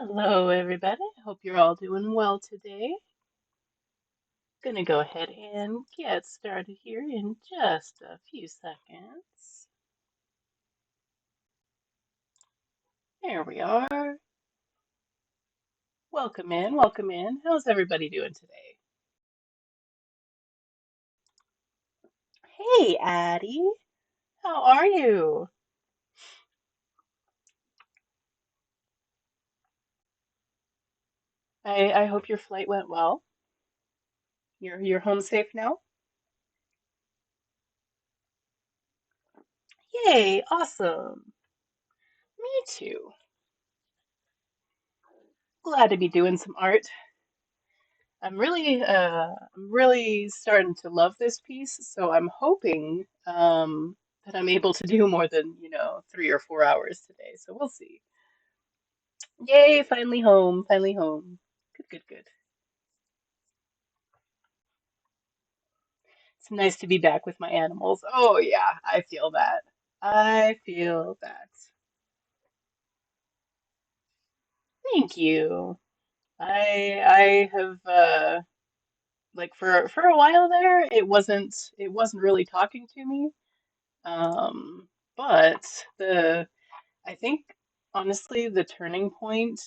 Hello, everybody. Hope you're all doing well today. Gonna go ahead and get started here in just a few seconds. There we are. Welcome in, welcome in. How's everybody doing today? Hey, Addie. How are you? I hope your flight went well. You're home safe now? Yay, awesome. Me too. Glad to be doing some art. I'm really starting to love this piece, so I'm hoping that I'm able to do more than, 3 or 4 hours today. So we'll see. Yay, finally home, finally home. Good, good, good. It's nice to be back with my animals. Oh yeah, I feel that. I feel that. Thank you. I have like for a while there, it wasn't really talking to me. Um, but the I think honestly the turning point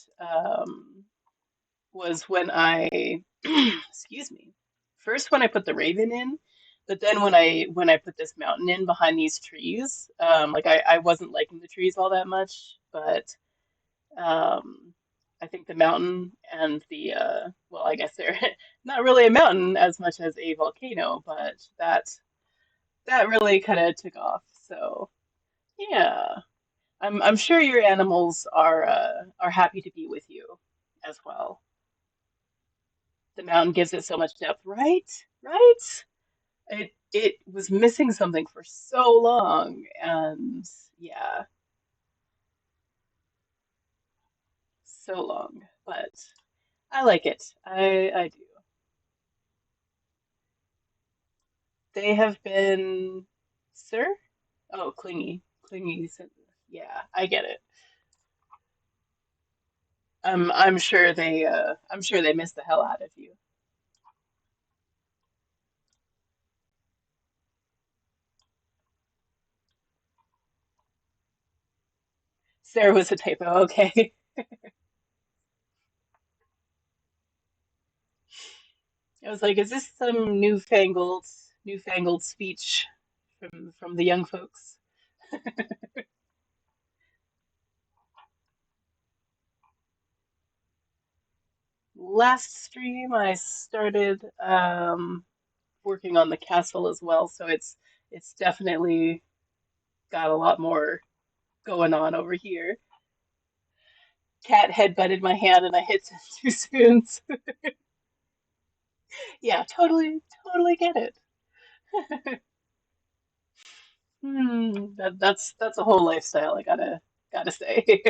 was when I excuse me. First when I put the raven in, but then when I put this mountain in behind these trees, like I wasn't liking the trees all that much, but um I think the mountain and the well, I guess they're not really a mountain as much as a volcano, but that really kind of took off. So, yeah. I'm sure your animals are happy to be with you as well. The mountain gives it so much depth, right? Right? It was missing something for so long, and yeah, so long. But I like it. I do. They have been, sir? Oh, clingy, clingy. Yeah, I get it. I'm sure they miss the hell out of you. Sarah was a typo. Okay. I was like, is this some newfangled speech from the young folks? Last stream, I started working on the castle as well, so it's definitely got a lot more going on over here. Cat head butted my hand and I hit too soon. Yeah, totally get it. That's a whole lifestyle, I gotta say.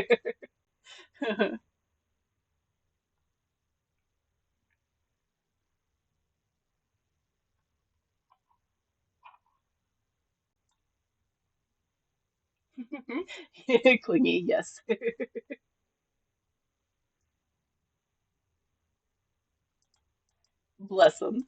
Clingy, yes. Bless them.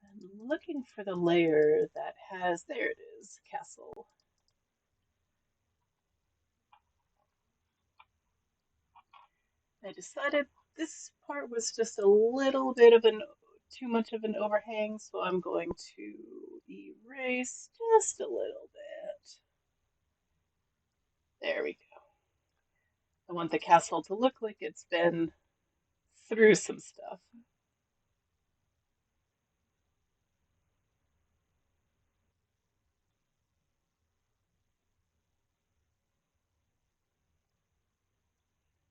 I'm looking for the layer that has, there it is, castle. I decided this part was just a little bit of an too much of an overhang, so I'm going to erase just a little bit. There we go. I want the castle to look like it's been through some stuff.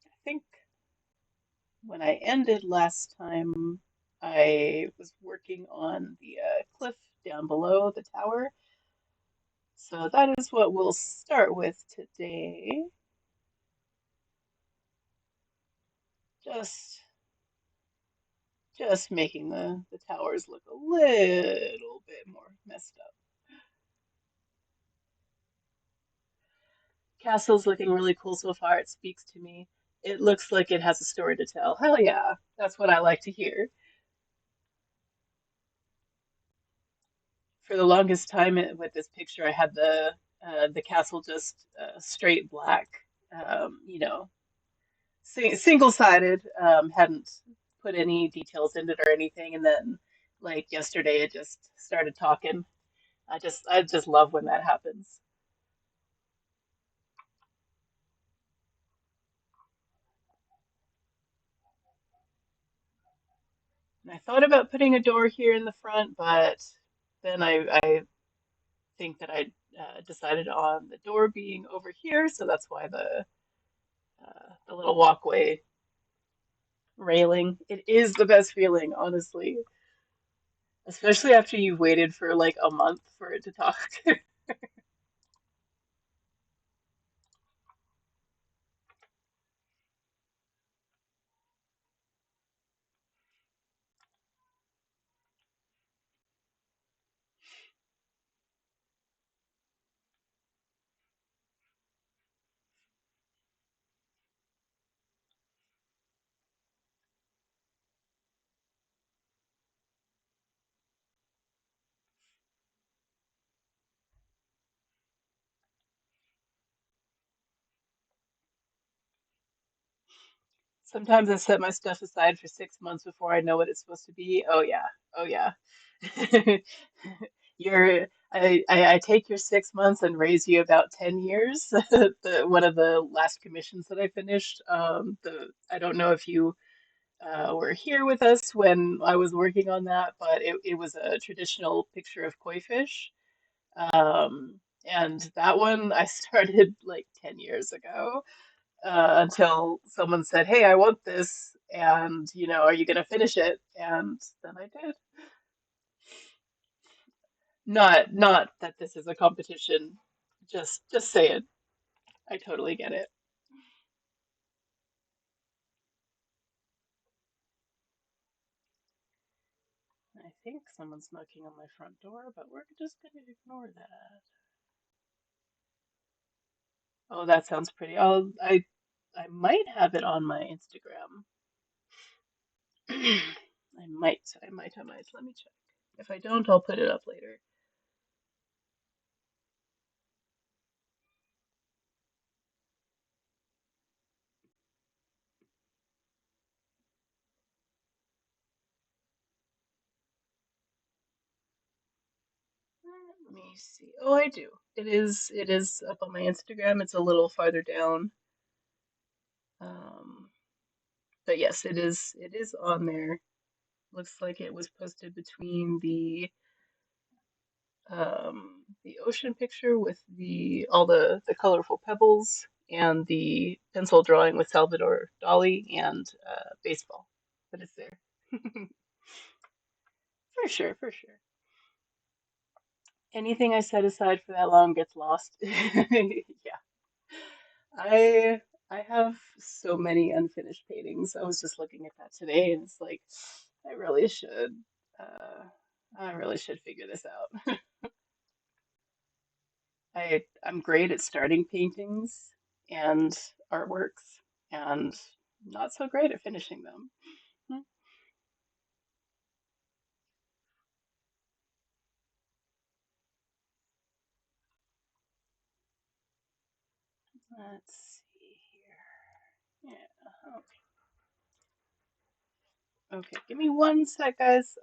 I think when I ended last time, I was working on the cliff down below the tower. So that is what we'll start with today. Just Just making the towers look a little bit more messed up. Castle's looking really cool so far. It speaks to me. It looks like it has a story to tell. Hell yeah, that's what I like to hear. For the longest time with this picture, I had the castle just straight black, you know, single-sided. Hadn't put any details in it or anything, and then like yesterday, it just started talking. I just love when that happens. And I thought about putting a door here in the front, but then I think that I decided on the door being over here, so that's why the little walkway railing. It is the best feeling, honestly, especially after you've waited for like a month for it to talk. Sometimes I set my stuff aside for 6 months before I know what it's supposed to be. Oh yeah, oh yeah. You're I take your 6 months and raise you about 10 years. One of the last commissions that I finished. I don't know if you were here with us when I was working on that, but it was a traditional picture of koi fish. And that one I started like 10 years ago, until someone said, "Hey, I want this, and are you gonna finish it?" And then I did. Not that this is a competition. Just say it. I totally get it. I think someone's knocking on my front door, but we're just gonna ignore that. Oh, that sounds pretty. I might have it on my Instagram. I might. Let me check. If I don't, I'll put it up later. Let me see. Oh, I do. It is up on my Instagram. It's a little farther down. Um, but yes, it is on there. Looks like it was posted between the ocean picture with the all the colorful pebbles and the pencil drawing with Salvador Dali and baseball. But it's there. For sure, for sure. Anything I set aside for that long gets lost. Yeah. I I have so many unfinished paintings. I was just looking at that today, and it's like I really should uh I really should figure this out. I'm great at starting paintings and artworks and not so great at finishing them. Hmm. Let's see here. Yeah. Okay. Okay. Give me one sec, guys.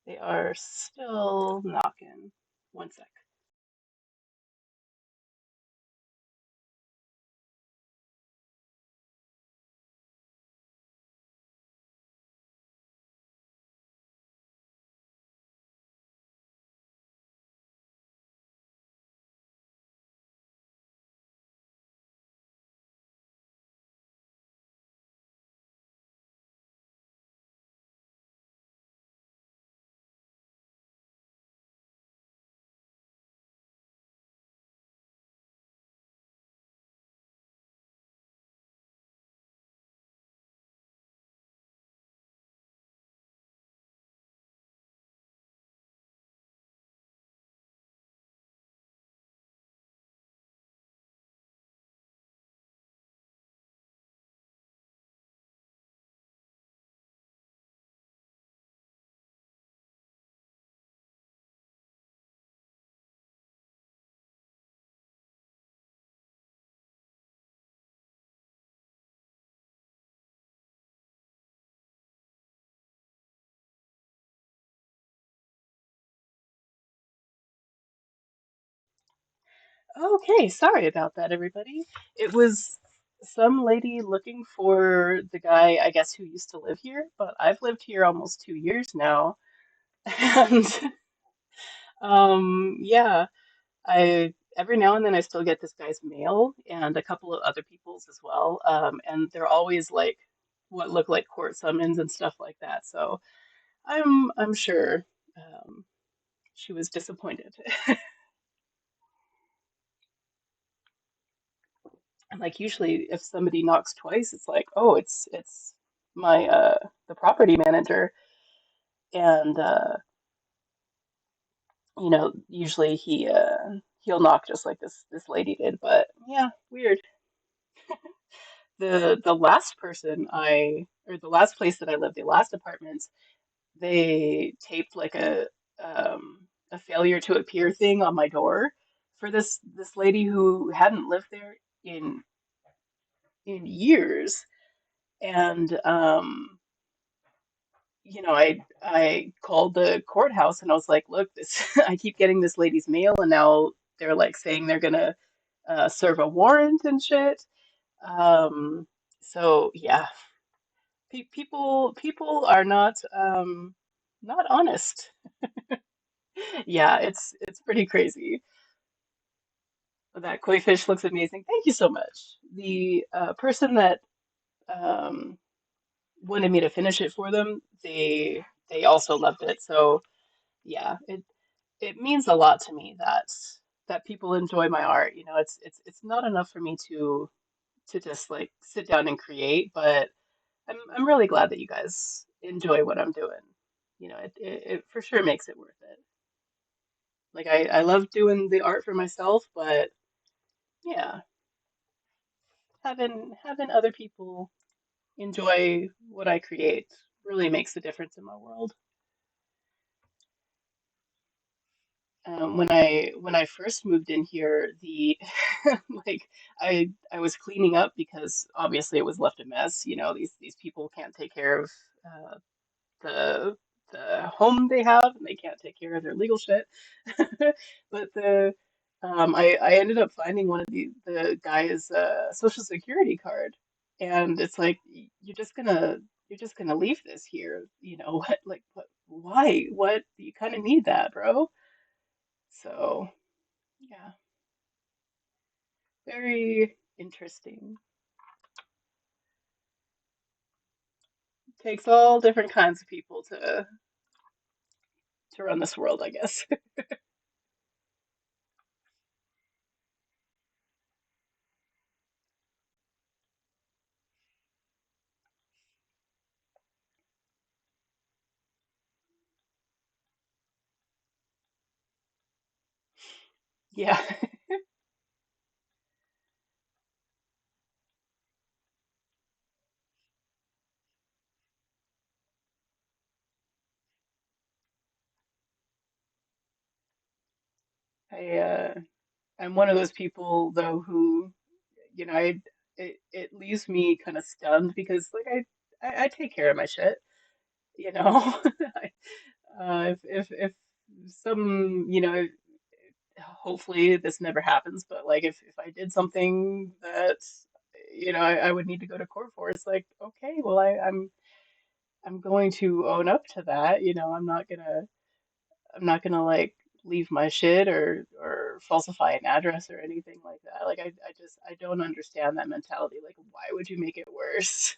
They are still knocking. One sec. Okay, sorry about that, everybody. It was some lady looking for the guy, I guess, who used to live here, but I've lived here almost 2 years now. And yeah, I every now and then I still get this guy's mail and a couple of other people's as well. And they're always like what look like court summons and stuff like that. So I'm sure she was disappointed. And like usually if somebody knocks twice, it's like, oh, it's my the property manager and usually he'll knock just like this lady did. But yeah, weird. The last person I or the last place that I lived, the last apartment, they taped like a failure to appear thing on my door for this lady who hadn't lived there in years. And I called the courthouse and I was like, look, this I keep getting this lady's mail and now they're like saying they're gonna serve a warrant and shit. Um, so yeah, people are not honest. Yeah, it's pretty crazy. That koi fish looks amazing. Thank you so much. The person that um, wanted me to finish it for them, they also loved it. So yeah, it means a lot to me that people enjoy my art. It's not enough for me to just like sit down and create, but I'm really glad that you guys enjoy what I'm doing. It for sure makes it worth it. Like I love doing the art for myself, but yeah, having other people enjoy what I create really makes a difference in my world. When I first moved in here, the like I was cleaning up because obviously it was left a mess. These people can't take care of uh, the home they have, and they can't take care of their legal shit. But I ended up finding one of the guy's social security card, and it's like you're just gonna leave this here. What, like, why, what, you kind of need that, bro. So yeah, very interesting. Takes all different kinds of people to run this world, I guess. Yeah. I I'm one of those people though who, it leaves me kind of stunned because like I take care of my shit, you know. If some, hopefully this never happens, but like if I did something that I would need to go to court for, it's like, okay, well I'm going to own up to that. I'm not gonna like leave my shit or falsify an address or anything like that. Like I don't understand that mentality. Like why would you make it worse?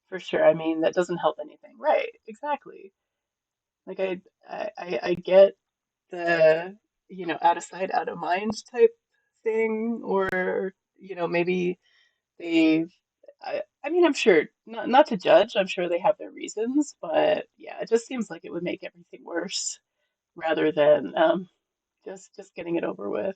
For sure. I mean, that doesn't help anything. Right. Exactly. Like I get the, out of sight, out of mind type thing, or, maybe they I mean, I'm sure not to judge, I'm sure they have their reasons, but yeah, it just seems like it would make everything worse rather than just getting it over with.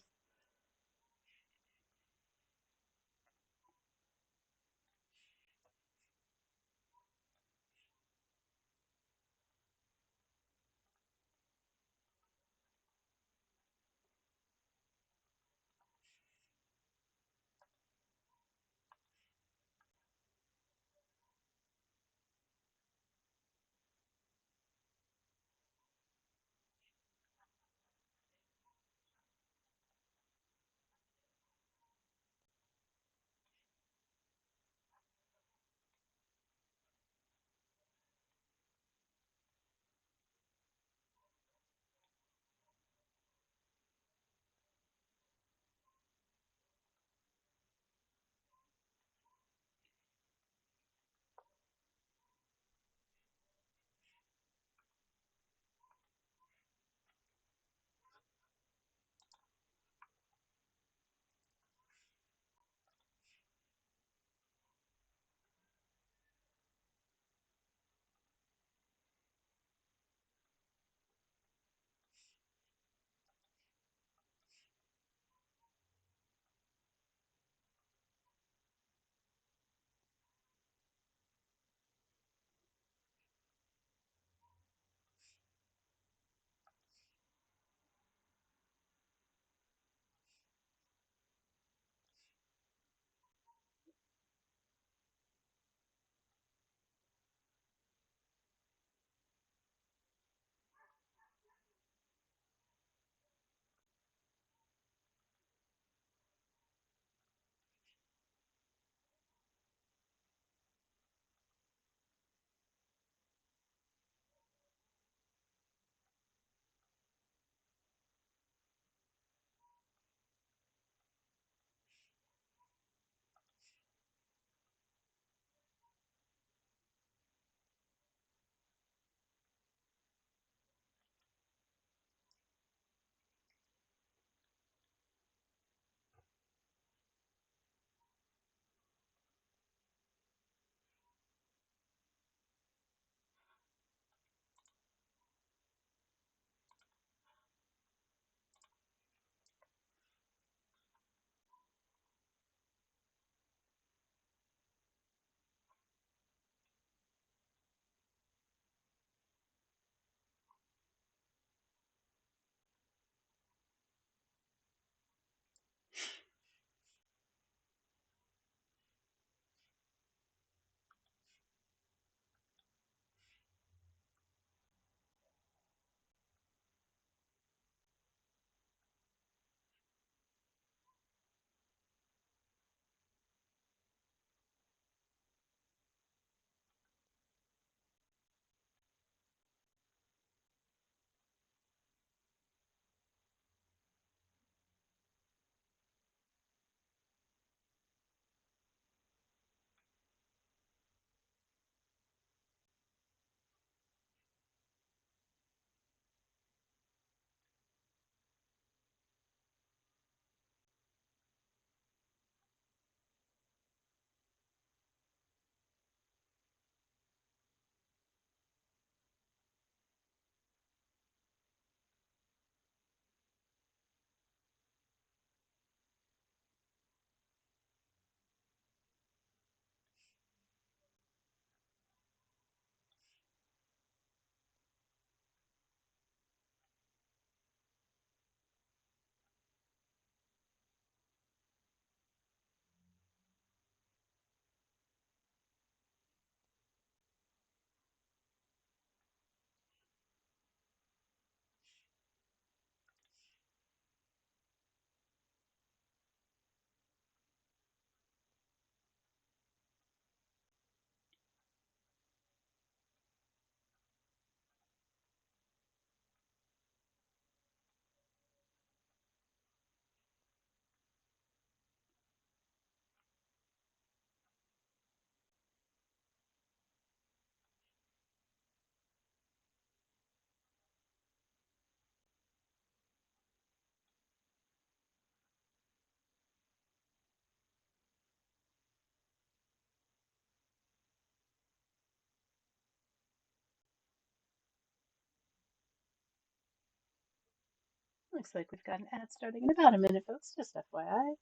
Looks like we've got an ad starting in about a minute, folks. Just FYI.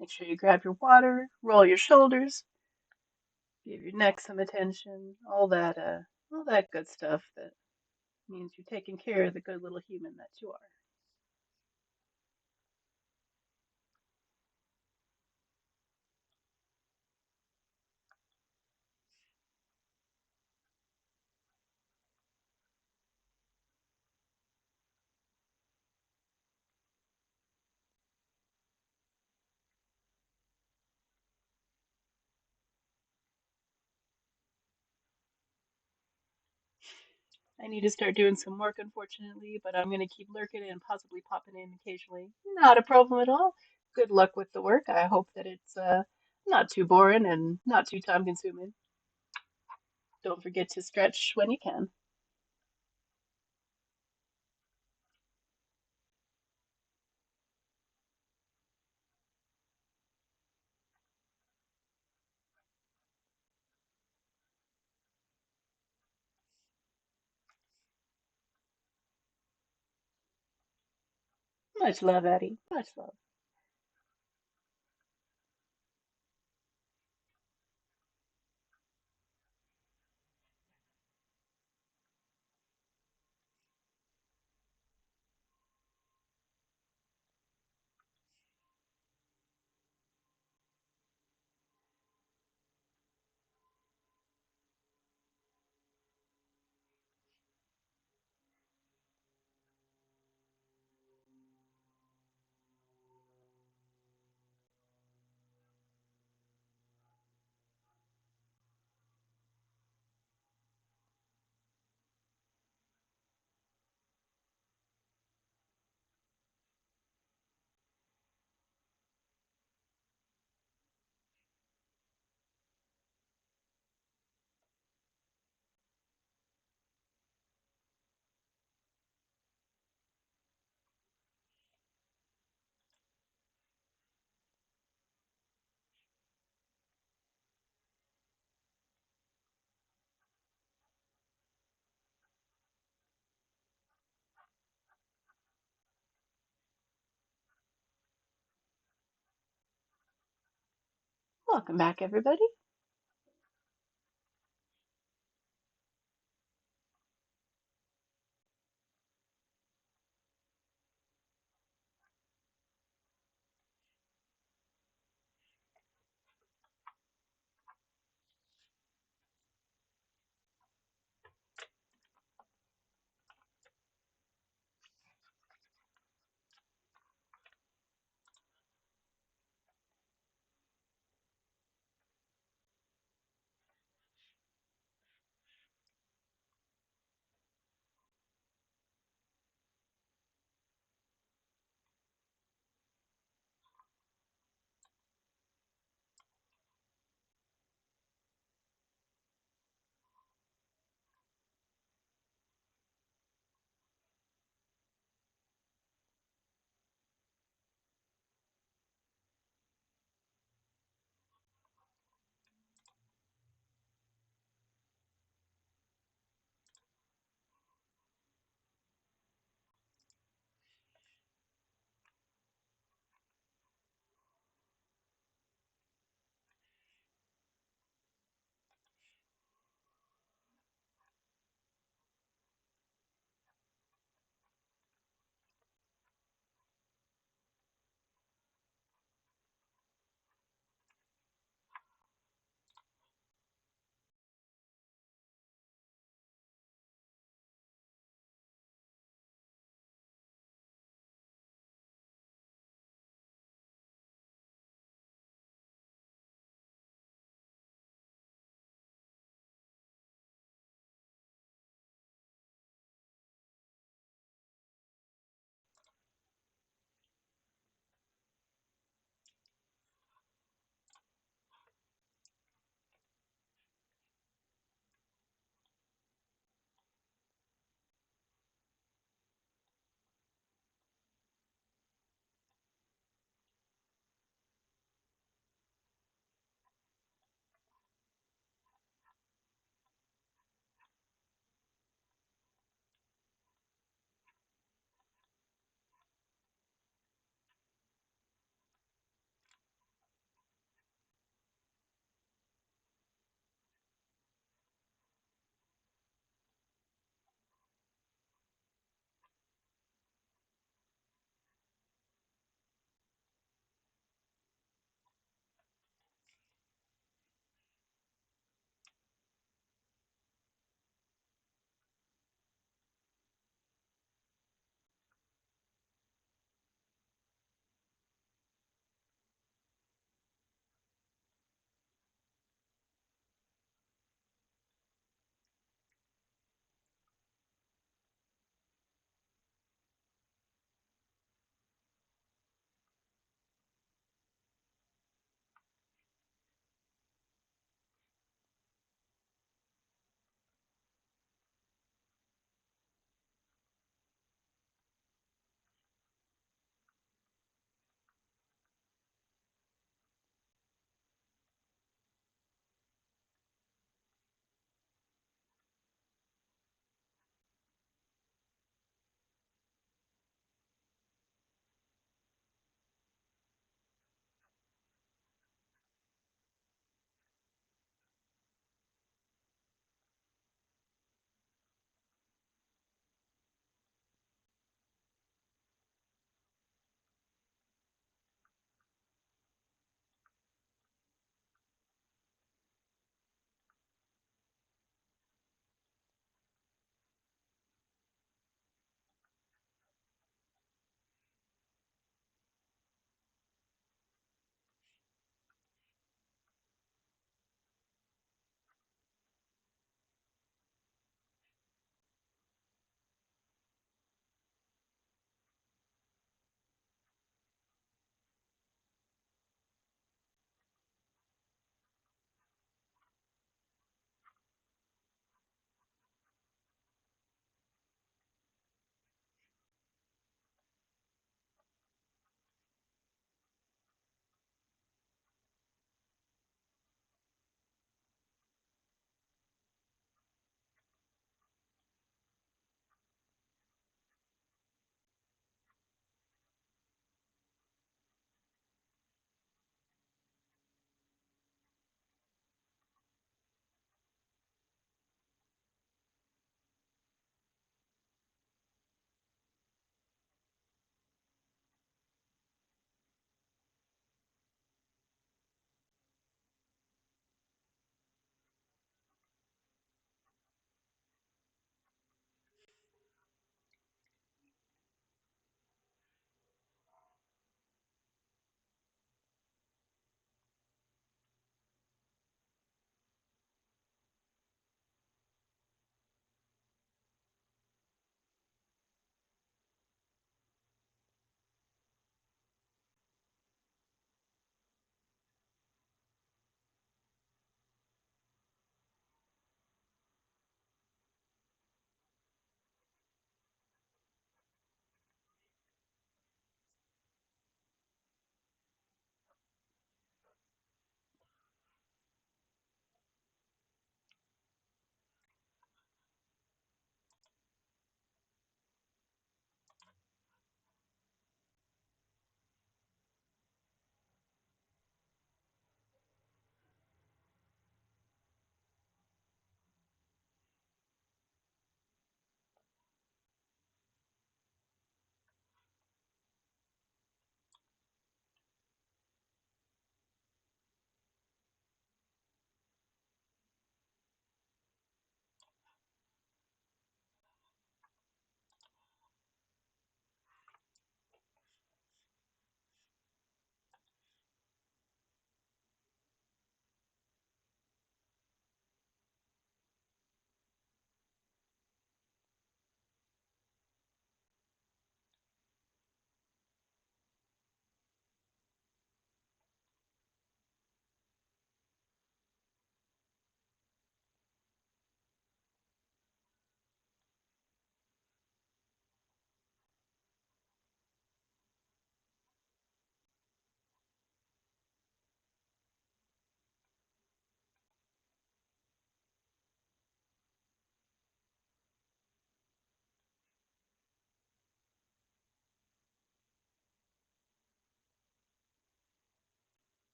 Make sure you grab your water, roll your shoulders, give your neck some attention, all that good stuff that means you're taking care of the good little human that you are. I need to start doing some work, unfortunately, but I'm gonna keep lurking and possibly popping in occasionally. Not a problem at all. Good luck with the work. I hope that it's not too boring and not too time consuming. Don't forget to stretch when you can. Much love, Eddie. Much love. Welcome back, everybody.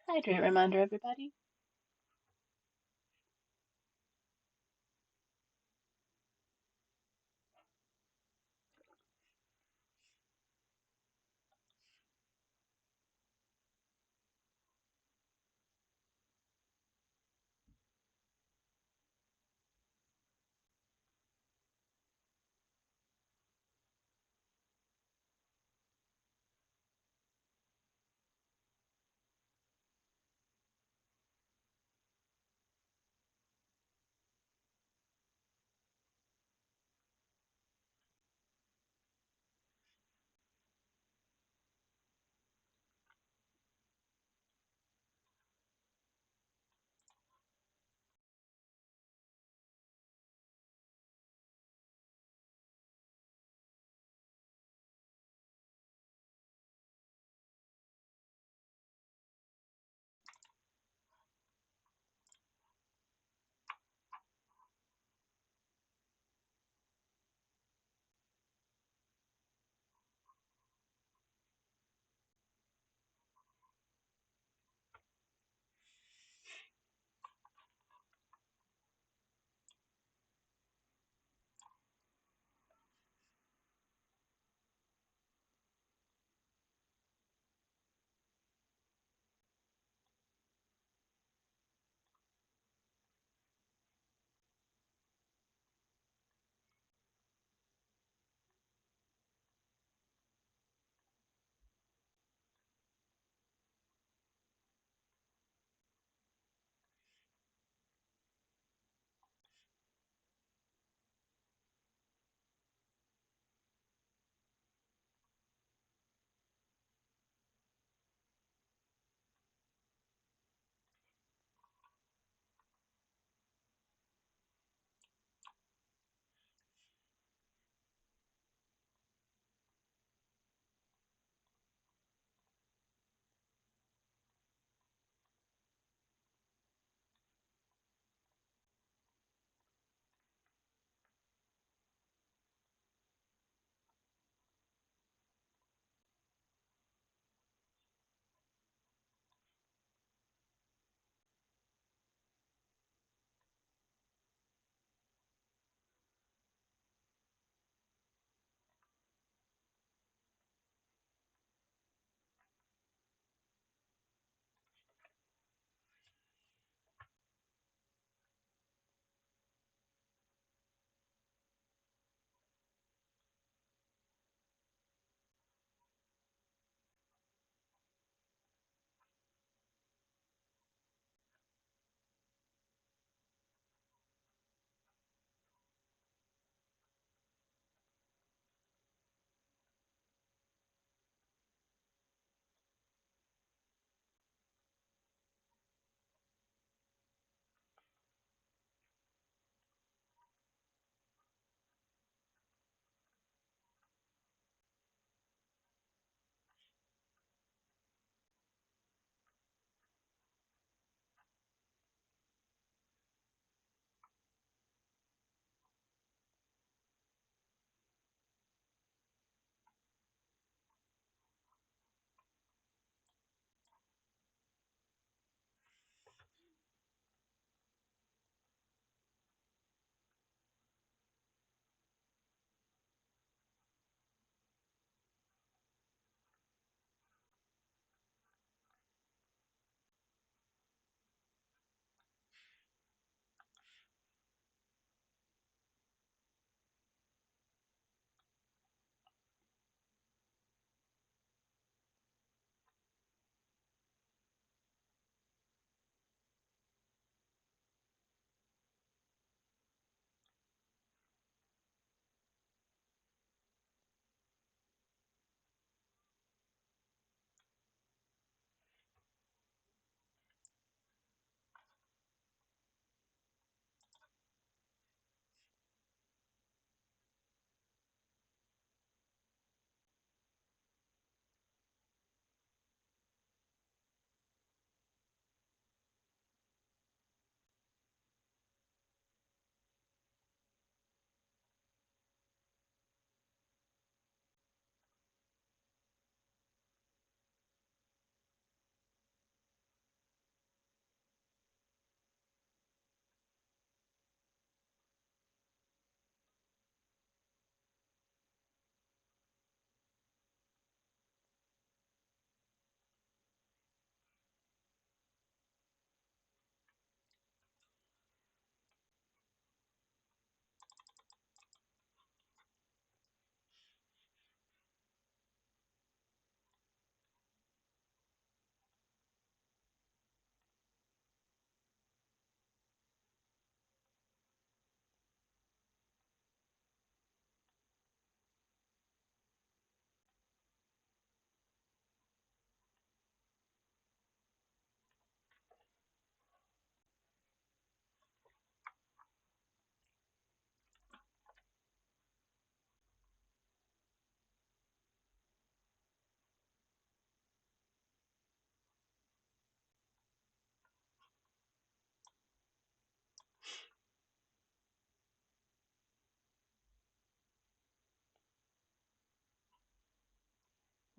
Hydrate reminder, everybody.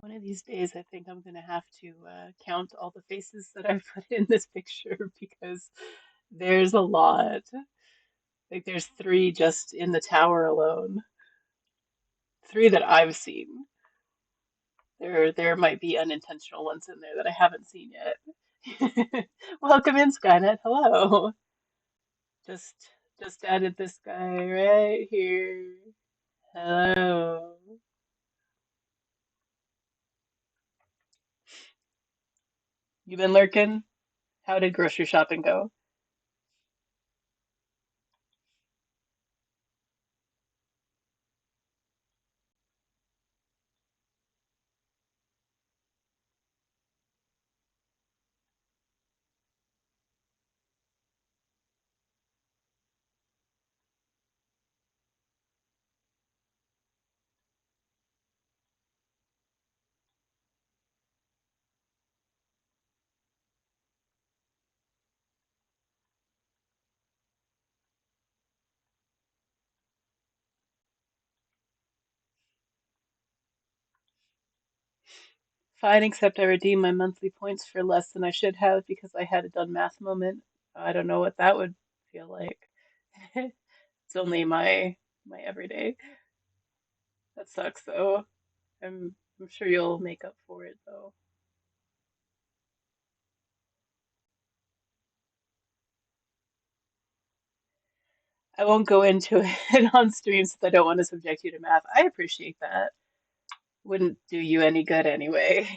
One of these days, I think I'm gonna have to count all the faces that I've put in this picture because there's a lot. Like there's three just in the tower alone. Three that I've seen. There might be unintentional ones in there that I haven't seen yet. Welcome in, Skynet. Hello. Just just added this guy right here. Hello. You been lurking? How did grocery shopping go? Fine, except I redeemed my monthly points for less than I should have because I had a done math moment. I don't know what that would feel like. It's only my everyday. That sucks though. I'm sure you'll make up for it though. I won't go into it on stream since I don't want to subject you to math. I appreciate that. Wouldn't do you any good anyway.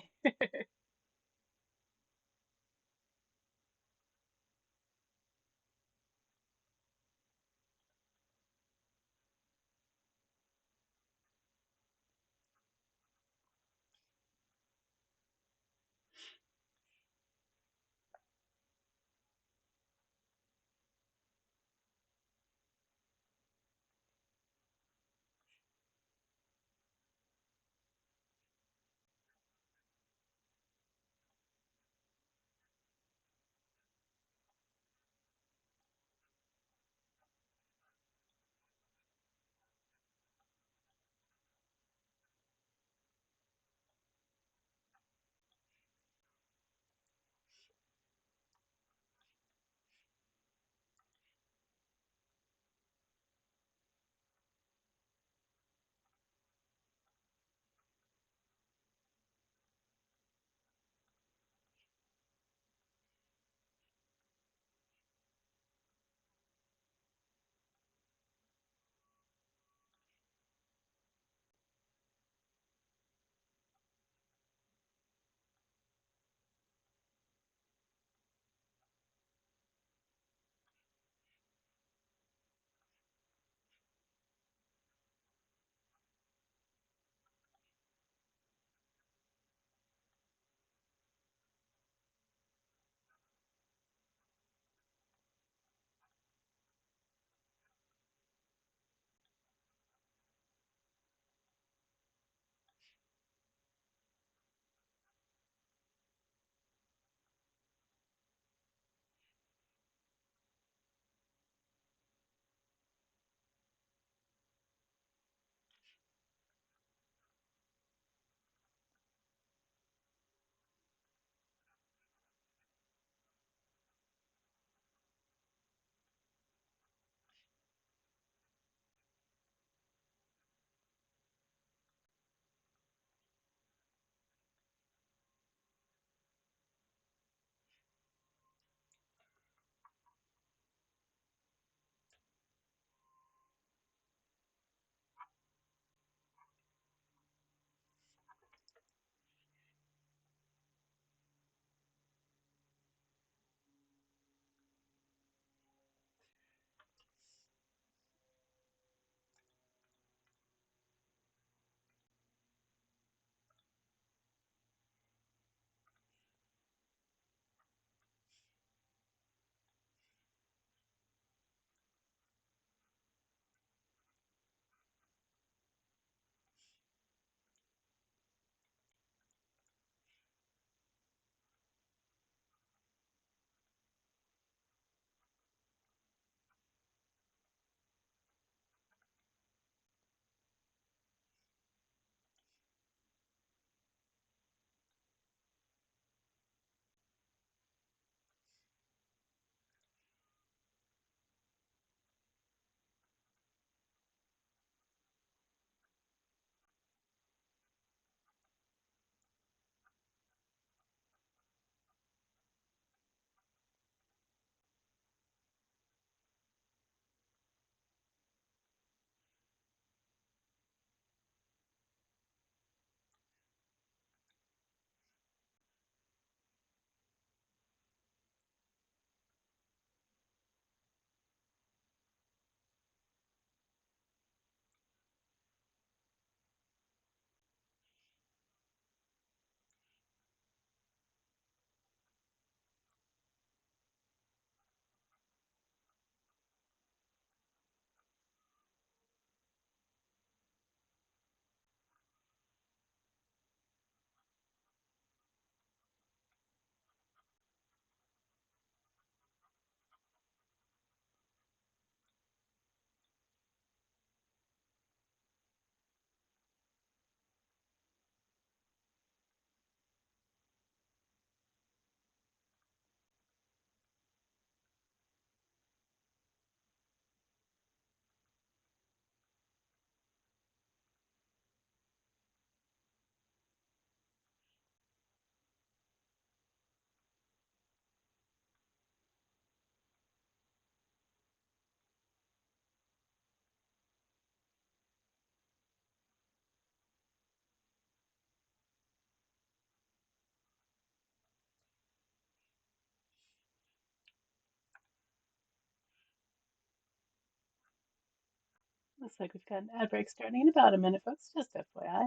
Looks like we've got an ad break starting in about a minute, folks. Just FYI.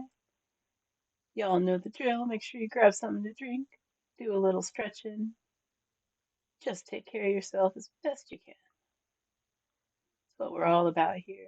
Y'all know the drill. Make sure you grab something to drink, do a little stretching, just take care of yourself as best you can. That's what we're all about here.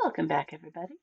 Welcome back, everybody.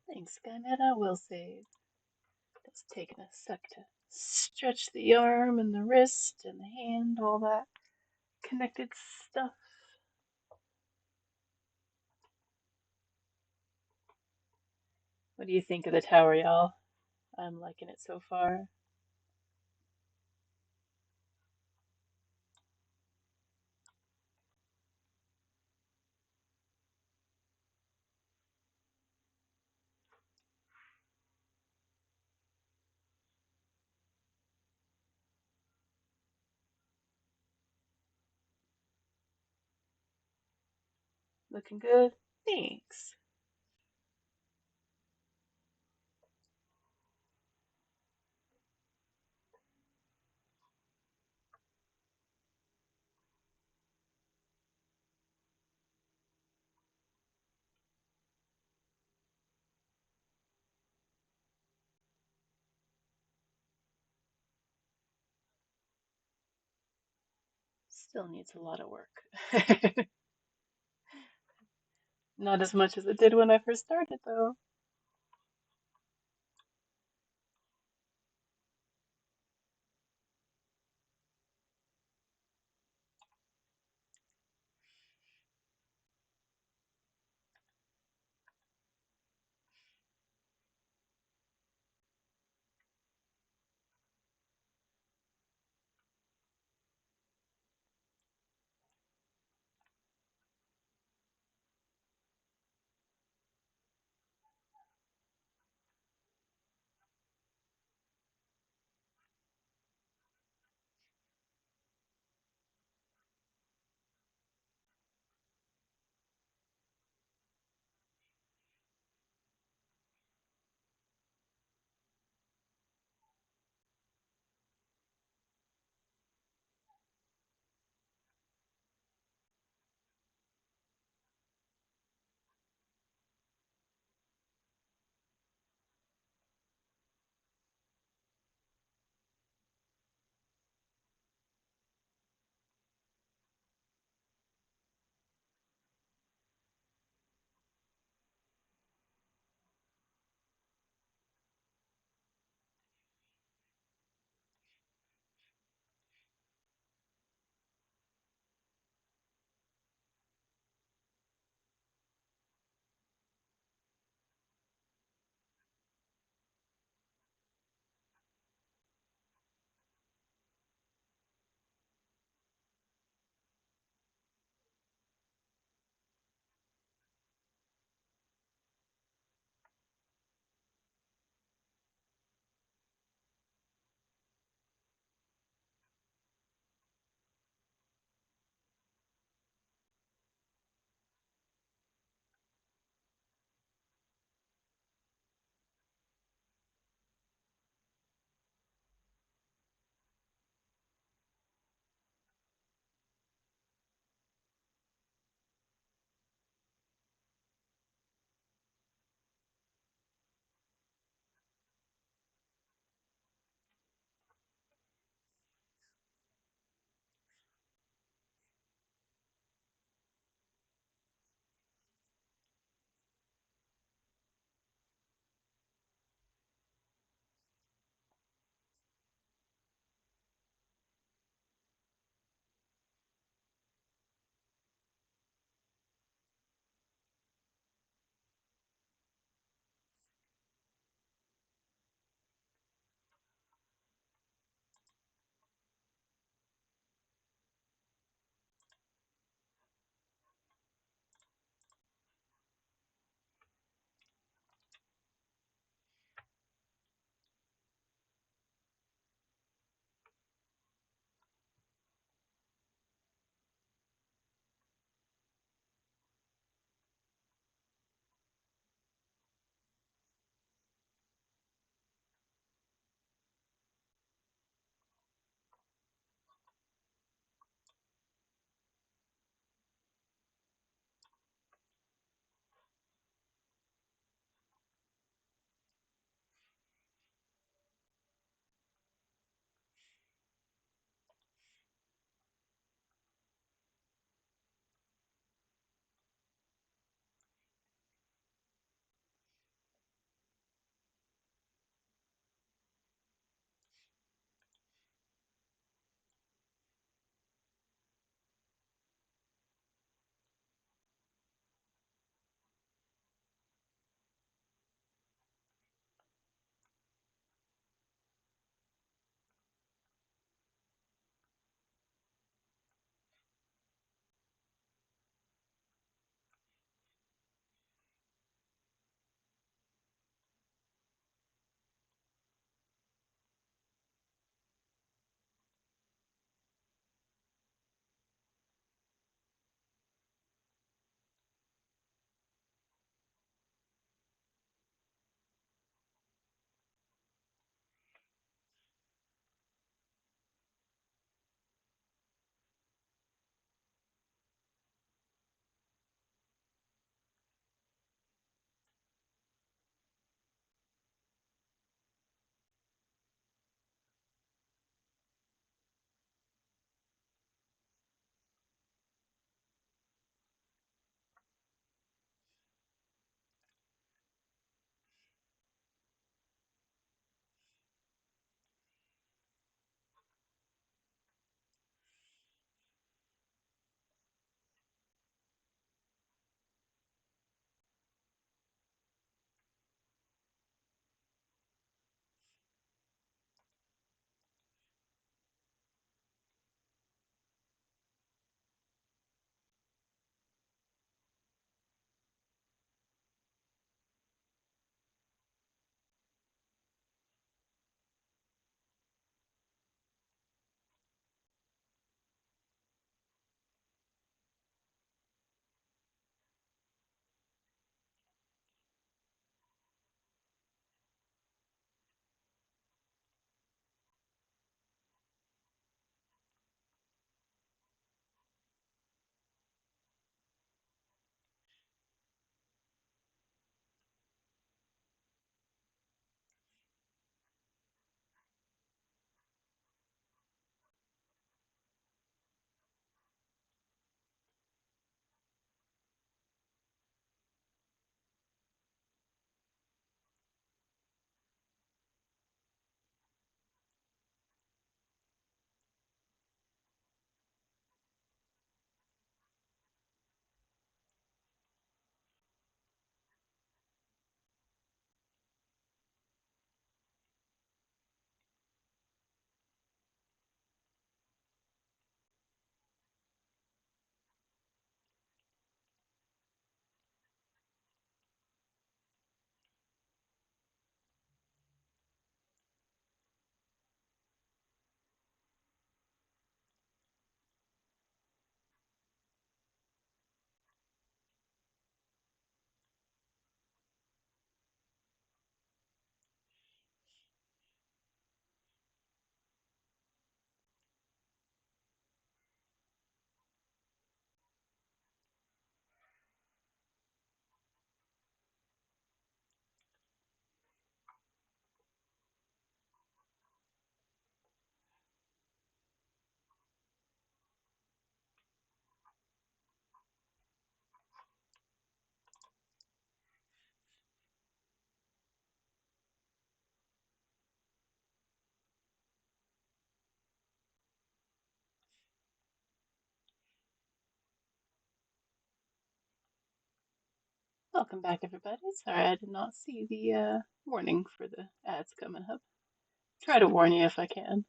Thanks, Skynet. I will save. It's taking a sec to stretch the arm and the wrist and the hand, all that connected stuff. What do you think of the tower, y'all? I'm liking it so far. Looking good? Thanks. Still needs a lot of work. Not as much as it did when I first started, though. Welcome back, everybody. Sorry, I did not see the warning for the ads coming up. Try to warn you if I can.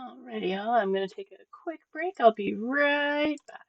Alrighty, y'all. I'm gonna take a quick break. I'll be right back.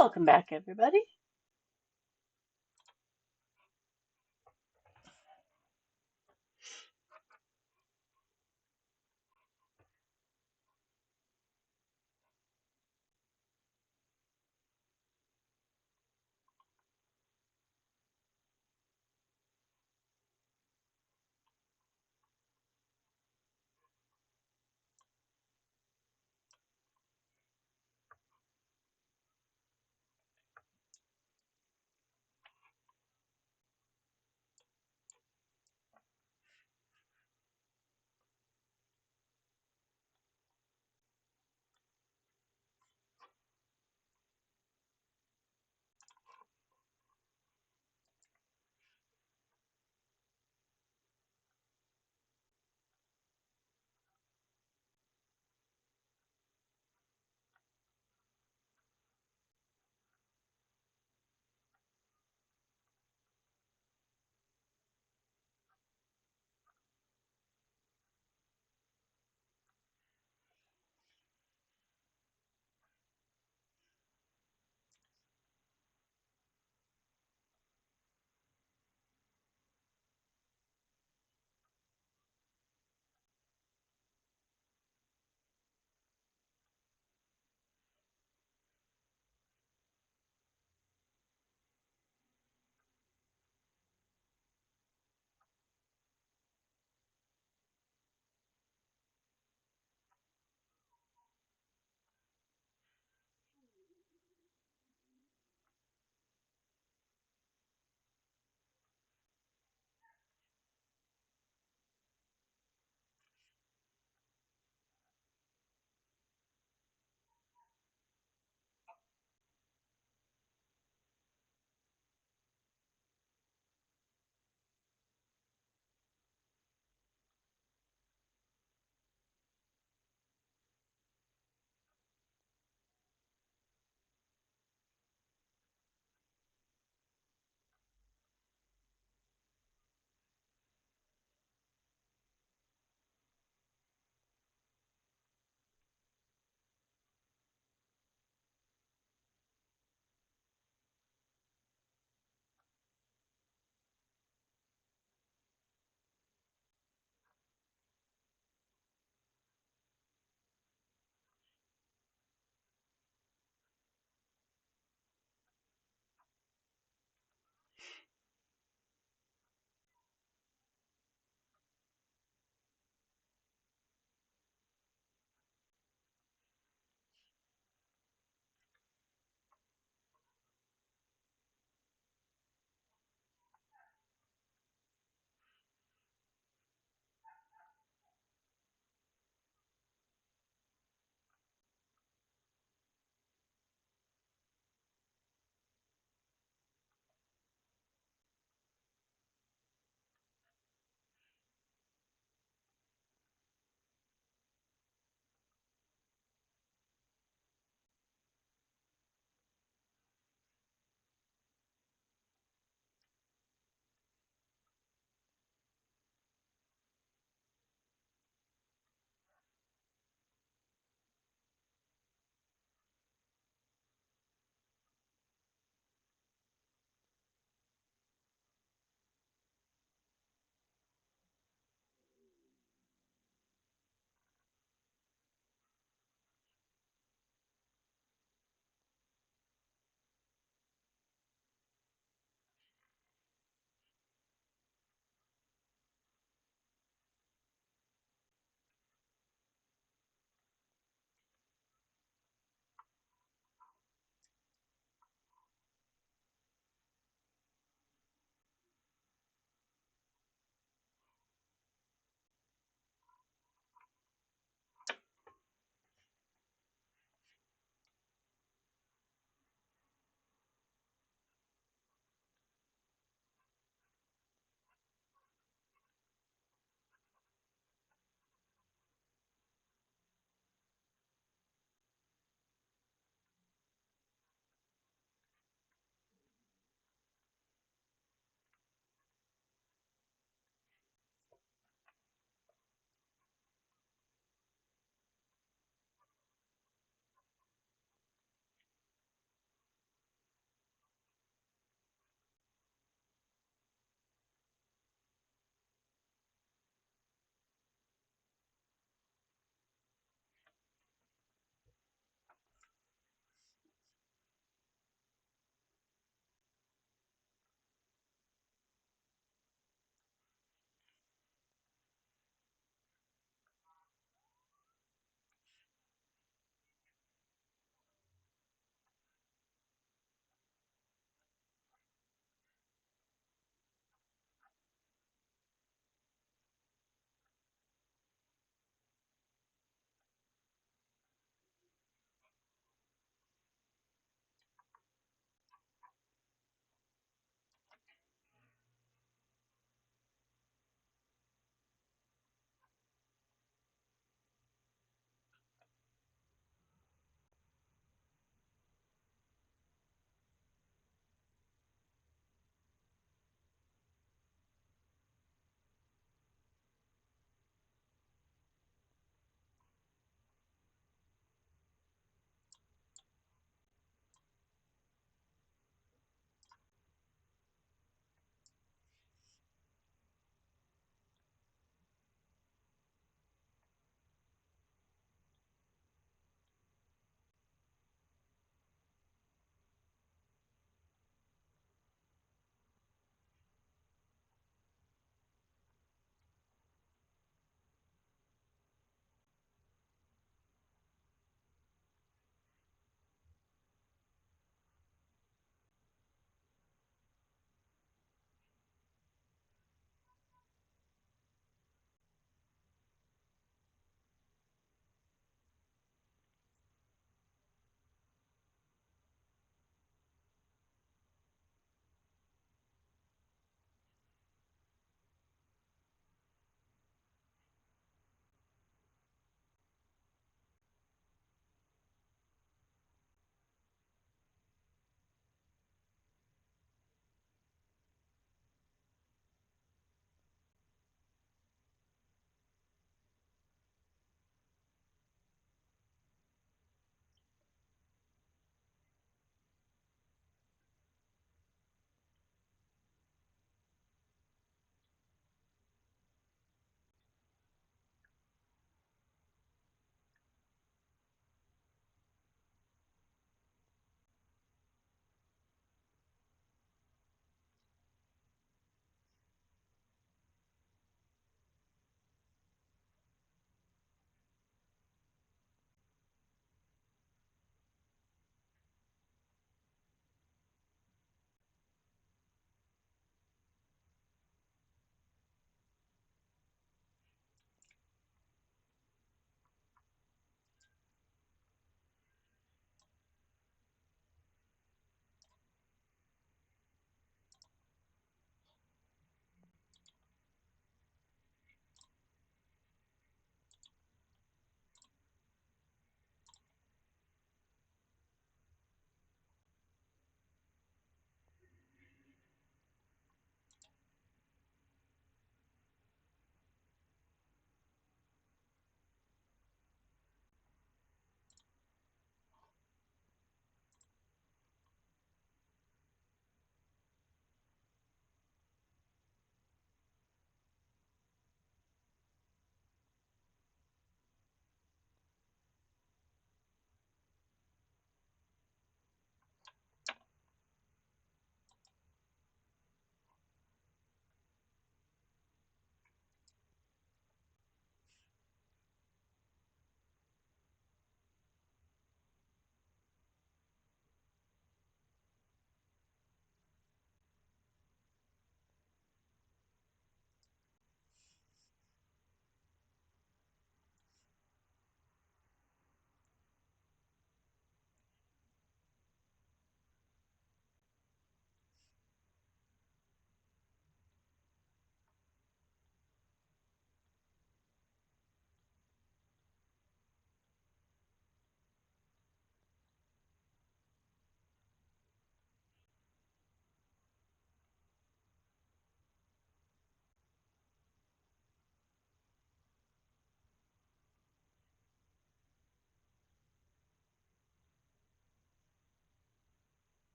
Welcome back, everybody.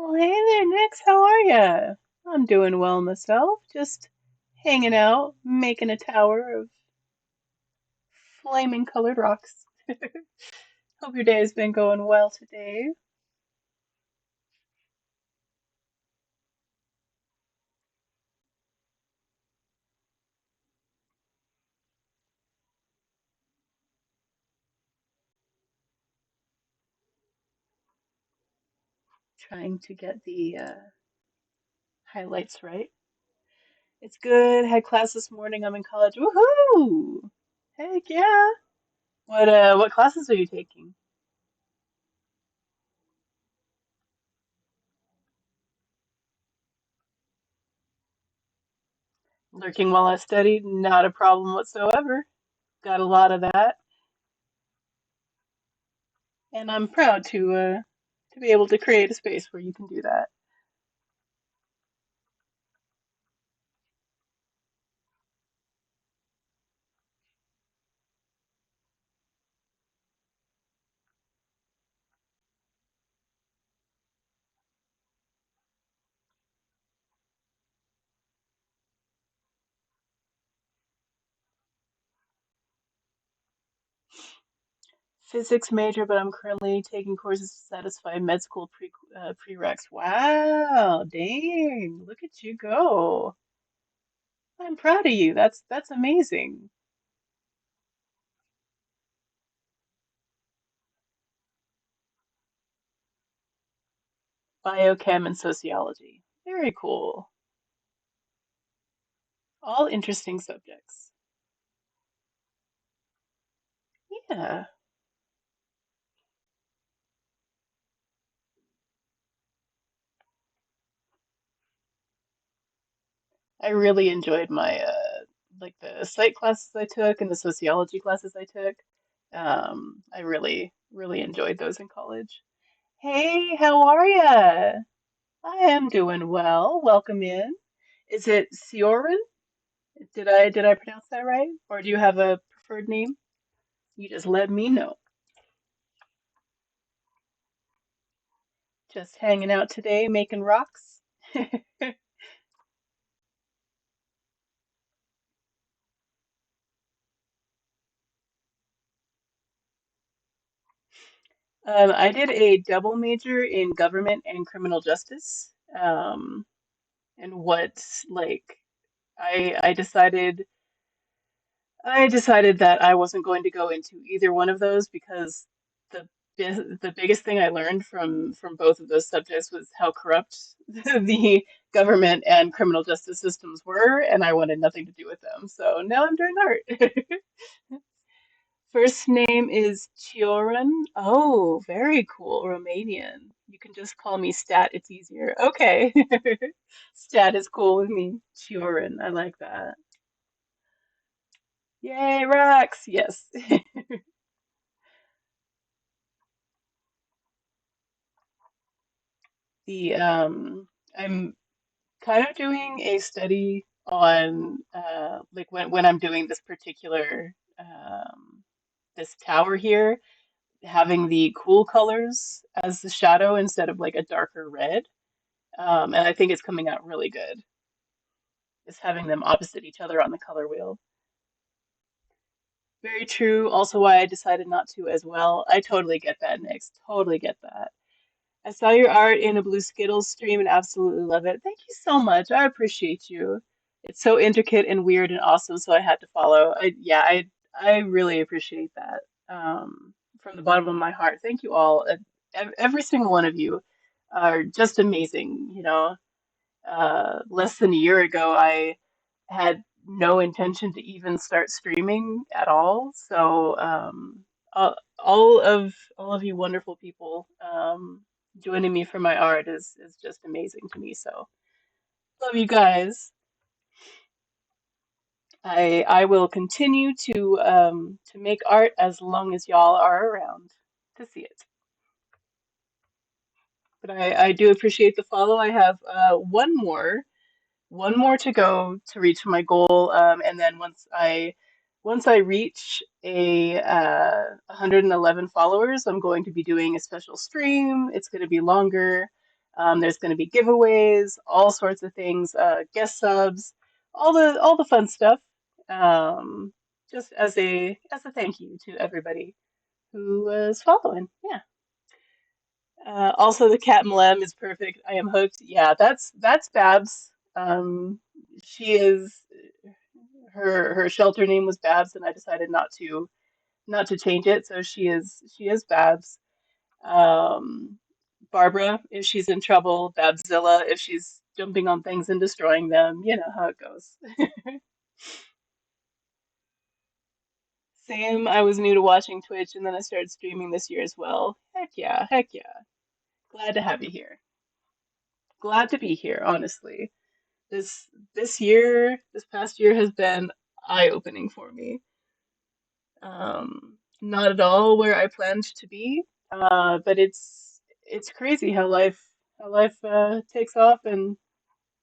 Well, hey there, Nix. How are ya? I'm doing well myself. Just hanging out, making a tower of flaming colored rocks. Hope your day has been going well today. Trying to get the highlights right. It's good. Had class this morning. I'm in college. Woohoo! Heck yeah! What classes are you taking? Lurking while I study, not a problem whatsoever. Got a lot of that, and I'm proud to be able to create a space where you can do that. Physics major, but I'm currently taking courses to satisfy med school prereqs. Wow, dang, look at you go. I'm proud of you. That's amazing. Biochem and sociology. Very cool. All interesting subjects. Yeah, I really enjoyed my like the psych classes I took and the sociology classes I took. I really enjoyed those in college. Hey, how are ya? I am doing well. Welcome in. Is it Sioran? Did I pronounce that right? Or do you have a preferred name? You just let me know. Just hanging out today, making rocks. I did a double major in government and criminal justice. And what like I decided that I wasn't going to go into either one of those because the biggest thing I learned from both of those subjects was how corrupt the government and criminal justice systems were, and I wanted nothing to do with them. So now I'm doing art. First name is Chioran. Oh, very cool. Romanian. You can just call me Stat, it's easier. Okay. Stat is cool with me. Chioran. I like that. Yay, rocks. Yes. The I'm kind of doing a study on like when I'm doing this particular this tower here, having the cool colors as the shadow instead of like a darker red. And I think it's coming out really good. Is having them opposite each other on the color wheel. Very true. Also why I decided not to as well. I totally get that, Nix. Totally get that. I saw your art in a Blue Skittles stream and absolutely love it. Thank you so much. I appreciate you. It's so intricate and weird and awesome, so I had to follow. I really appreciate that. From the bottom of my heart. Thank you all. Every single one of you are just amazing. Less than a year ago, I had no intention to even start streaming at all. So all of you wonderful people joining me for my art is just amazing to me. So love you guys. I will continue to make art as long as y'all are around to see it. But I do appreciate the follow. I have one more to go to reach my goal, and then once I reach a 111 followers, I'm going to be doing a special stream. It's going to be longer. There's going to be giveaways, all sorts of things, guest subs, all the fun stuff. Um, just as a thank you to everybody who was following. Yeah. Also, the cat Mlem is perfect. I am hooked. Yeah, that's Babs. She is her shelter name was Babs, and I decided not to change it. So she is Babs. Um, Barbara if she's in trouble. Babzilla if she's jumping on things and destroying them. You know how it goes. Same. I was new to watching Twitch, and then I started streaming this year as well. Heck yeah, heck yeah. Glad to have you here. Glad to be here, honestly. This past year has been eye-opening for me. Not at all where I planned to be, but it's crazy how life takes off and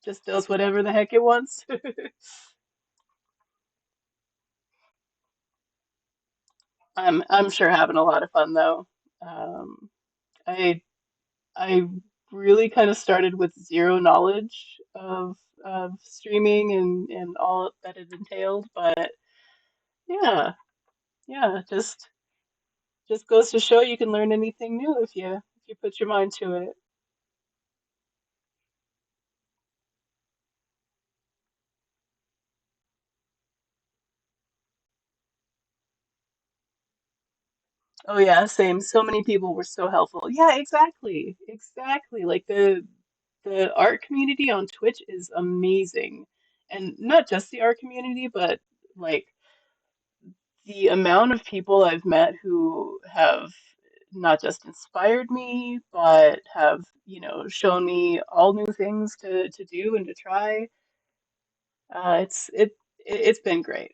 just does whatever the heck it wants. I'm sure having a lot of fun though. Um, I I really kind of started with zero knowledge of streaming and all that it entailed, but yeah, yeah, just goes to show you can learn anything new if you put your mind to it. Oh yeah, same. So many people were so helpful. Yeah, exactly. Exactly. Like the art community on Twitch is amazing. And not just the art community, but like the amount of people I've met who have not just inspired me, but have, you know, shown me all new things to do and to try. It's been great.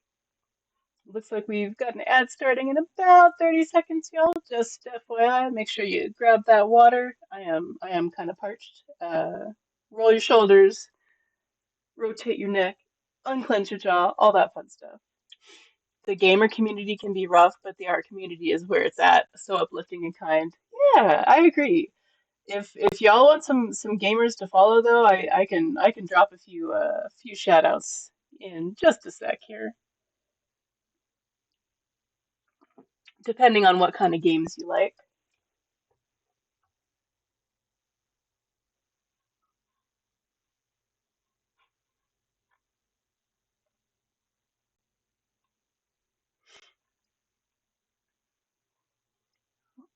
Looks like we've got an ad starting in about 30 seconds, y'all. Just FYI, make sure you grab that water. I am kind of parched. Roll your shoulders, rotate your neck, unclench your jaw, all that fun stuff. The gamer community can be rough, but the art community is where it's at. So uplifting and kind. Yeah, I agree. If y'all want some gamers to follow though, I can drop a few shout outs in just a sec here, depending on what kind of games you like.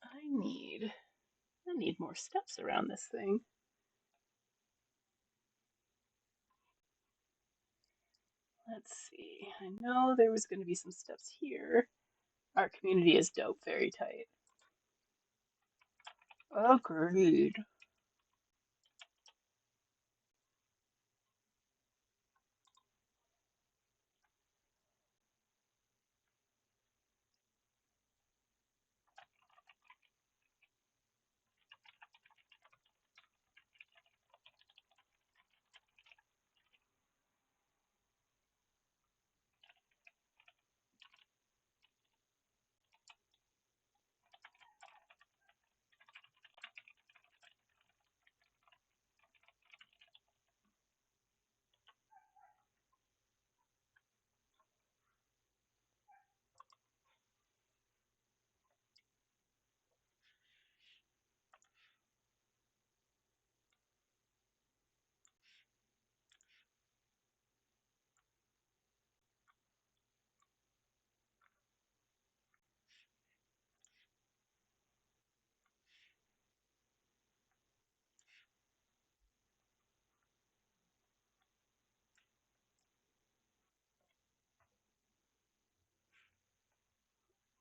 I need I need more steps around this thing. Let's see. I know there was going to be some steps here. Our community is dope, very tight. Agreed.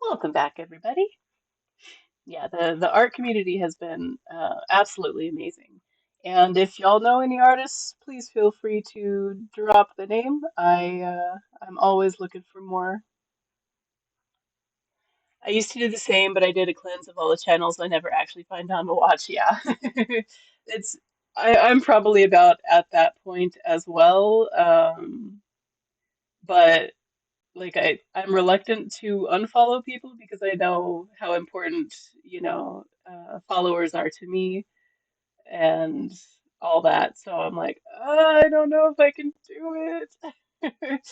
Welcome back, everybody. Yeah, the art community has been absolutely amazing. And if y'all know any artists, please feel free to drop the name. I'm always looking for more. I used to do the same, but I did a cleanse of all the channels I never actually find time to watch. Yeah, it's I'm probably about at that point as well. But like I'm reluctant to unfollow people because I know how important, you know, followers are to me. and all that. So I'm like, I don't know if I can do it.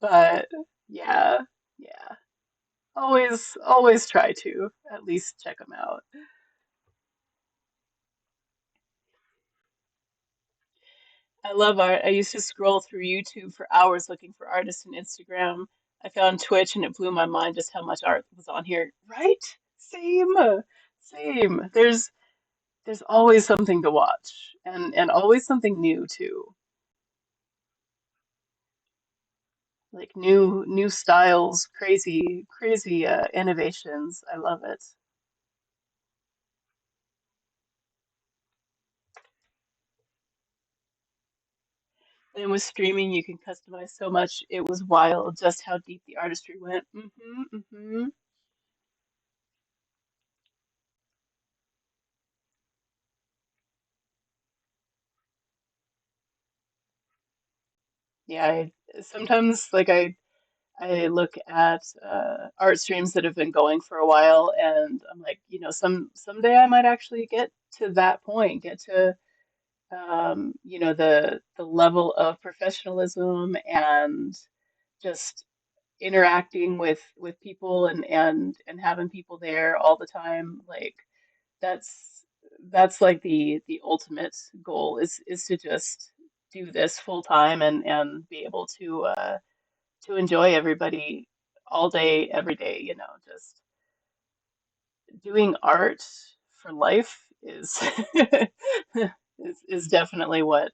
But yeah, yeah. Always try to at least check them out. I love art. I used to scroll through YouTube for hours looking for artists on Instagram. I found Twitch and it blew my mind just how much art was on here. Right? Same. Same. There's always something to watch and always something new too. Like new styles, crazy innovations. I love it. And with streaming, you can customize so much. It was wild just how deep the artistry went. Yeah, sometimes I look at art streams that have been going for a while, and I'm like, someday I might actually get to that point, get to the level of professionalism and just interacting with people and having people there all the time. Like that's that's like the ultimate goal is to just do this full time and be able to enjoy everybody all day, every day, just doing art for life is is definitely what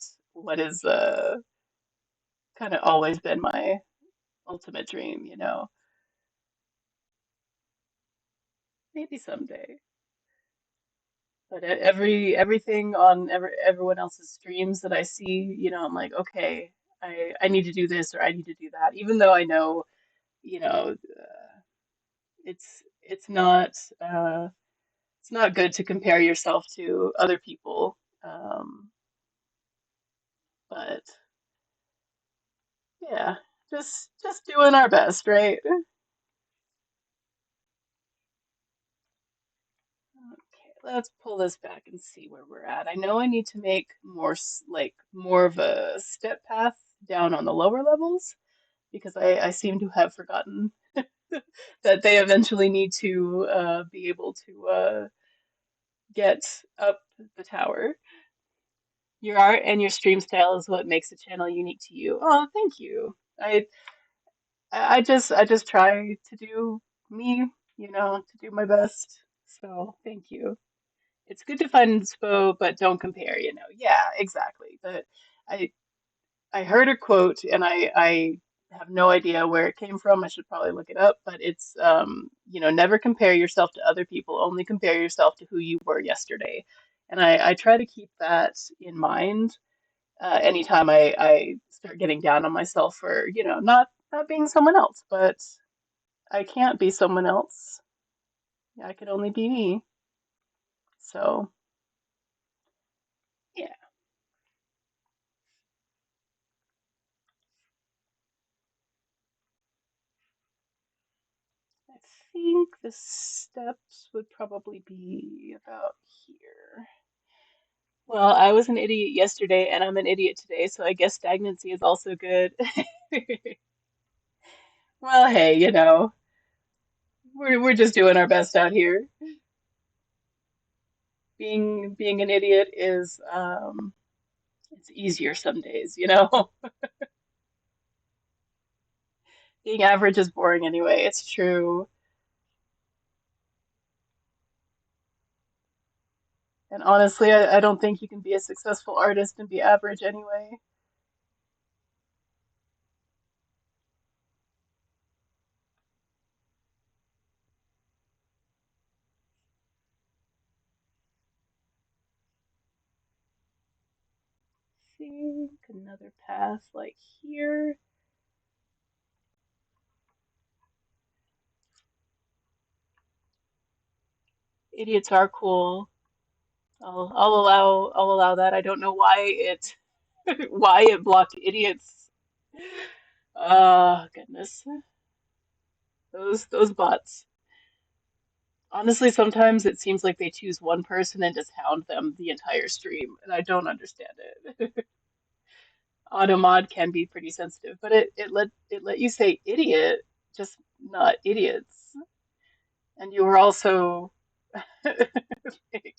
is kind of always been my ultimate dream. Maybe someday. But everything on everyone else's streams that I see, I'm like, okay, I need to do this or I need to do that, even though I know, it's not uh, it's not good to compare yourself to other people. But yeah, just doing our best, right? Okay, let's pull this back and see where we're at. I know I need to make more of a step path down on the lower levels because I seem to have forgotten that they eventually need to be able to get up the tower. Your art and your stream style is what makes the channel unique to you. Oh, thank you. I just try to do me, to do my best. So thank you. It's good to find inspo, but don't compare. Yeah, exactly. But I I heard a quote and I have no idea where it came from. I should probably look it up, but it's never compare yourself to other people, only compare yourself to who you were yesterday. And I try to keep that in mind anytime I start getting down on myself for, not being someone else, but I can't be someone else. I can only be me. So, yeah, I think the steps would probably be about here. Well, I was an idiot yesterday and I'm an idiot today, so I guess stagnancy is also good. Well, hey, we're just doing our best out here. Being an idiot is it's easier some days. Being average is boring anyway. It's true. And honestly, I don't think you can be a successful artist and be average anyway. Think another path like here. Idiots are cool. I'll allow that. I don't know why it why it blocked idiots. Oh goodness. Those bots. Honestly, sometimes it seems like they choose one person and just hound them the entire stream, and I don't understand it. Automod can be pretty sensitive, but it let you say idiot, just not idiots. And you were also like,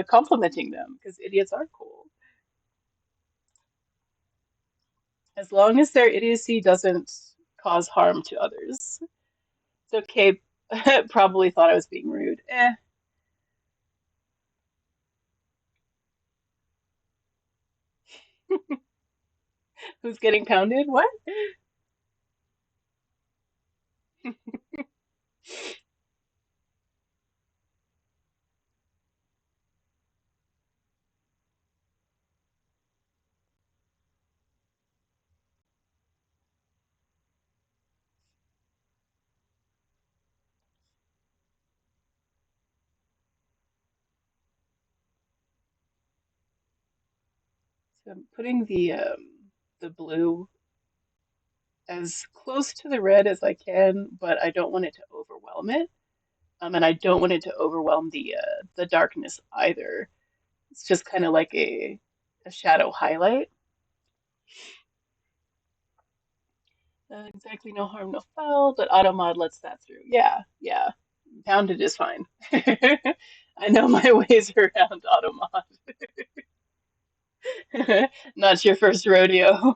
complimenting them because idiots are cool. As long as their idiocy doesn't cause harm to others. It's okay. Probably thought I was being rude. Who's getting pounded? What? So I'm putting the blue as close to the red as I can, but I don't want it to overwhelm it. And I don't want it to overwhelm the darkness either. It's just kind of like a shadow highlight. Exactly, no harm, no foul, but AutoMod lets that through. Yeah, yeah. Pounded is fine. I know my ways around AutoMod. Not your first rodeo.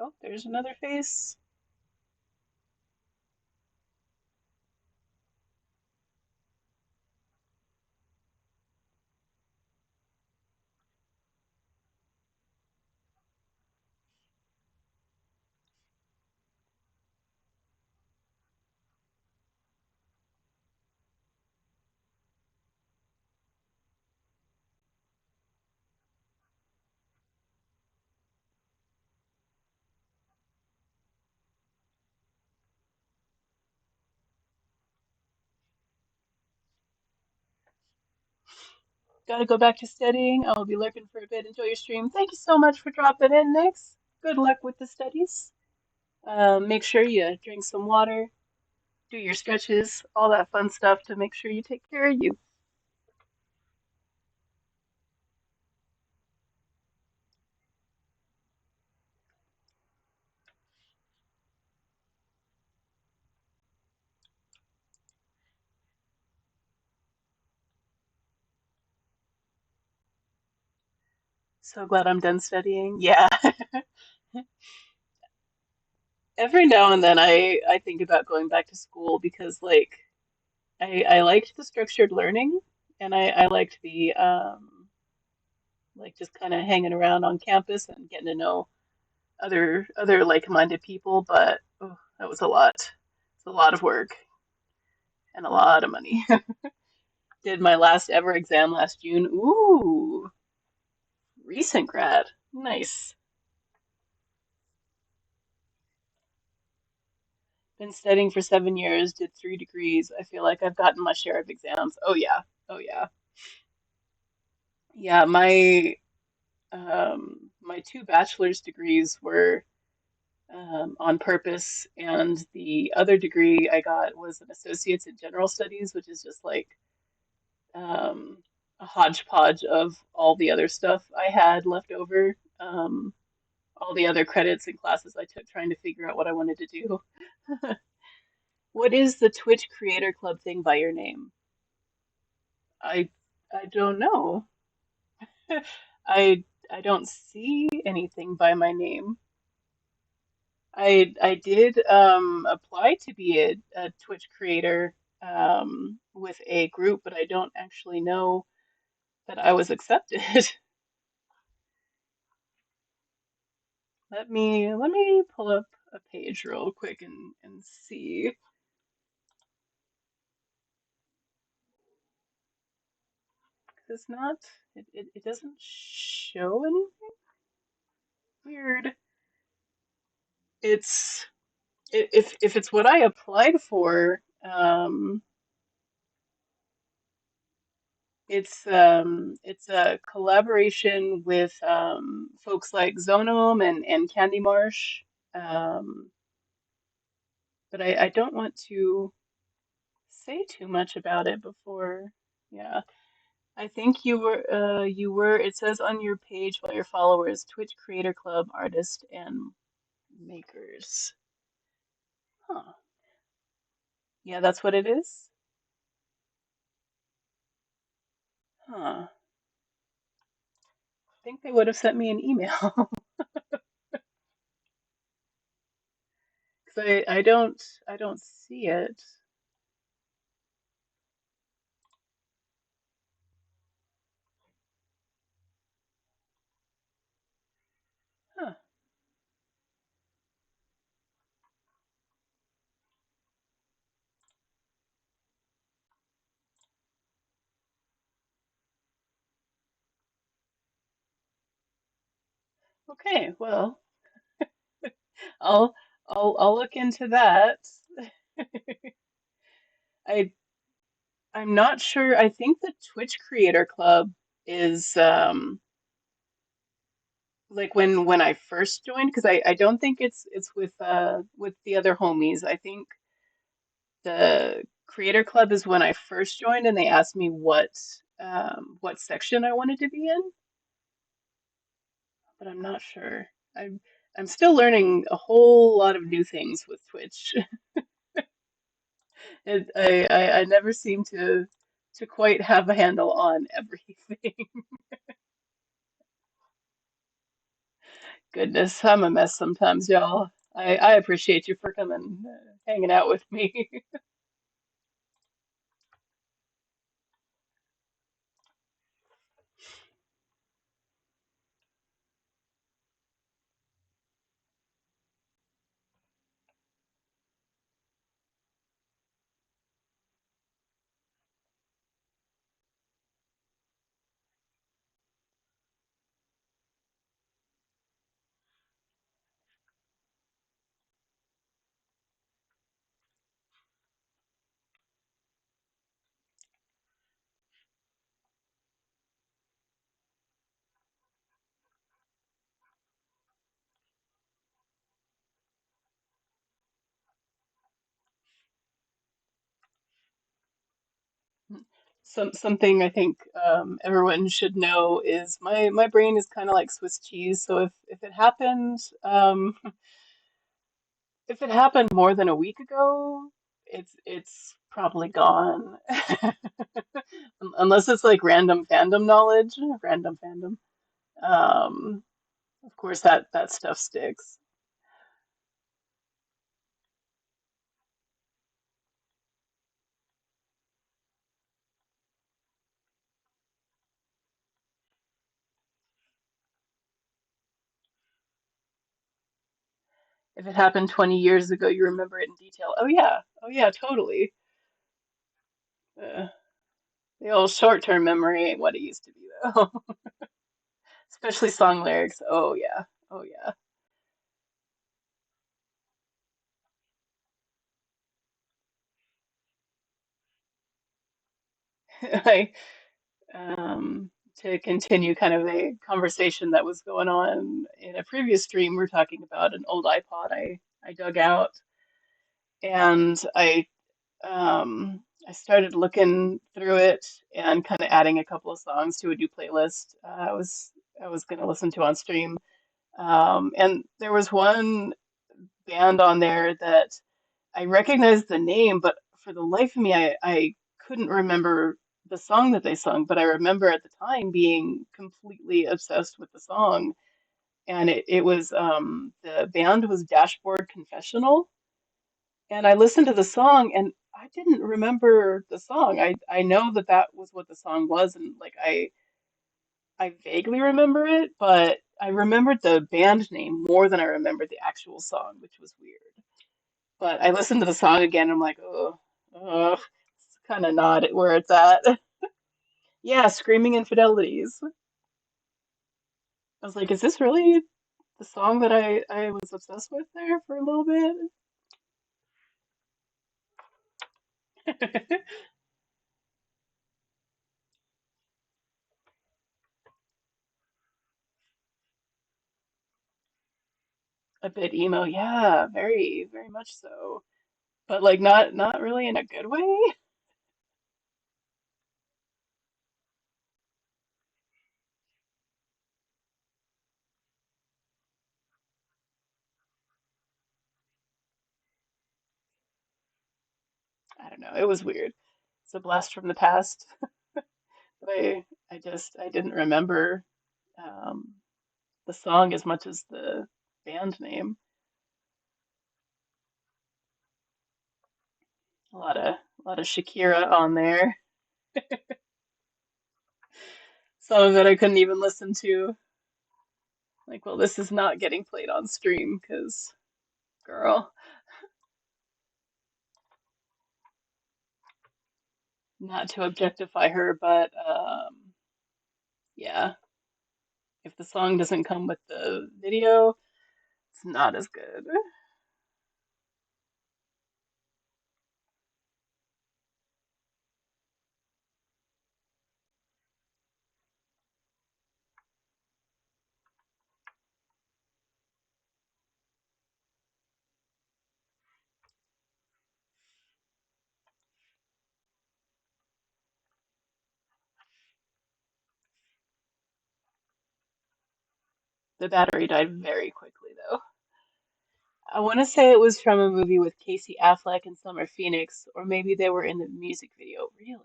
Oh, there's another face. Gotta go back to studying. I will be lurking for a bit. Enjoy your stream. Thank you so much for dropping in, Nix. Good luck with the studies. Make sure you drink some water, do your stretches, all that fun stuff to make sure you take care of you. So glad I'm done studying. Yeah. Every now and then I think about going back to school because like I liked the structured learning and I liked the like just kind of hanging around on campus and getting to know other like-minded people, but oh, that was a lot. It's a lot of work and a lot of money. Did my last ever exam last June. Ooh, recent grad. Nice. Been studying for 7 years, did 3 degrees. I feel like I've gotten my share of exams. Oh yeah. Oh yeah. Yeah, my two bachelor's degrees were on purpose, and the other degree I got was an associate's in general studies, which is just like um, a hodgepodge of all the other stuff I had left over, all the other credits and classes I took trying to figure out what I wanted to do. What is the Twitch Creator Club thing by your name? I I don't know. I I don't see anything by my name. I did apply to be a Twitch creator with a group, but I don't actually know that I was accepted. Let me pull up a page real quick and see. 'Cause it's not it doesn't show anything weird. It's if it's what I applied for, it's a collaboration with folks like Zonome and Candy Marsh. Um, but I don't want to say too much about it before. Yeah, I think you were. It says on your page by your followers, Twitch Creator Club artist and makers. Huh. Yeah, that's what it is. Huh. I think they would have sent me an email because I don't see it. Huh. Okay, well, I'll I'll look into that. I I'm not sure. I think the Twitch Creator Club is like when I first joined because I don't think it's with the other homies. I think the Creator Club is when I first joined and they asked me what section I wanted to be in, but I'm not sure. I'm still learning a whole lot of new things with Twitch. I never seem to quite have a handle on everything. Goodness, I'm a mess sometimes, y'all. I appreciate you for coming, hanging out with me. Something I think everyone should know is my brain is kind of like Swiss cheese. So if it happened more than a week ago, it's probably gone. Unless it's like random fandom knowledge, random fandom. Um, of course that stuff sticks. If it happened 20 years ago, you remember it in detail. Oh yeah, totally. Uh, the old short-term memory ain't what it used to be though. Especially song lyrics. Oh yeah, oh yeah. I to continue kind of a conversation that was going on in a previous stream, we're talking about an old iPod I dug out, and I started looking through it and kind of adding a couple of songs to a new playlist I was going to listen to on stream. And there was one band on there that I recognized the name, but for the life of me, I couldn't remember the song that they sung. But I remember at the time being completely obsessed with the song, and it was the band was Dashboard Confessional, and I listened to the song, and I didn't remember the song. I know that that was what the song was, and like I vaguely remember it, but I remembered the band name more than I remembered the actual song, which was weird. But I listened to the song again, and I'm like, oh, it's kind of not where it's at. Yeah, Screaming Infidelities. I was like, is this really the song that I was obsessed with there for a little bit? A bit emo, yeah, very, very much so. But like not really in a good way. I don't know. It was weird. It's a blast from the past. But I didn't remember um, the song as much as the band name. A lot of Shakira on there. Some of it I couldn't even listen to. Like, well, this is not getting played on stream because, girl, not to objectify her, but yeah, if the song doesn't come with the video, it's not as good. The battery died very quickly, though. I want to say it was from a movie with Casey Affleck and Summer Phoenix, or maybe they were in the music video. Really?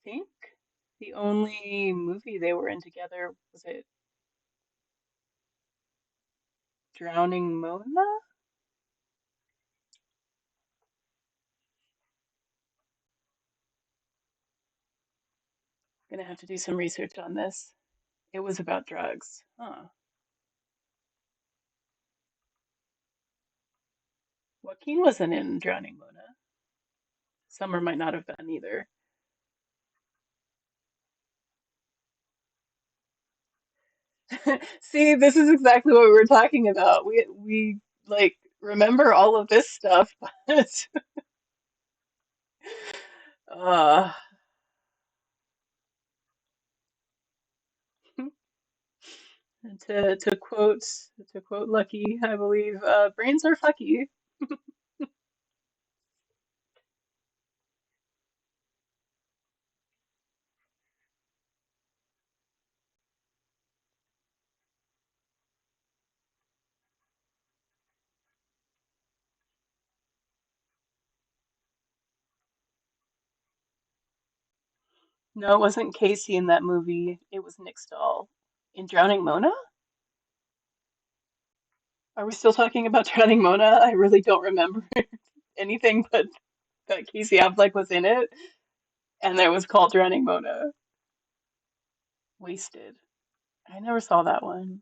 I think the only movie they were in together was it Drowning Mona? Gonna have to do some research on this. It was about drugs. Huh. Joaquin wasn't in Drowning Mona. Summer might not have been either. See, this is exactly what we were talking about. We like remember all of this stuff, but uh to quote Lucky, I believe, brains are fucky. No, it wasn't Casey in that movie. It was Nick Stahl in Drowning Mona. Are we still talking about Drowning Mona? I really don't remember anything but that Casey Affleck was in it, and it was called Drowning Mona. Wasted. I never saw that one.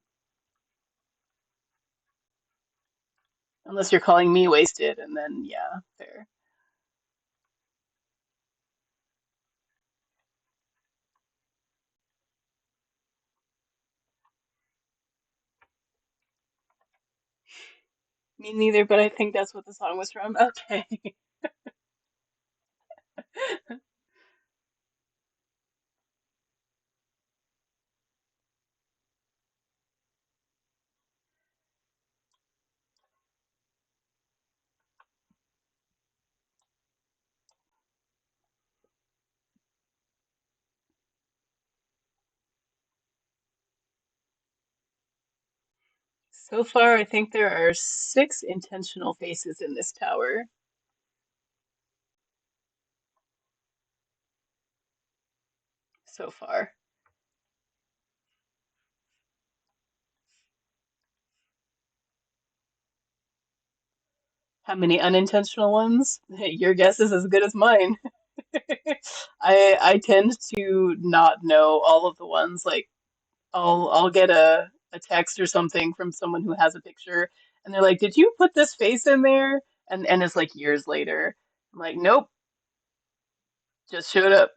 Unless you're calling me wasted, and then yeah, fair. Me neither, but I think that's what the song was from. Okay. So far, I think there are six intentional faces in this tower. So far. How many unintentional ones? Your guess is as good as mine. I tend to not know all of the ones. Like I'll get a text or something from someone who has a picture, and they're like, "Did you put this face in there?" And it's like years later. I'm like, "Nope, just showed up."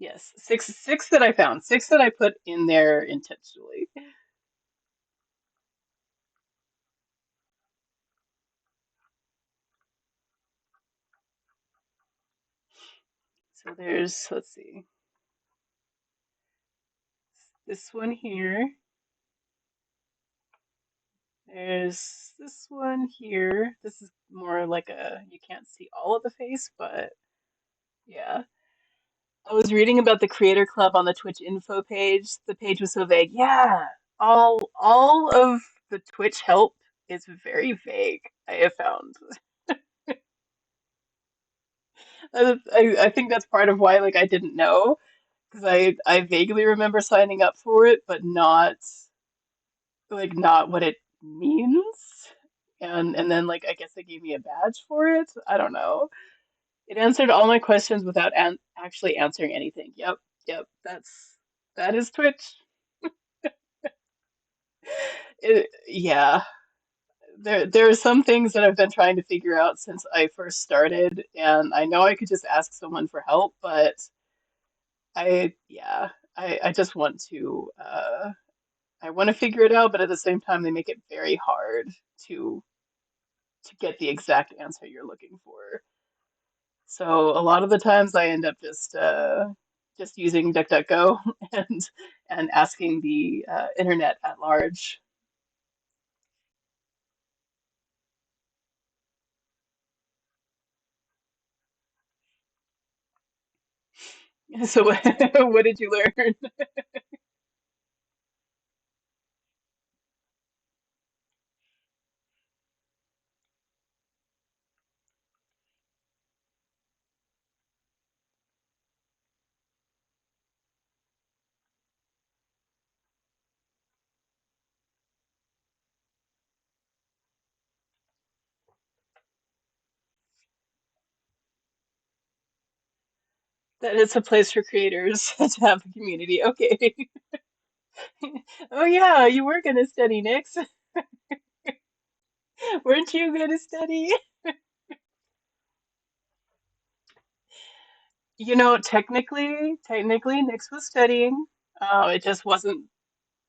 Yes, six that I found, six that I put in there intentionally. So there's, let's see, this one here. There's this one here. This is more like a, you can't see all of the face, but yeah. I was reading about the Creator Club on the Twitch info page. The page was so vague. Yeah, all of the Twitch help is very vague, I have found. I think that's part of why like I didn't know because I vaguely remember signing up for it, but not what it means. And then like I guess they gave me a badge for it. I don't know. It answered all my questions without actually answering anything. Yep, that is Twitch. Yeah, there are some things that I've been trying to figure out since I first started, and I know I could just ask someone for help, but yeah, I just want to I want to figure it out, but at the same time they make it very hard to to get the exact answer you're looking for. So a lot of the times I end up just using DuckDuckGo and and asking the internet at large. So what did you learn? That it's a place for creators to have a community. Okay. Oh yeah, you were gonna study, Nix. Weren't you gonna study? You know, technically, Nix was studying. It just wasn't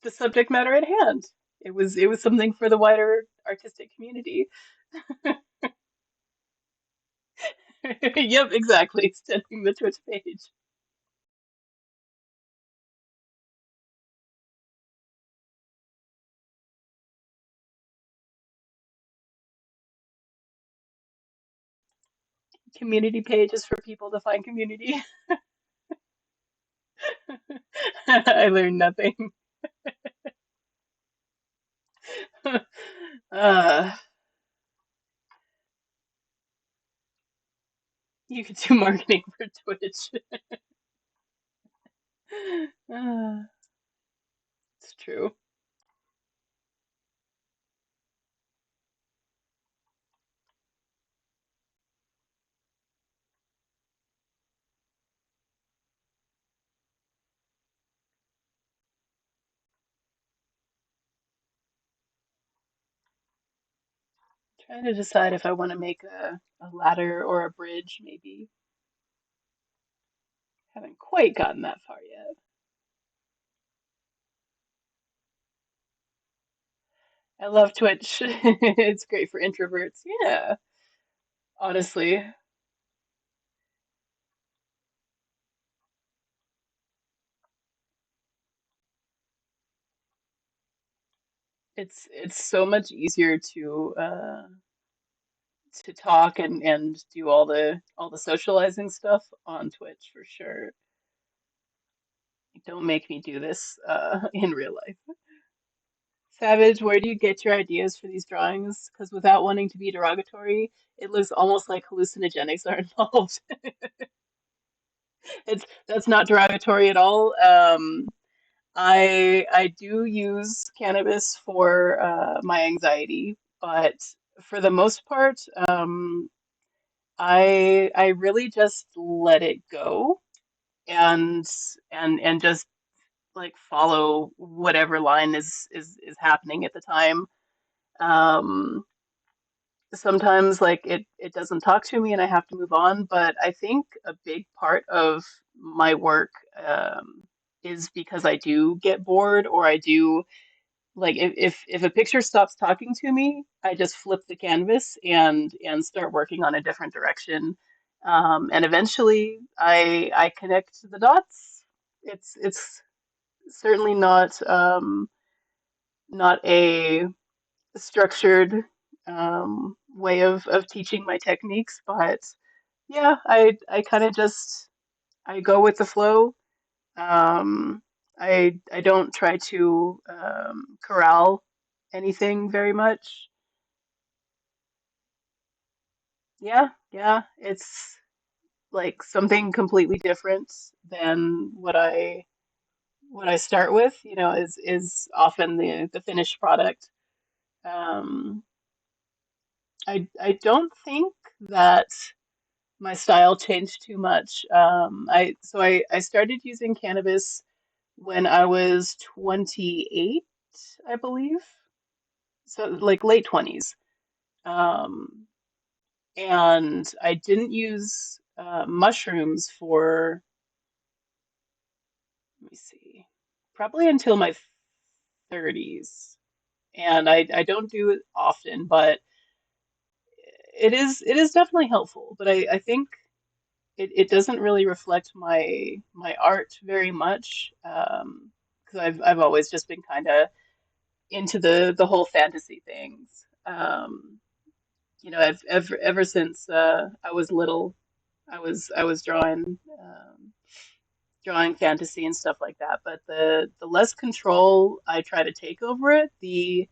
the subject matter at hand. It was something for the wider artistic community. Yep, exactly. Studying the Twitch page. Community page is for people to find community. I learned nothing. uh, you could do marketing for Twitch. uh, it's true. Trying to decide if I want to make a ladder or a bridge, maybe. Haven't quite gotten that far yet. I love Twitch. It's great for introverts. Yeah, honestly, it's so much easier to talk and do all the socializing stuff on Twitch for sure. Don't make me do this in real life. Savage, where do you get your ideas for these drawings? Because without wanting to be derogatory, it looks almost like hallucinogenics are involved. It's that's not derogatory at all. I do use cannabis for my anxiety, but for the most part, I really just let it go and and just like follow whatever line is happening at the time. Um, Sometimes like it doesn't talk to me and I have to move on, but I think a big part of my work is because I do get bored or I do like if a picture stops talking to me, I just flip the canvas and start working on a different direction. And eventually I connect the dots. It's certainly not a structured way of teaching my techniques, but yeah, I kind of just I go with the flow. Um, I don't try to corral anything very much. Yeah, yeah, it's like something completely different than what I start with, you know, is often the finished product. Um, I don't think that my style changed too much. I started using cannabis when I was 28, I believe. So like late 20s. Um, and I didn't use mushrooms for, let me see, probably until my 30s. And I don't do it often, but it is definitely helpful. But I think it doesn't really reflect my art very much because I've always just been kind of into the whole fantasy things. You know, I've ever since I was little, I was drawing fantasy and stuff like that. But the less control I try to take over it, the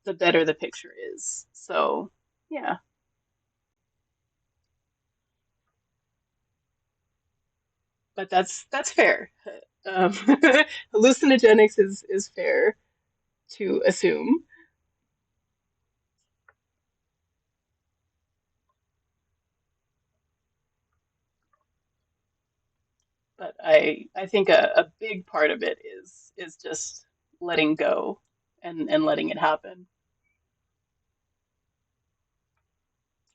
better the picture is. So yeah, but that's fair. Um, hallucinogenics is fair to assume. But I think a big part of it is just letting go and letting it happen.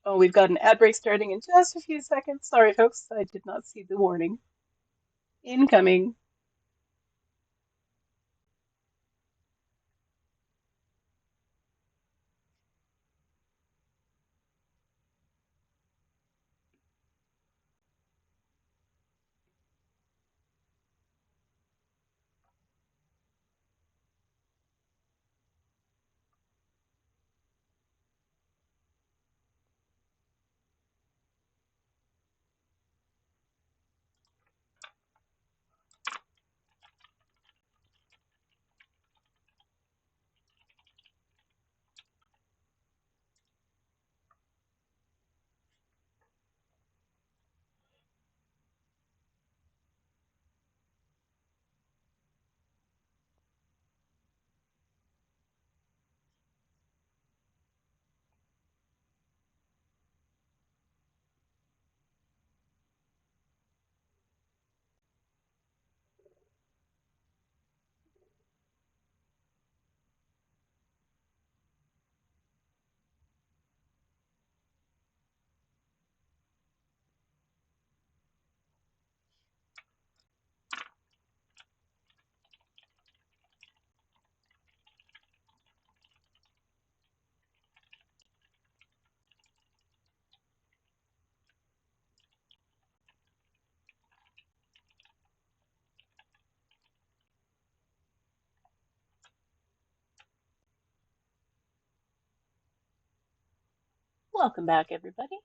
Oh, we've got an ad break starting in just a few seconds. Sorry, folks, I did not see the warning. Incoming. Welcome back, everybody.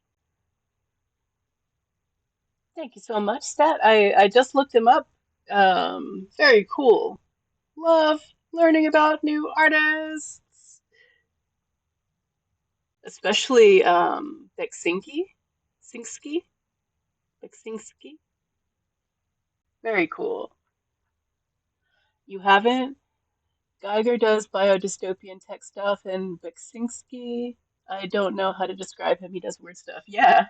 Thank you so much, Stat. I just looked him up. Very cool. Love learning about new artists, especially Beksinski. Sinski? Beksinski? Very cool. You haven't? Geiger does biodystopian tech stuff, and Beksinski, I don't know how to describe him. He does weird stuff. Yeah,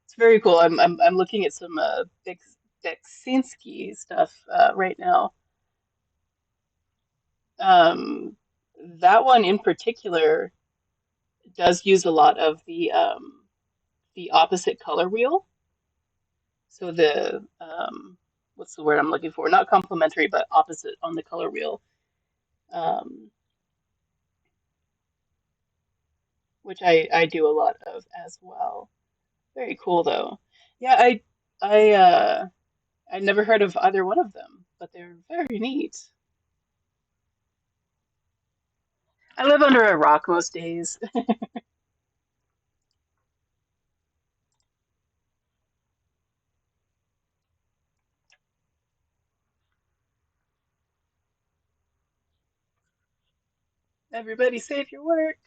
it's very cool. I'm looking at some Beksinski stuff right now. Um, that one in particular does use a lot of the opposite color wheel. So the what's the word I'm looking for? Not complementary, but opposite on the color wheel. Um, which I do a lot of as well. Very cool though. Yeah, I I never heard of either one of them, but they're very neat. I live under a rock most days. Everybody save your work.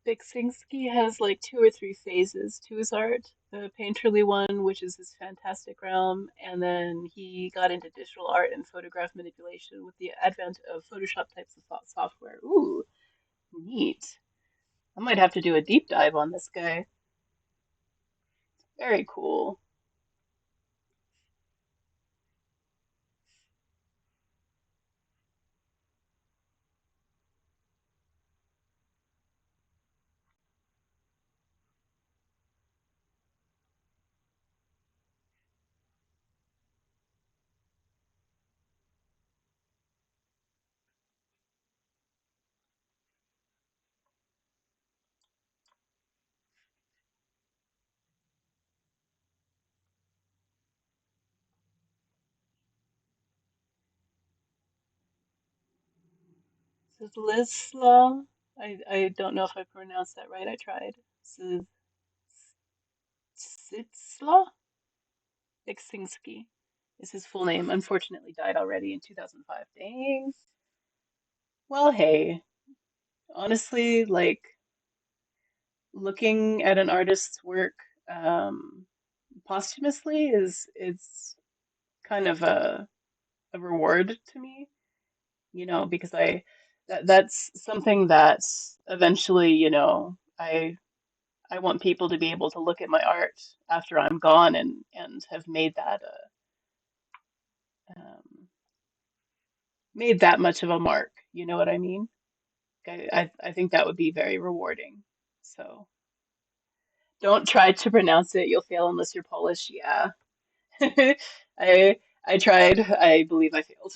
Beksinski has like two or three phases to his art. The painterly one, which is his fantastic realm, and then he got into digital art and photograph manipulation with the advent of Photoshop types of software. Ooh, neat. I might have to do a deep dive on this guy. Very cool. Zlisla. I don't know if I pronounced that right. I tried. Zitsla Beksinski is his full name. Unfortunately, died already in 2005. Dang. Well, hey, honestly, like looking at an artist's work um, posthumously is kind of a reward to me, you know, because that's something that eventually, you know, I want people to be able to look at my art after I'm gone and have um, made that much of a mark. You know what I mean? I think that would be very rewarding. So don't try to pronounce it. You'll fail unless you're Polish. Yeah. I I tried. I believe I failed.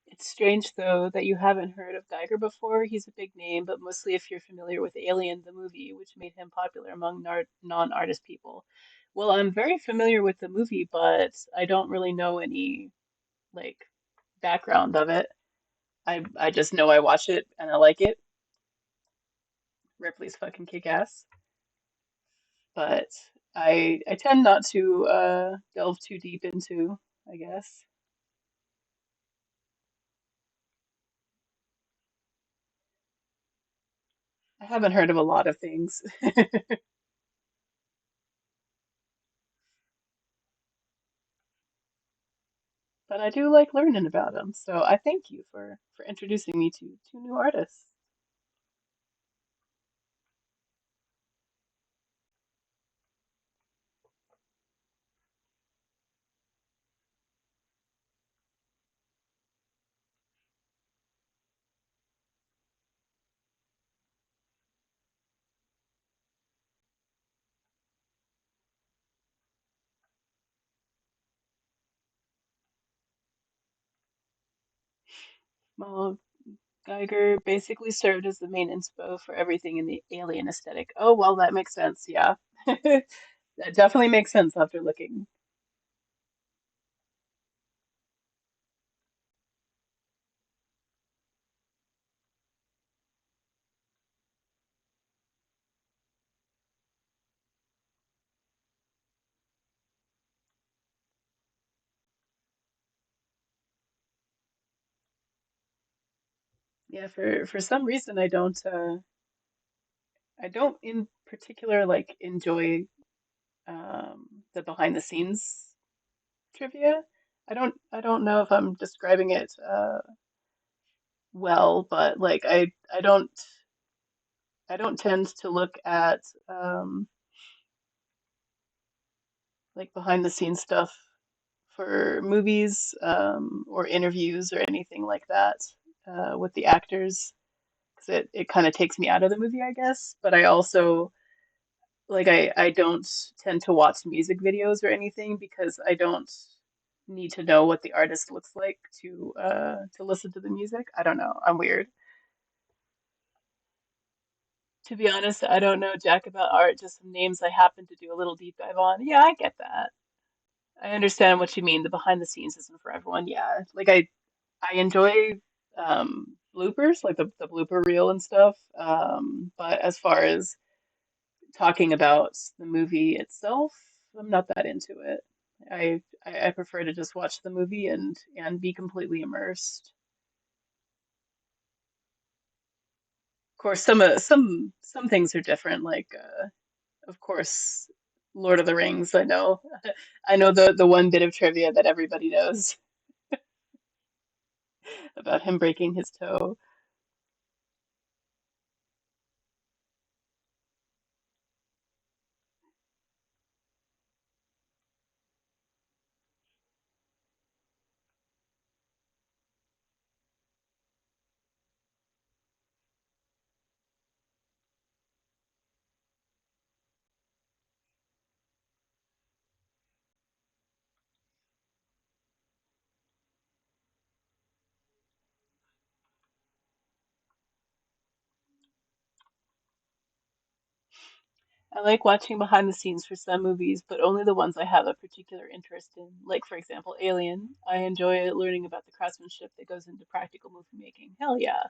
It's strange, though, that you haven't heard of Geiger before. He's a big name, but mostly if you're familiar with Alien, the movie, which made him popular among non-artist people. Well, I'm very familiar with the movie, but I don't really know any like background of it. I just know I watch it and I like it. Ripley's fucking kick-ass, but I tend not to delve too deep into, I guess. I haven't heard of a lot of things, but I do like learning about them. So I thank you for introducing me to two new artists. Well, Geiger basically served as the main inspo for everything in the Alien aesthetic. Oh, well, that makes sense. Yeah. That definitely makes sense after looking. Yeah, for some reason I don't in particular like enjoy the behind the scenes trivia. I don't know if I'm describing it well, but like I don't tend to look at like behind the scenes stuff for movies or interviews or anything like that with the actors because it kind of takes me out of the movie, I guess. But I also like I don't tend to watch music videos or anything because I don't need to know what the artist looks like to listen to the music. I don't know. I'm weird. To be honest, I don't know jack about art, just some names I happen to do a little deep dive on. Yeah, I get that. I understand what you mean. The behind the scenes isn't for everyone. Yeah. Like I enjoy bloopers, like the blooper reel and stuff. But as far as talking about the movie itself, I'm not that into it. I prefer to just watch the movie and be completely immersed. Of course, some things are different. Like, of course, Lord of the Rings. I know, I know the one bit of trivia that everybody knows about him breaking his toe. I like watching behind the scenes for some movies, but only the ones I have a particular interest in. Like, for example, Alien. I enjoy learning about the craftsmanship that goes into practical movie making. Hell yeah.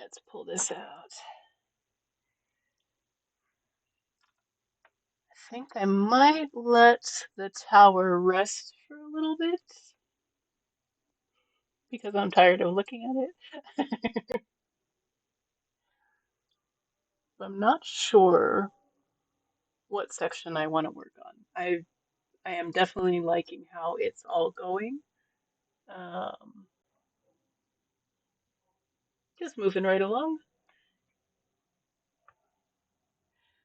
Let's pull this out. I think I might let the tower rest for a little bit because I'm tired of looking at it. I'm not sure what section I want to work on. I am definitely liking how it's all going. Um, just moving right along.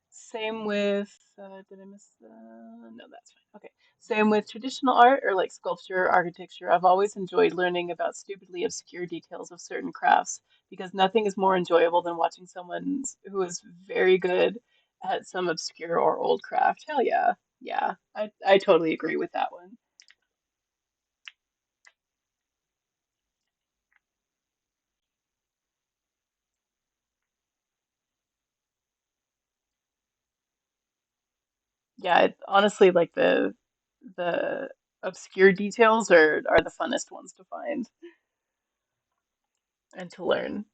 Same with, did I miss the, no, that's fine. Okay. Same with traditional art or like sculpture or architecture. I've always enjoyed learning about stupidly obscure details of certain crafts because nothing is more enjoyable than watching someone who is very good at some obscure or old craft. Hell yeah. Yeah. I totally agree with that one. Yeah, honestly, like the obscure details are the funnest ones to find and to learn.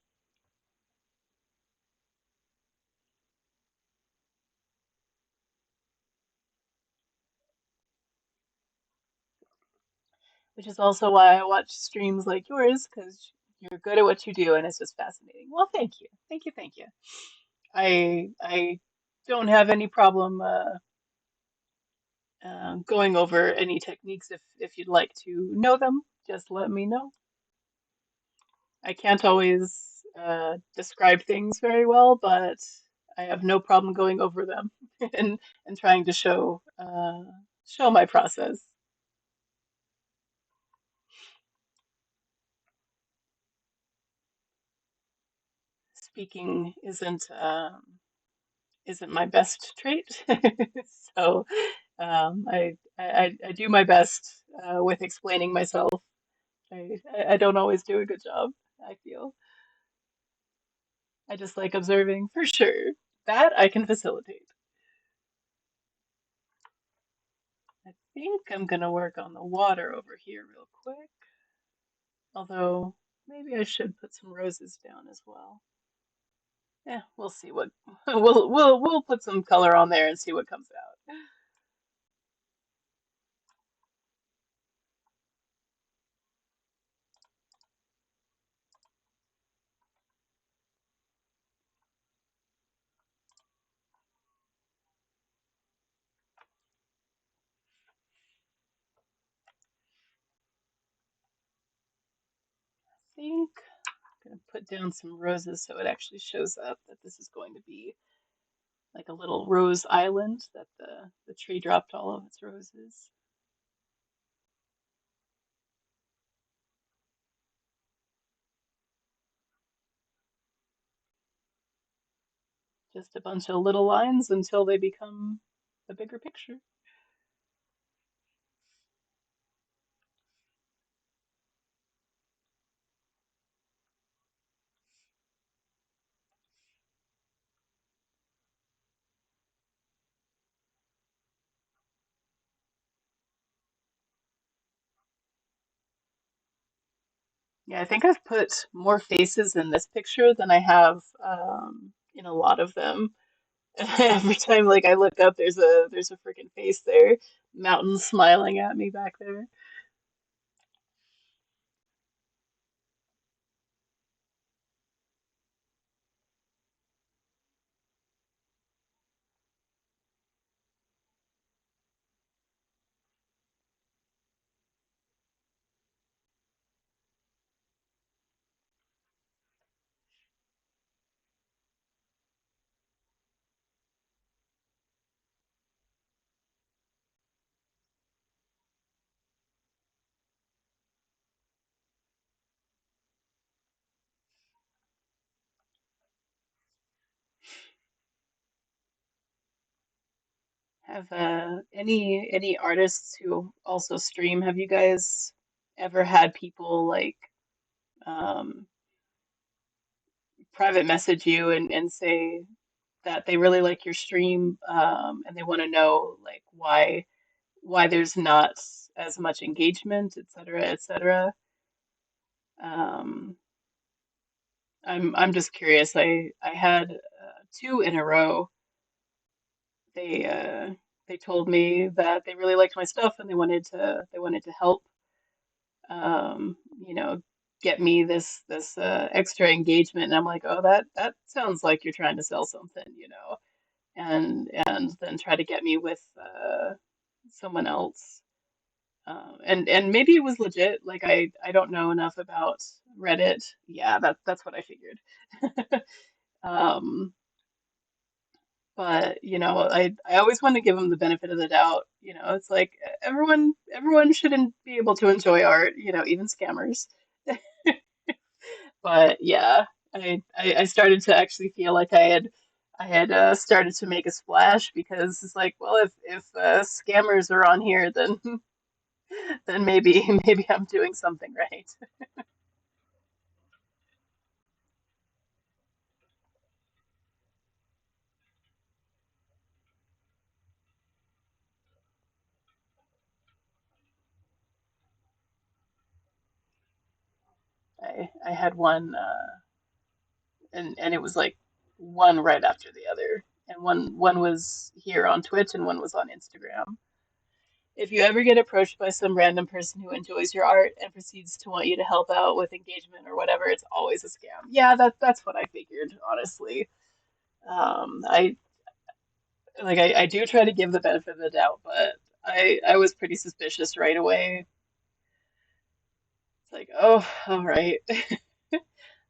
Which is also why I watch streams like yours, because you're good at what you do and it's just fascinating. Well, thank you. Thank you, thank you. I don't have any problem going over any techniques if you'd like to know them. Just let me know. I can't always describe things very well, but I have no problem going over them and trying to show my process. Speaking isn't my best trait, so I do my best with explaining myself. I don't always do a good job, I feel. I just like observing for sure. That I can facilitate. I think I'm gonna work on the water over here real quick. Although maybe I should put some roses down as well. Yeah, we'll see what we'll put some color on there and see what comes out. I think I'm gonna put down some roses so it actually shows up that this is going to be like a little rose island that the tree dropped all of its roses. Just a bunch of little lines until they become the bigger picture. Yeah, I think I've put more faces in this picture than I have in a lot of them. Every time like I look up, there's a freaking face there, mountain smiling at me back there. Have any artists who also stream, have you guys ever had people like um, private message you and say that they really like your stream and they want to know like why there's not as much engagement, et cetera, et cetera? Um, I'm just curious. I had two in a row. They they told me that they really liked my stuff and they wanted to help you know, get me this extra engagement. And I'm like, oh, that sounds like you're trying to sell something, you know, and then try to get me with someone else. And maybe it was legit. Like I don't know enough about Reddit. Yeah, that's what I figured. Um, but you know, I always want to give them the benefit of the doubt. You know, it's like everyone shouldn't be able to enjoy art. You know, even scammers. But yeah, I started to actually feel like I had started to make a splash because it's like, well, if scammers are on here, then then maybe maybe I'm doing something right. I had one and it was like one right after the other, and one was here on Twitch and one was on Instagram. If you ever get approached by some random person who enjoys your art and proceeds to want you to help out with engagement or whatever, it's always a scam. Yeah, that's what I figured, honestly. I I do try to give the benefit of the doubt, but I was pretty suspicious right away. It's like, oh, all right.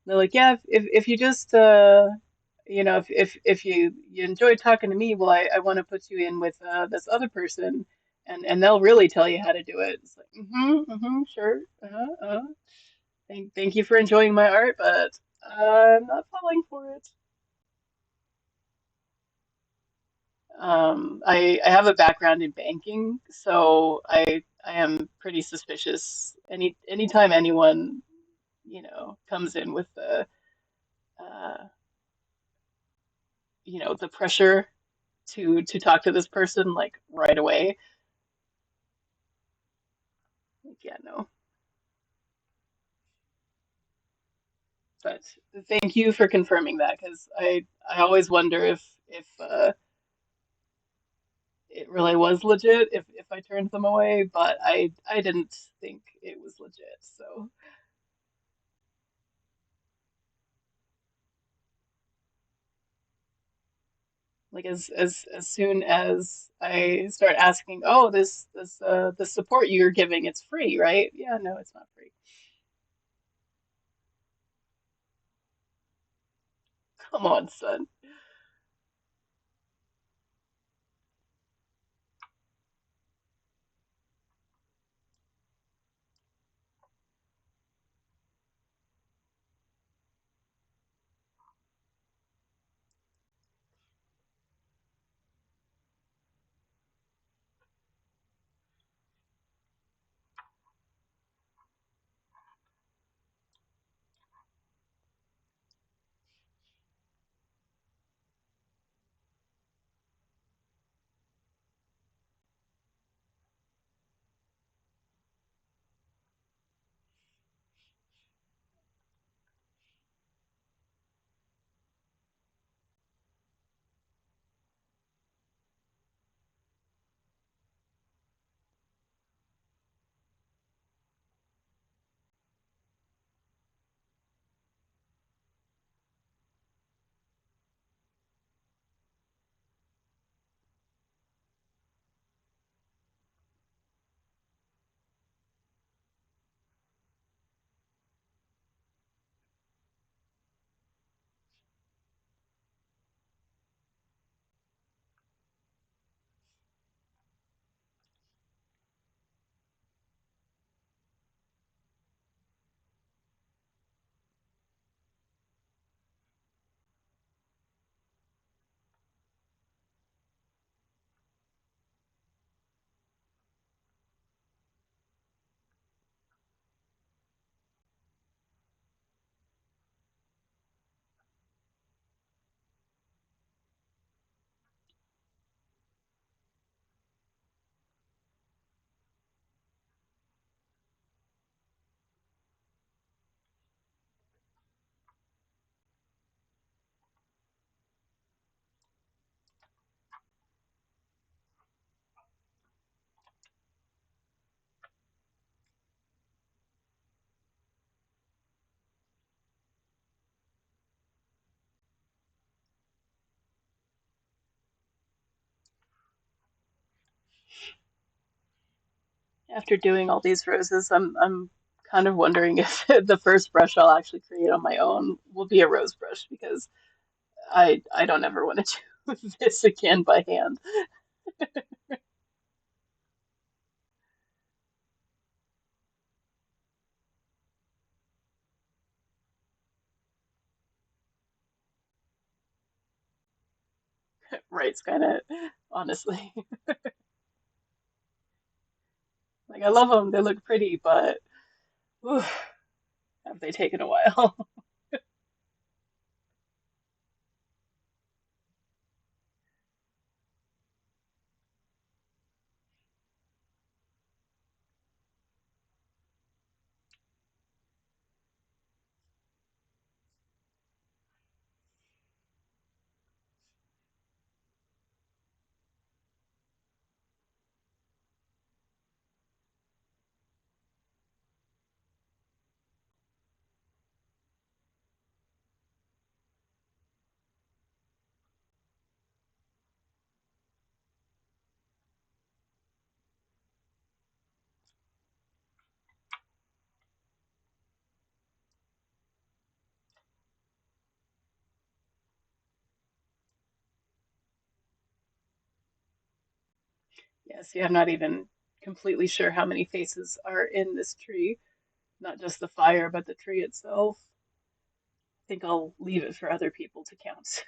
They're like, yeah, if you just you know, if you enjoy talking to me, well, I want to put you in with this other person, and they'll really tell you how to do it. It's like, sure. Thank you for enjoying my art, but I'm not falling for it. I have a background in banking, so I am pretty suspicious. Anytime anyone, you know, comes in with the uh, you know, the pressure to talk to this person like right away, like, yeah, no. But thank you for confirming that because I always wonder if it really was legit if I turned them away, but I didn't think it was legit. So like as soon as I start asking, oh, this the support you're giving, it's free, right? Yeah, no, it's not free. Come on, son. After doing all these roses, I'm kind of wondering if the first brush I'll actually create on my own will be a rose brush because I don't ever want to do this again by hand. Right, it's kind of honestly like I love them. They look pretty, but oof, have they taken a while? Yeah, see, I'm not even completely sure how many faces are in this tree. Not just the fire, but the tree itself. I think I'll leave it for other people to count.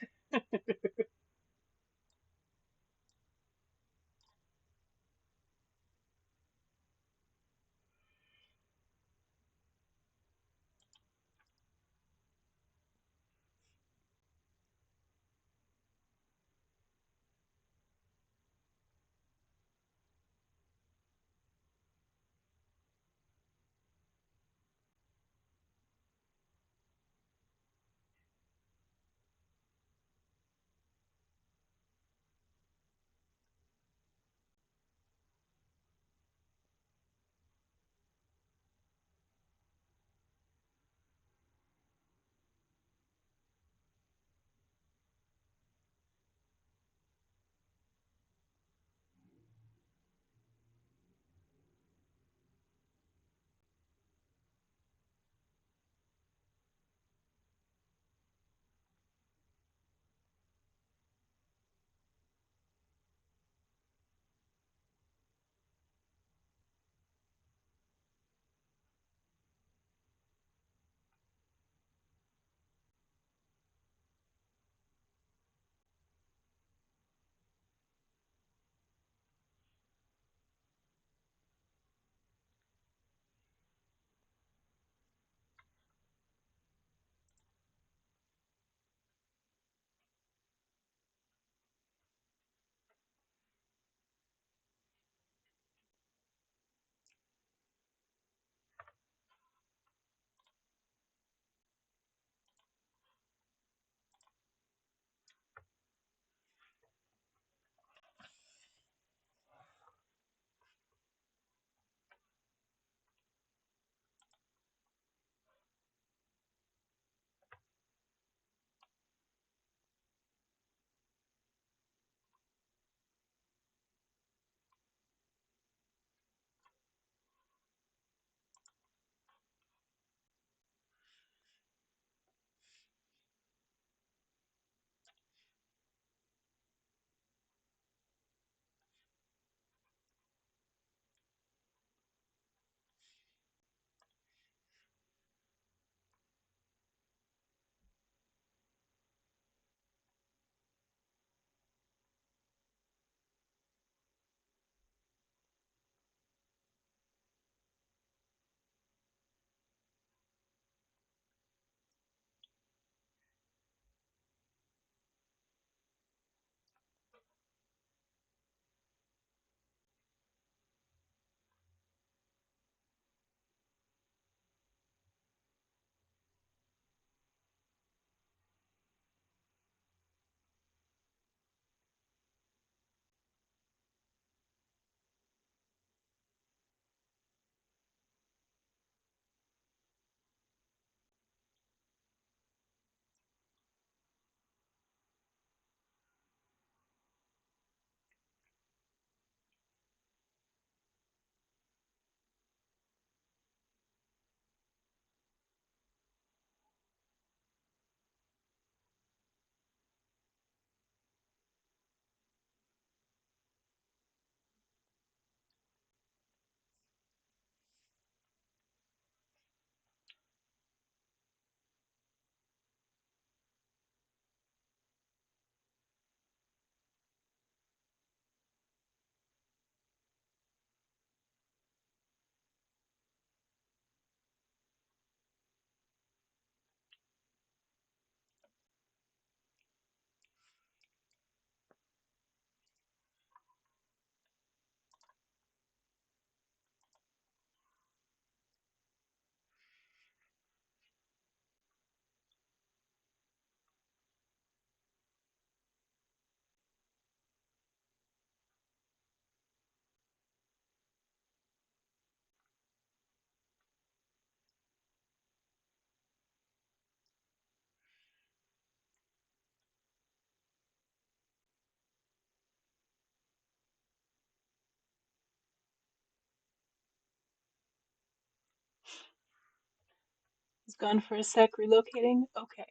It's gone for a sec, relocating. Okay.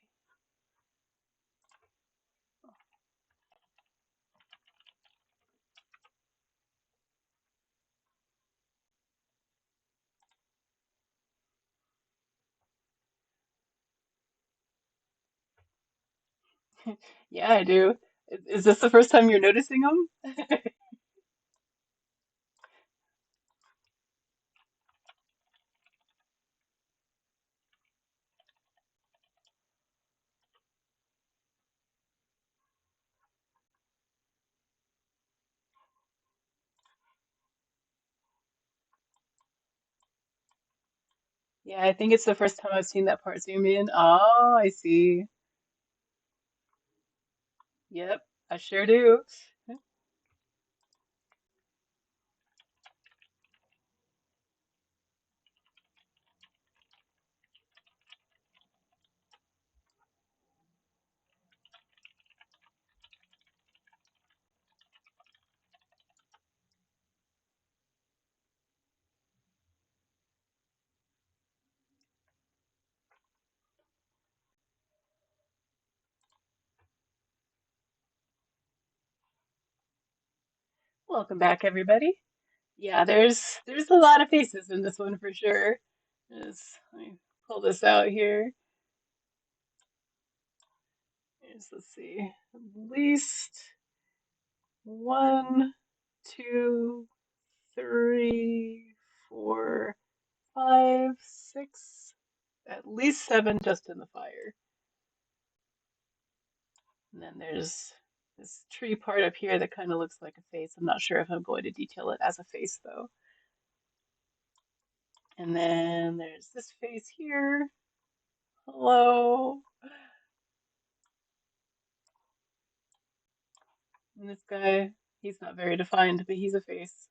Yeah, I do. Is this the first time you're noticing them? Yeah, I think it's the first time I've seen that part zoom in. Oh, I see. Yep, I sure do. Welcome back, everybody. Yeah, there's a lot of faces in this one for sure. Let me pull this out here. Let's see, at least one, two, three, four, five, six, at least seven just in the fire. And then there's this tree part up here that kind of looks like a face. I'm not sure if I'm going to detail it as a face though. And then there's this face here. Hello. And this guy, he's not very defined, but he's a face.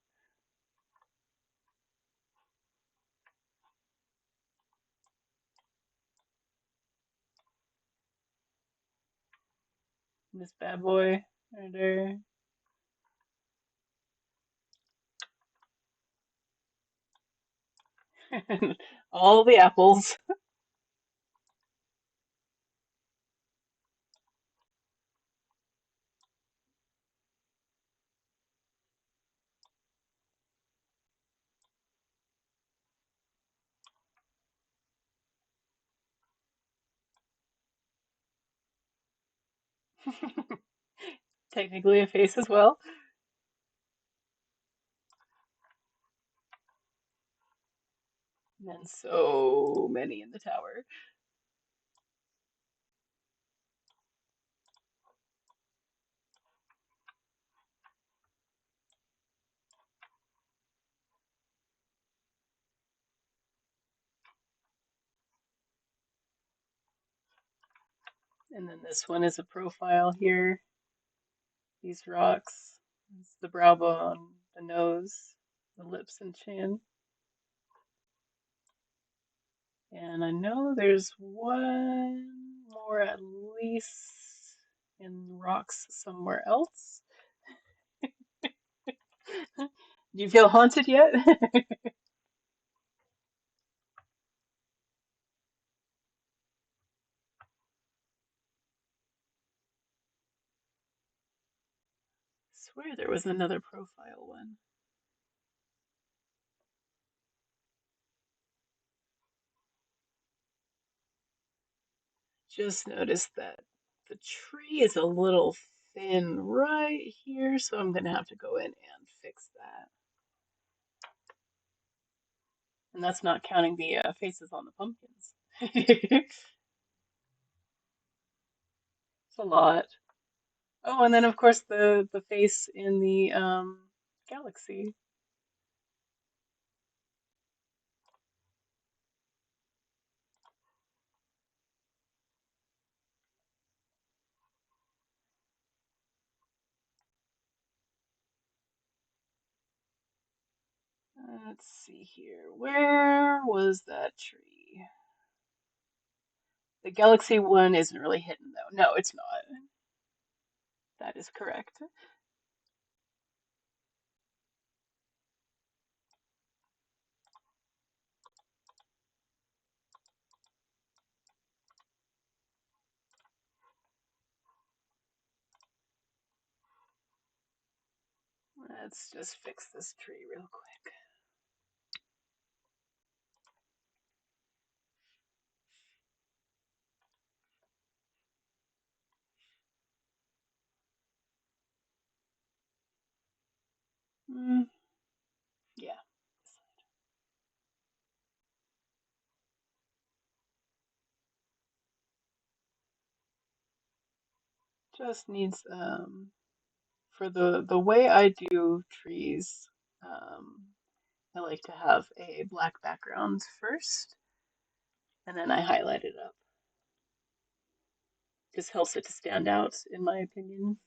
And this bad boy right there. All the apples. Technically a face as well. And then so many in the tower. And then this one is a profile here. These rocks. It's the brow bone, the nose, the lips and chin. And I know there's one more at least in rocks somewhere else. Do you feel haunted yet? Swear there was another profile one. Just noticed that the tree is a little thin right here, so I'm gonna have to go in and fix that. And that's not counting the faces on the pumpkins. It's a lot. Oh, and then of course the face in the galaxy. Let's see here. Where was that tree? The galaxy one isn't really hidden though. No, it's not. That is correct. Let's just fix this tree real quick. Mm, yeah, just needs for the way I do trees, I like to have a black background first, and then I highlight it up. Just helps it to stand out, in my opinion.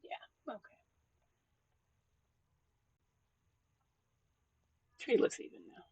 Yeah, okay. Tree looks even now.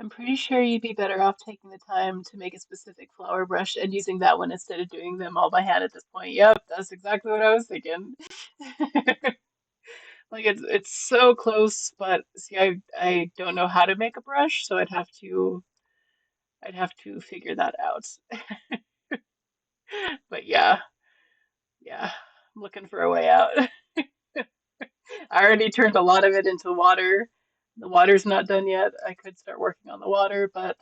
I'm pretty sure you'd be better off taking the time to make a specific flower brush and using that one instead of doing them all by hand at this point. Yep, that's exactly what I was thinking. Like it's so close, but see, I don't know how to make a brush, so I'd have to figure that out. But yeah, yeah, I'm looking for a way out. I already turned a lot of it into water. The water's not done yet. I could start working on the water, but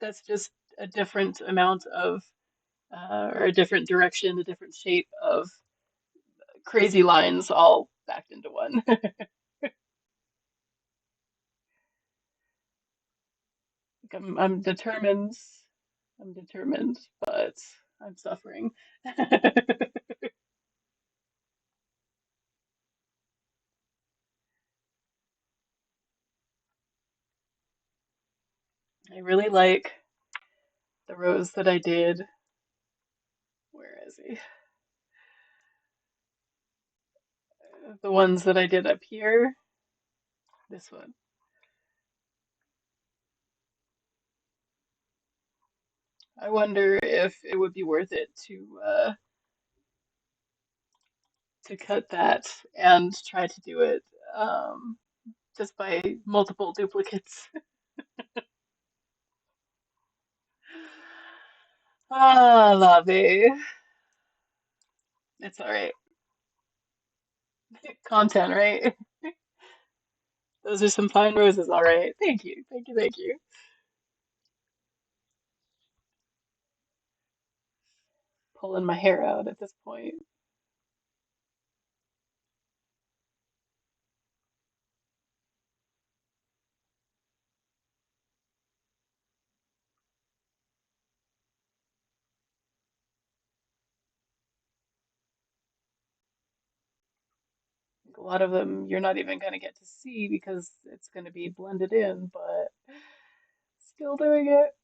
that's just a different amount of or a different direction, a different shape of crazy lines all backed into one. I'm determined. I'm determined, but I'm suffering. I really like the rose that I did. Where is he? The ones that I did up here. This one. I wonder if it would be worth it to cut that and try to do it um, just by multiple duplicates. Ah, Lave. It's all right. Content, right? Those are some fine roses, all right. Thank you, thank you, thank you. Pulling my hair out at this point. A lot of them you're not even going to get to see because it's going to be blended in, but still doing it.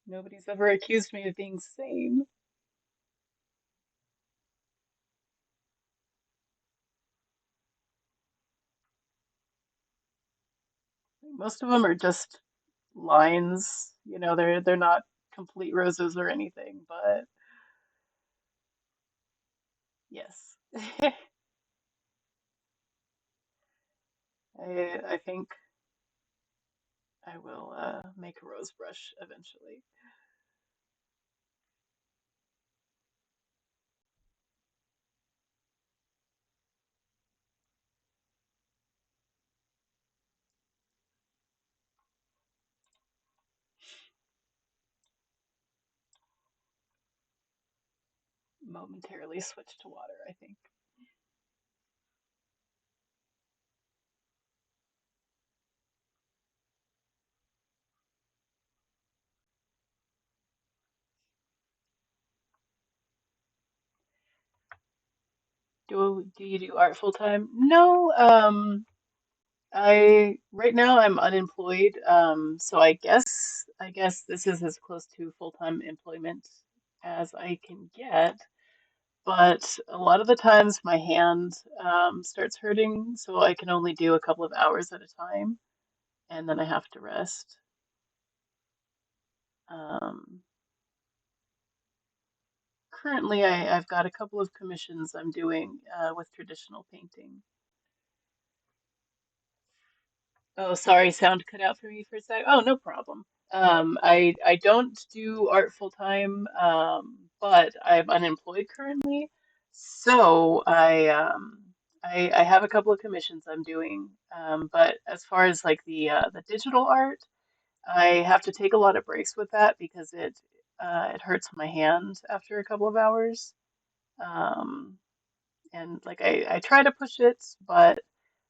Nobody's ever accused me of being sane. Most of them are just lines, they're not complete roses or anything, but yes. I think I will make a rose brush eventually. Momentarily switch to water, I think. Do you do art full time? No, I right now I'm unemployed, so I guess this is as close to full-time employment as I can get. But a lot of the times my hand starts hurting, so I can only do a couple of hours at a time, and then I have to rest. Um, Currently, I've got a couple of commissions I'm doing with traditional painting. Oh, sorry, sound cut out for me for a sec. Oh, no problem. I don't do art full time, but I'm unemployed currently, so I have a couple of commissions I'm doing. But as far as like the digital art, I have to take a lot of breaks with that because it hurts my hand after a couple of hours. Um, and like I try to push it, but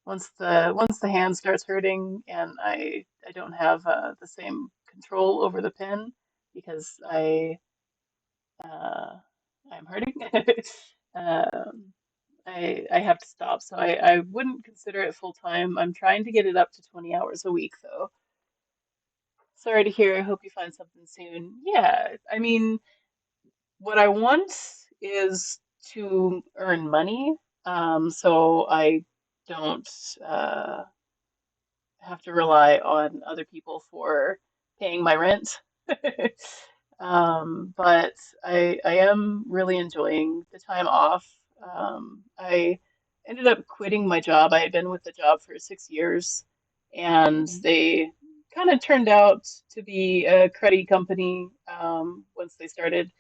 once the hand starts hurting and I don't have the same control over the pen because uh, I'm hurting, um, I have to stop. So I wouldn't consider it full time. I'm trying to get it up to 20 hours a week though. Sorry to hear. I hope you find something soon. Yeah, I mean, what I want is to earn money. So I don't uh, have to rely on other people for paying my rent. But I am really enjoying the time off. I ended up quitting my job. I had been with the job for 6 years, and they kind of turned out to be a cruddy company once they started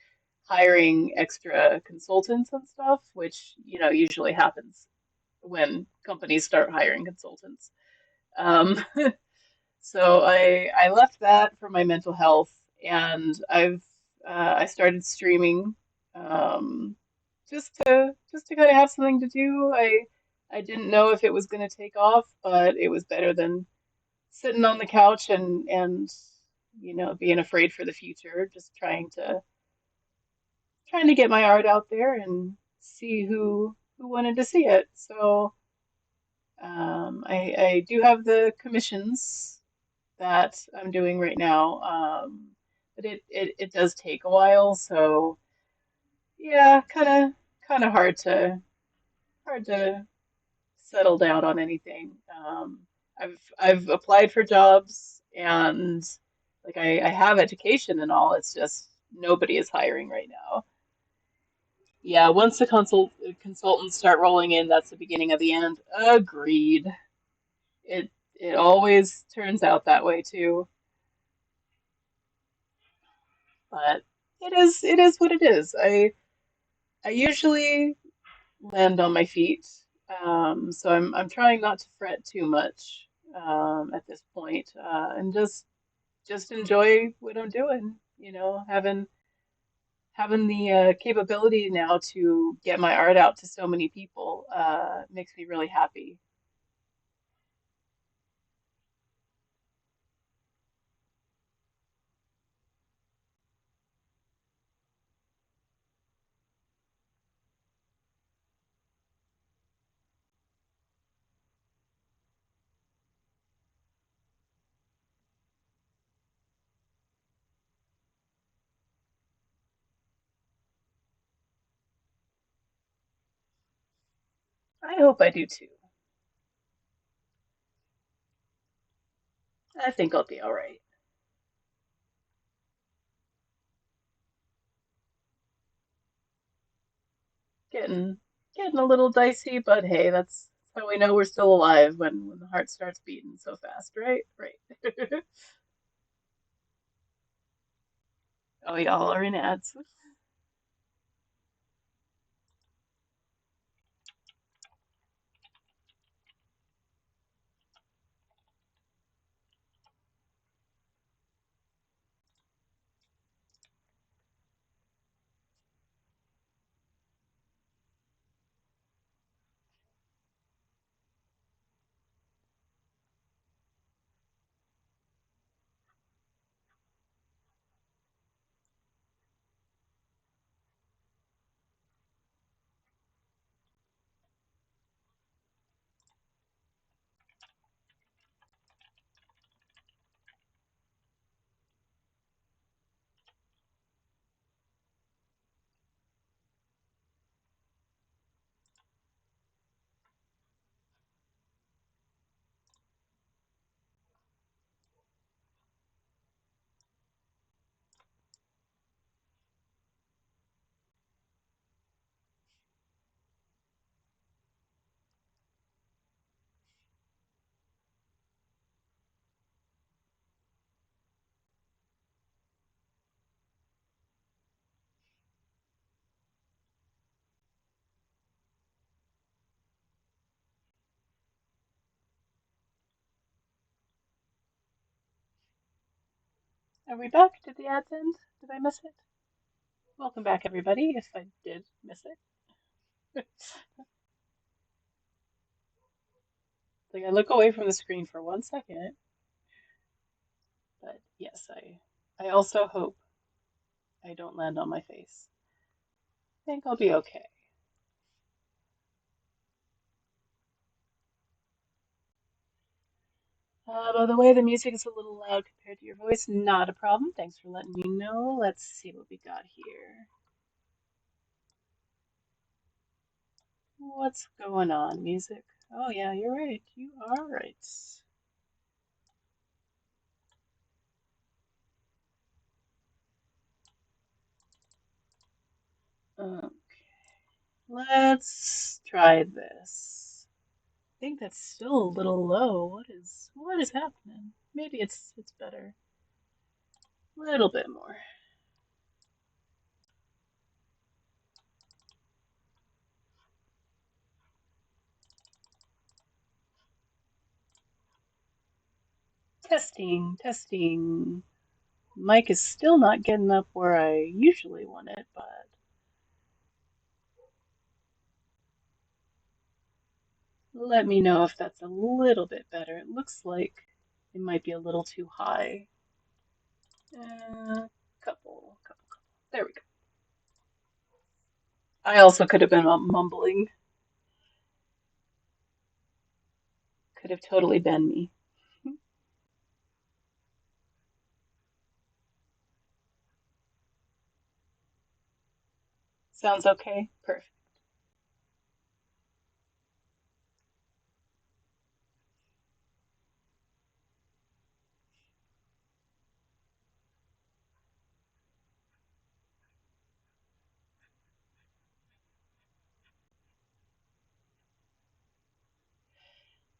hiring extra consultants and stuff, which, usually happens when companies start hiring consultants. Um, so I left that for my mental health, and I started streaming, um, just to kind of have something to do. I didn't know if it was going to take off, but it was better than sitting on the couch and being afraid for the future. Just trying to get my art out there and see who wanted to see it. So I do have the commissions that I'm doing right now. But it does take a while, so yeah, kind of hard to settle down on anything. I've applied for jobs, and like I have education and all. It's just nobody is hiring right now. Yeah, once the consultants start rolling in, that's the beginning of the end. Agreed. It always turns out that way too. But it is what it is. I usually land on my feet, so I'm trying not to fret too much at this point, and just enjoy what I'm doing. Having the capability now to get my art out to so many people makes me really happy. I hope I do too. I think I'll be all right. Getting getting a little dicey, but hey, that's how we know we're still alive when the heart starts beating so fast, right? Right. Oh, y'all are in ads. Are we back? Did the ads end? Did I miss it? Welcome back, everybody, if I did miss it. Like I look away from the screen for 1 second, but yes, I also hope I don't land on my face. I think I'll be okay. By the way, the music is a little loud compared to your voice. Not a problem. Thanks for letting me know. Let's see what we got here. What's going on, music? Oh yeah, you're right. You are right. Uh, let's try this. I think that's still a little low. What is happening? Maybe it's better. A little bit more. Testing, testing. Mic is still not getting up where I usually want it, but let me know if that's a little bit better. It looks like it might be a little too high. Couple. There we go. I also could have been mumbling. Could have totally been me. Sounds okay? Perfect.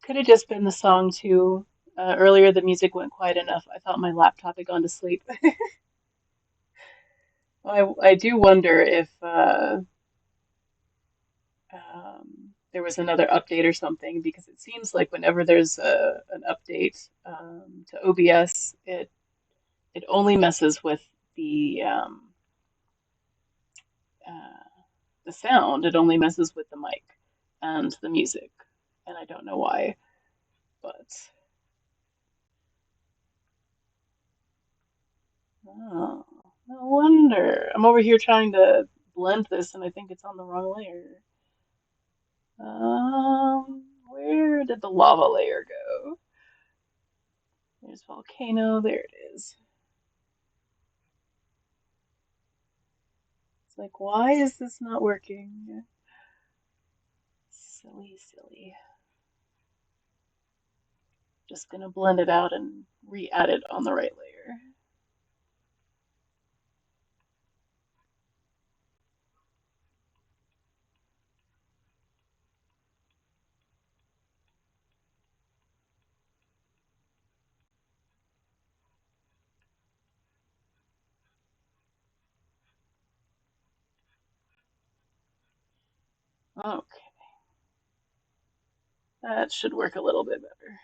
Could have just been the song too. Earlier, the music went quiet enough. I thought my laptop had gone to sleep. I do wonder if there was another update or something because it seems like whenever there's an update to OBS, it only messes with the um, uh, the sound. It only messes with the mic and the music, and I don't know why. But oh, no wonder. I'm over here trying to blend this, and I think it's on the wrong layer. Where did the lava layer go? There's volcano. There it is. It's like, why is this not working? Silly, silly. Just gonna blend it out and re-add it on the right layer. Okay, that should work a little bit better.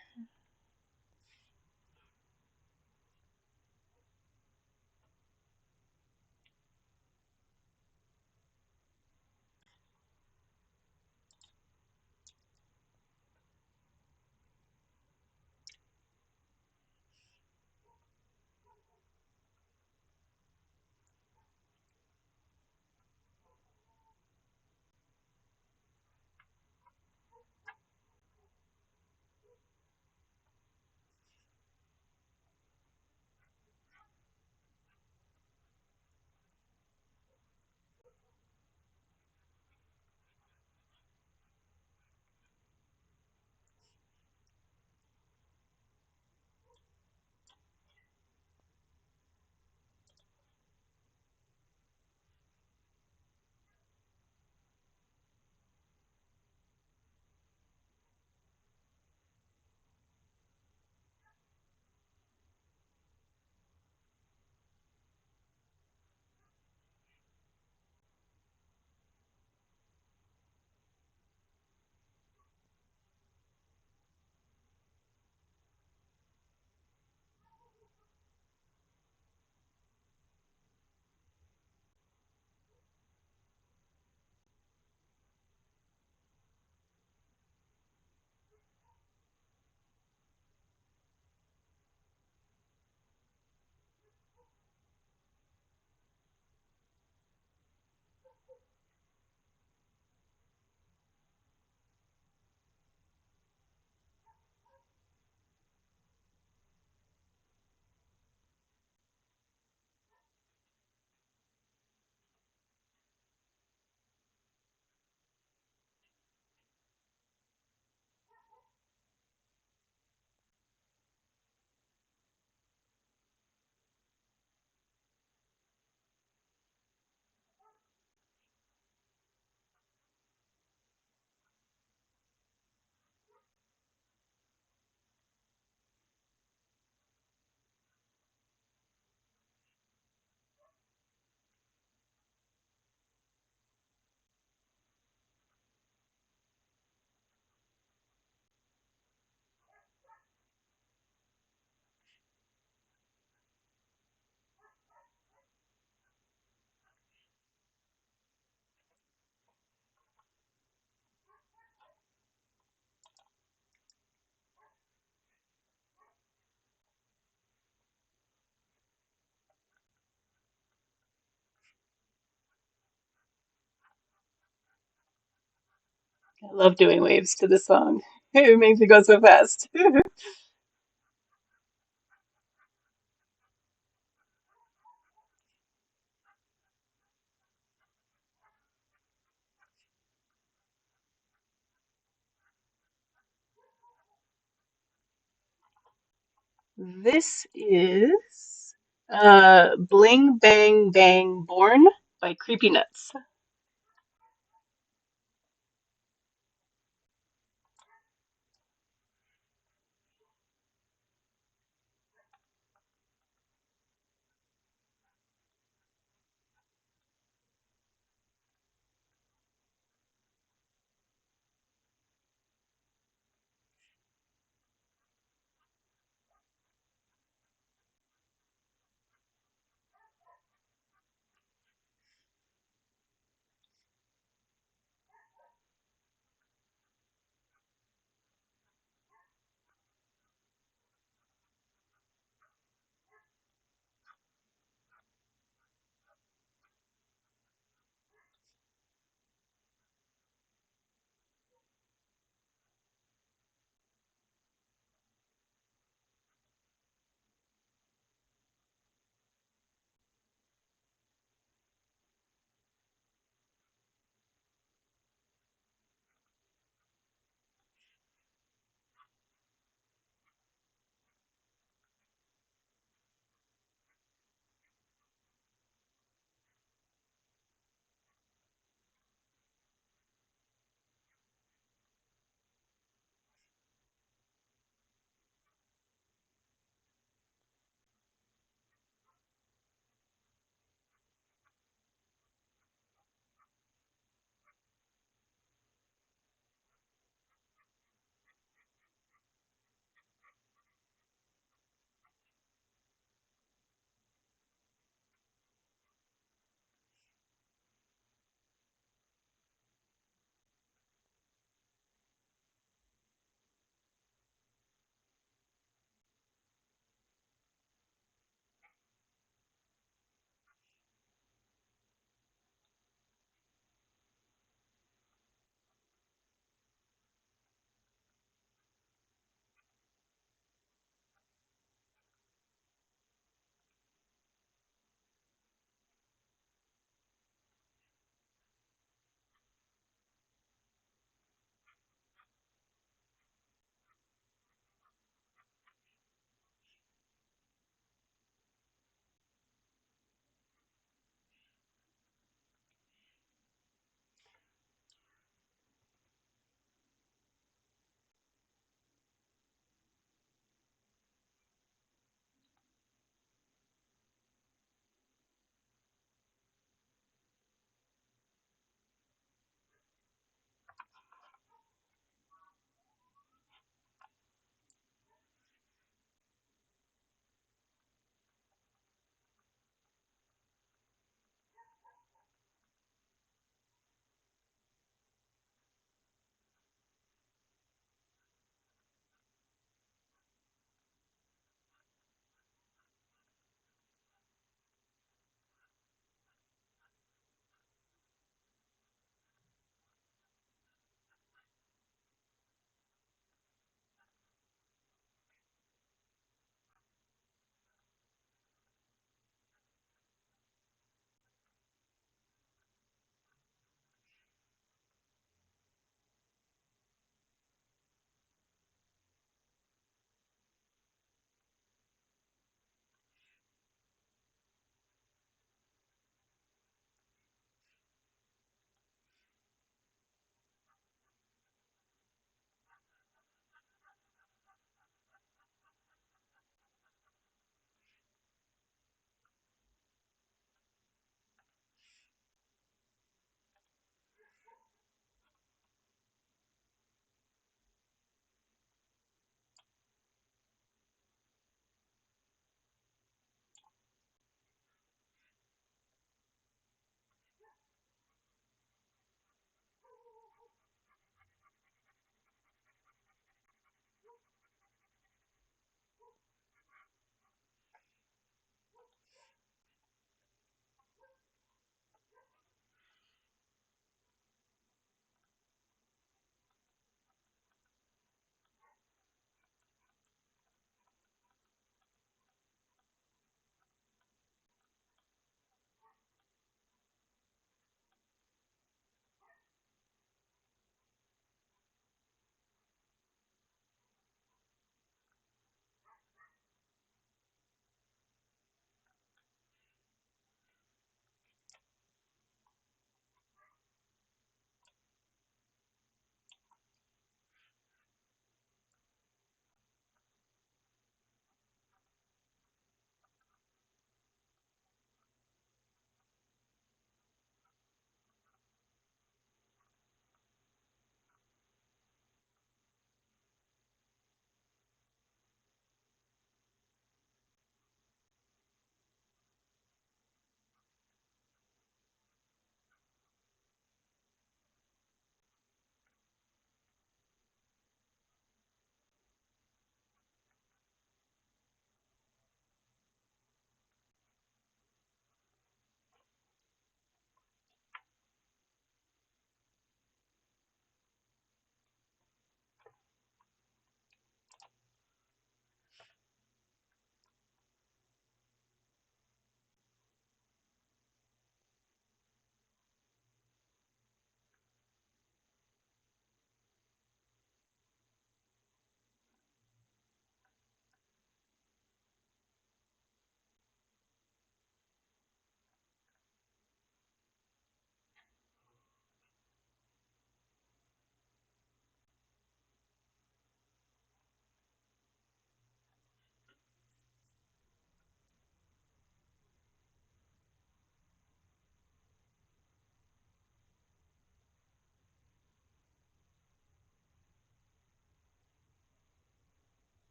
I love doing waves to this song. It makes me go so fast. This is Bling Bang Bang Born by Creepy Nuts.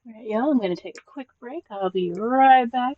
All right, y'all, I'm going to take a quick break. I'll be right back.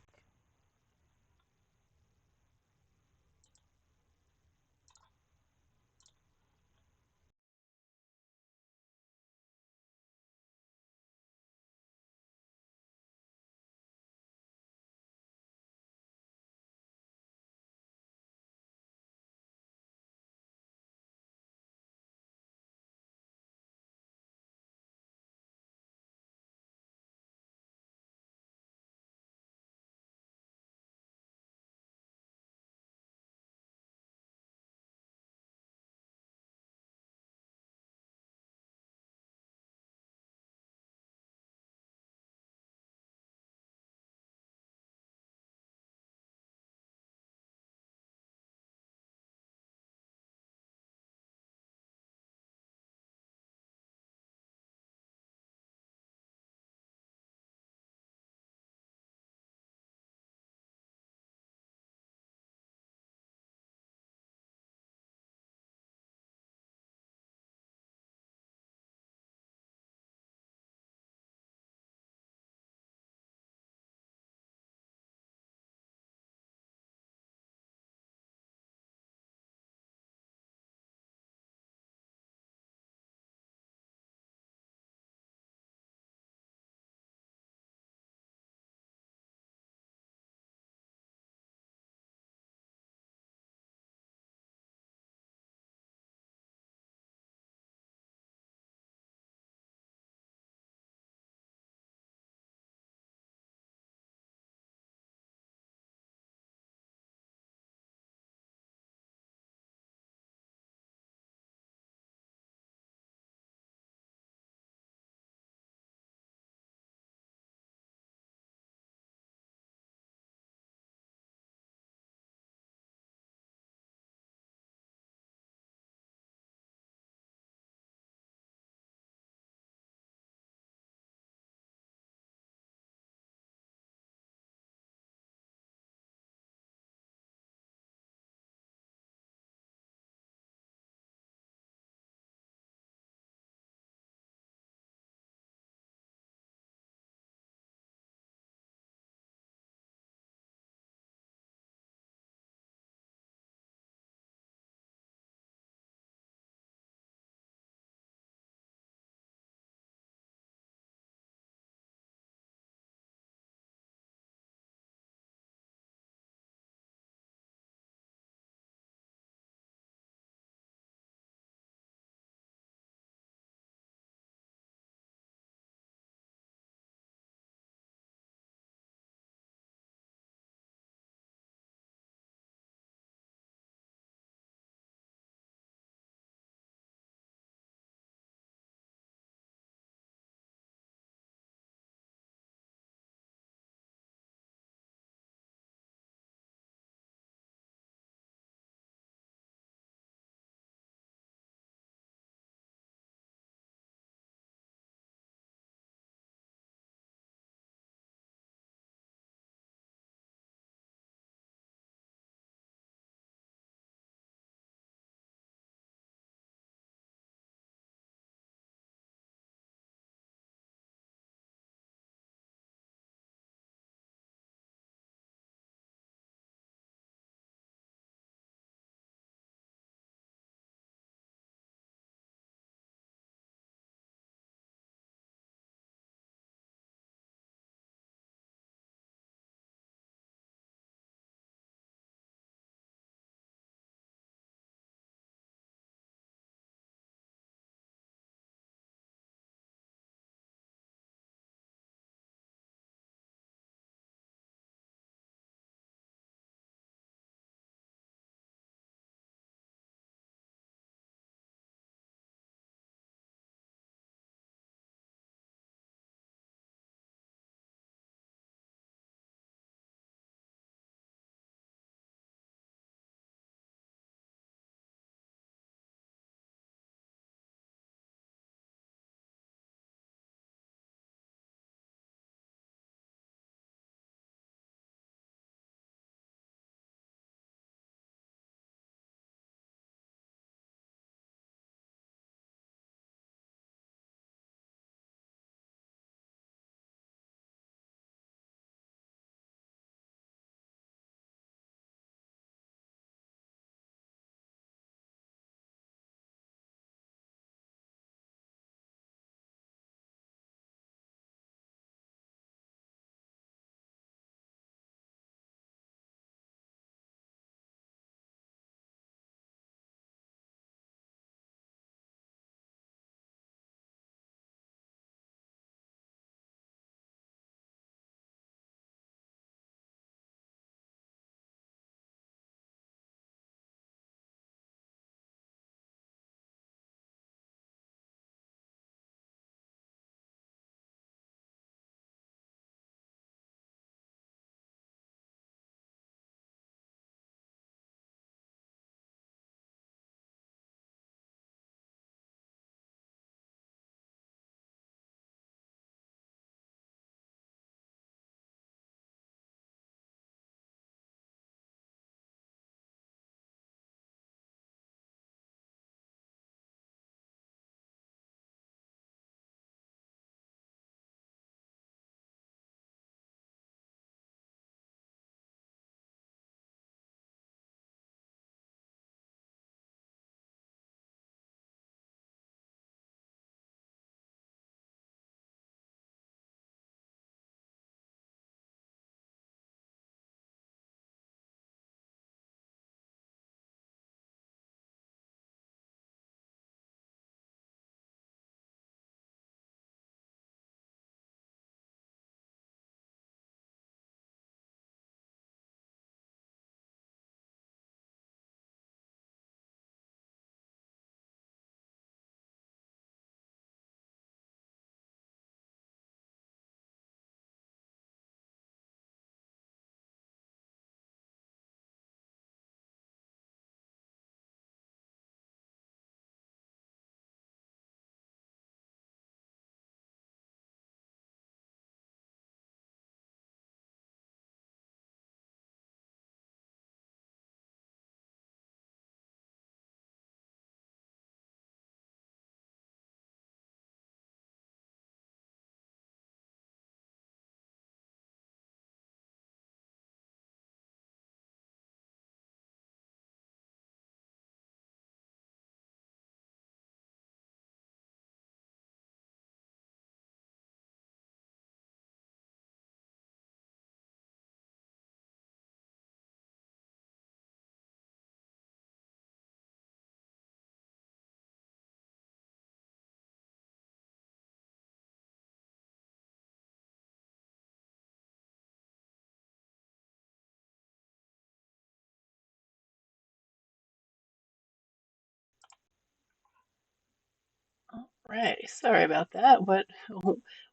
Right. Sorry about that. What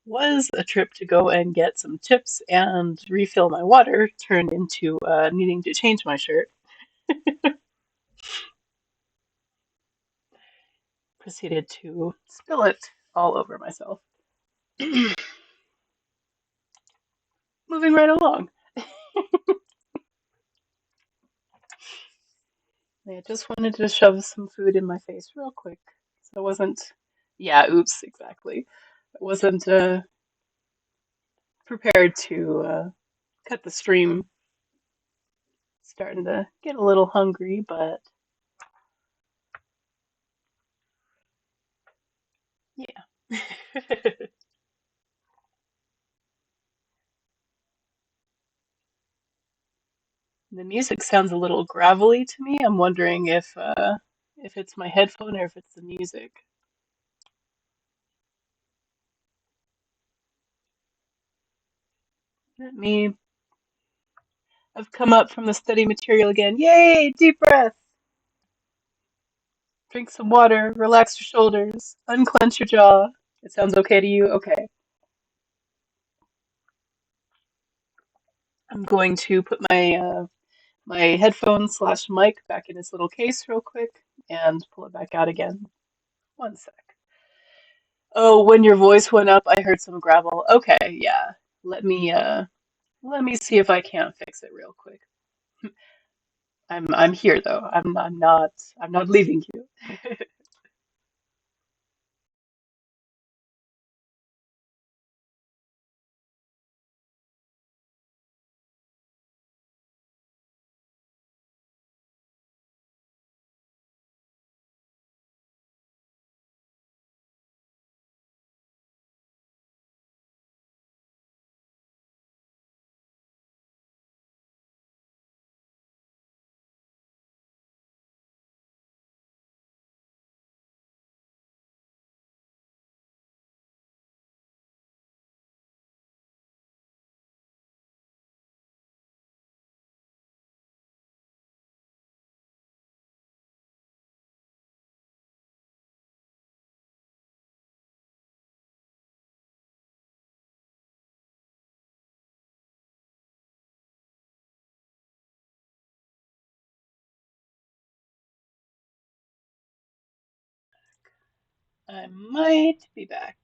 was a trip to go and get some chips and refill my water turned into needing to change my shirt. Proceeded to spill it all over myself. Moving right along. I just wanted to shove some food in my face real quick. So I wasn't, yeah, oops, exactly. I wasn't prepared to cut the stream. Starting to get a little hungry, but yeah. The music sounds a little gravelly to me. I'm wondering if it's my headphone or if it's the music. Let me. I've come up from the study material again. Yay! Deep breath. Drink some water. Relax your shoulders. Unclench your jaw. It sounds okay to you? Okay. I'm going to put my headphone slash mic back in its little case real quick and pull it back out again. One sec. Oh, when your voice went up, I heard some gravel. Okay, yeah. Let me let me see if I can't fix it real quick. I'm here though. I'm not leaving you. I might be back.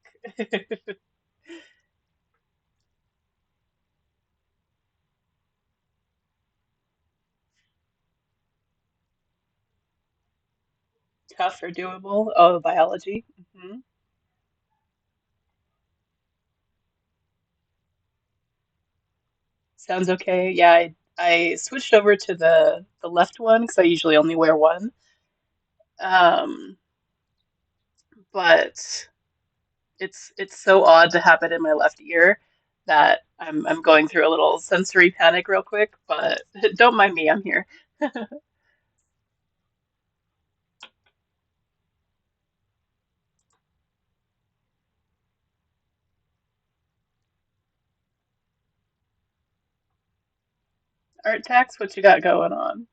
Tough or doable? Oh, biology. Sounds okay. Yeah, I switched over to the left one because I usually only wear one. Um, but it's so odd to have it in my left ear that I'm going through a little sensory panic real quick, but don't mind me, I'm here. Art tax, what you got going on?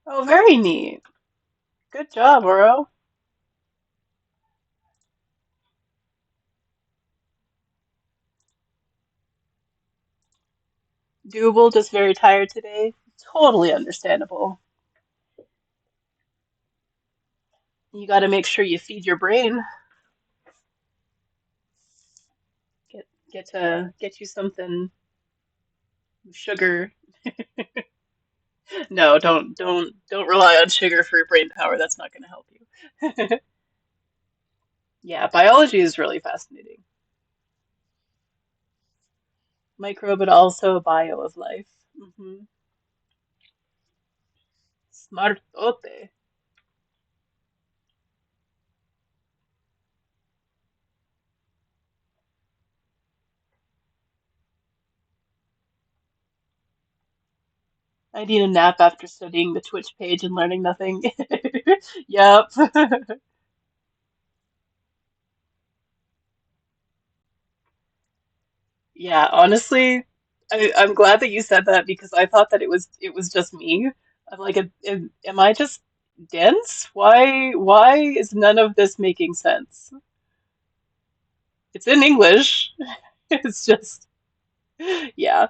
Oh, very neat. Good job, Oro. Doable, just very tired today. Totally understandable. You got to make sure you feed your brain. Get you something sugar. No, don't rely on sugar for your brain power. That's not going to help you. Yeah, biology is really fascinating. Micro, but also a bio of life. Hmm. Smartote. I need a nap after studying the Twitch page and learning nothing. Yep. Yeah, honestly, I'm glad that you said that because I thought that it was just me. I'm like, am I just Dense? Why is none of this making sense? It's in English. It's just yeah.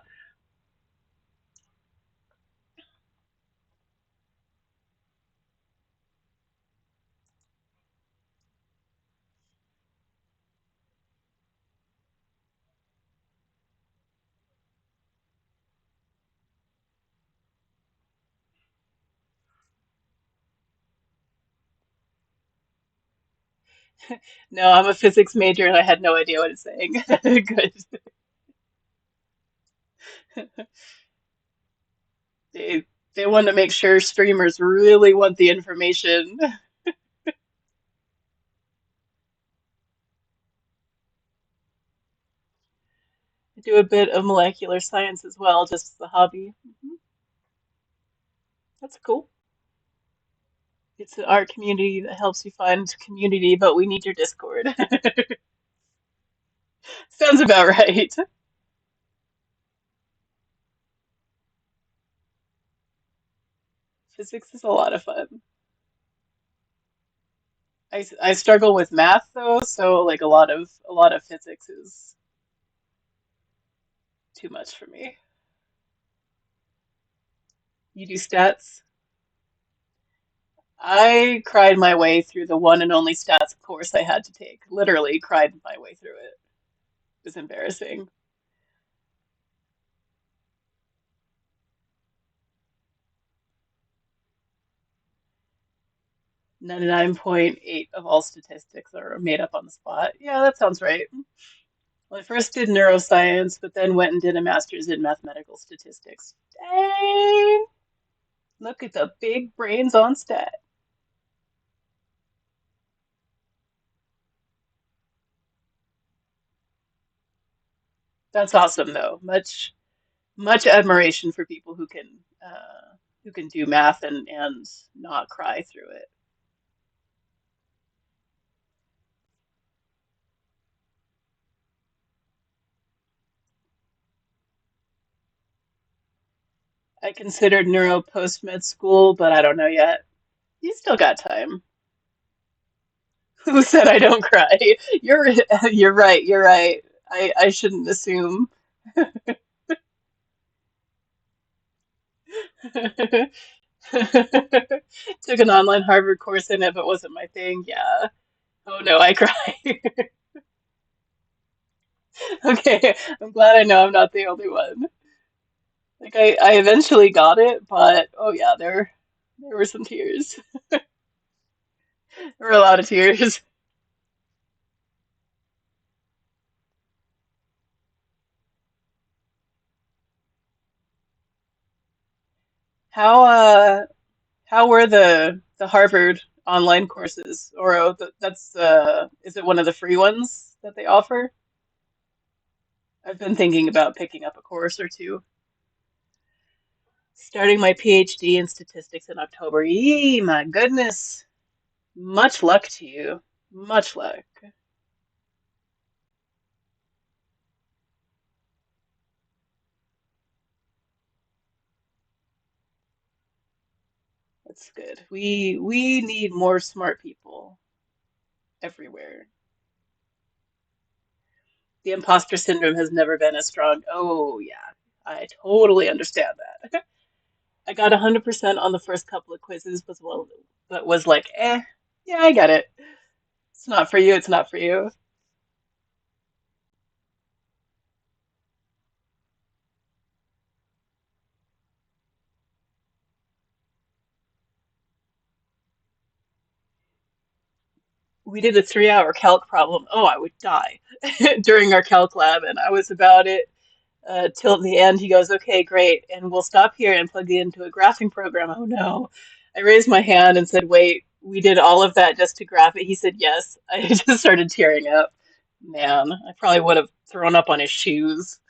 No, I'm a physics major and I had no idea what it's saying. Good. They they want to make sure streamers really want the information. I do a bit of molecular science as well, just as a hobby. Mhm. That's cool. It's an art community that helps you find community, but we need your Discord. Sounds about right. Physics is a lot of fun. I struggle with math though, so like a lot of physics is too much for me. You do stats? I cried my way through the one and only stats course I had to take. Literally cried my way through it. It was embarrassing. 99.8 of all statistics are made up on the spot. Yeah, that sounds right. Well, I first did neuroscience, but then went and did a master's in mathematical statistics. Dang! Look at the big brains on stat. That's awesome, though. Much admiration for people who can do math and not cry through it. I considered neuro post med school, but I don't know yet. You still got time. Who said I don't cry? You're you're right. You're right. I shouldn't assume. Took an online Harvard course in it, but wasn't my thing. Yeah. Oh no, I cry. Okay, I'm glad I know I'm not the only one. Like I eventually got it, but oh yeah, there were some tears. There were a lot of tears. How how were the Harvard online courses? Or that's is it one of the free ones that they offer? I've been thinking about picking up a course or two. Starting my PhD in statistics in October. Yee, my goodness. Much luck to you. Much luck. That's good. We need more smart people everywhere. The imposter syndrome has never been as strong. Oh yeah, I totally understand that. I got 100% on the first couple of quizzes, but was like, yeah, I get it. It's not for you. It's not for you. We did a 3 hour calc problem. Oh, I would die during our calc lab, and I was about it till the end. He goes, okay, great. And we'll stop here and plug it into a graphing program. Oh no. I raised my hand and said, wait, we did all of that just to graph it. He said, yes. I just started tearing up. Man, I probably would have thrown up on his shoes.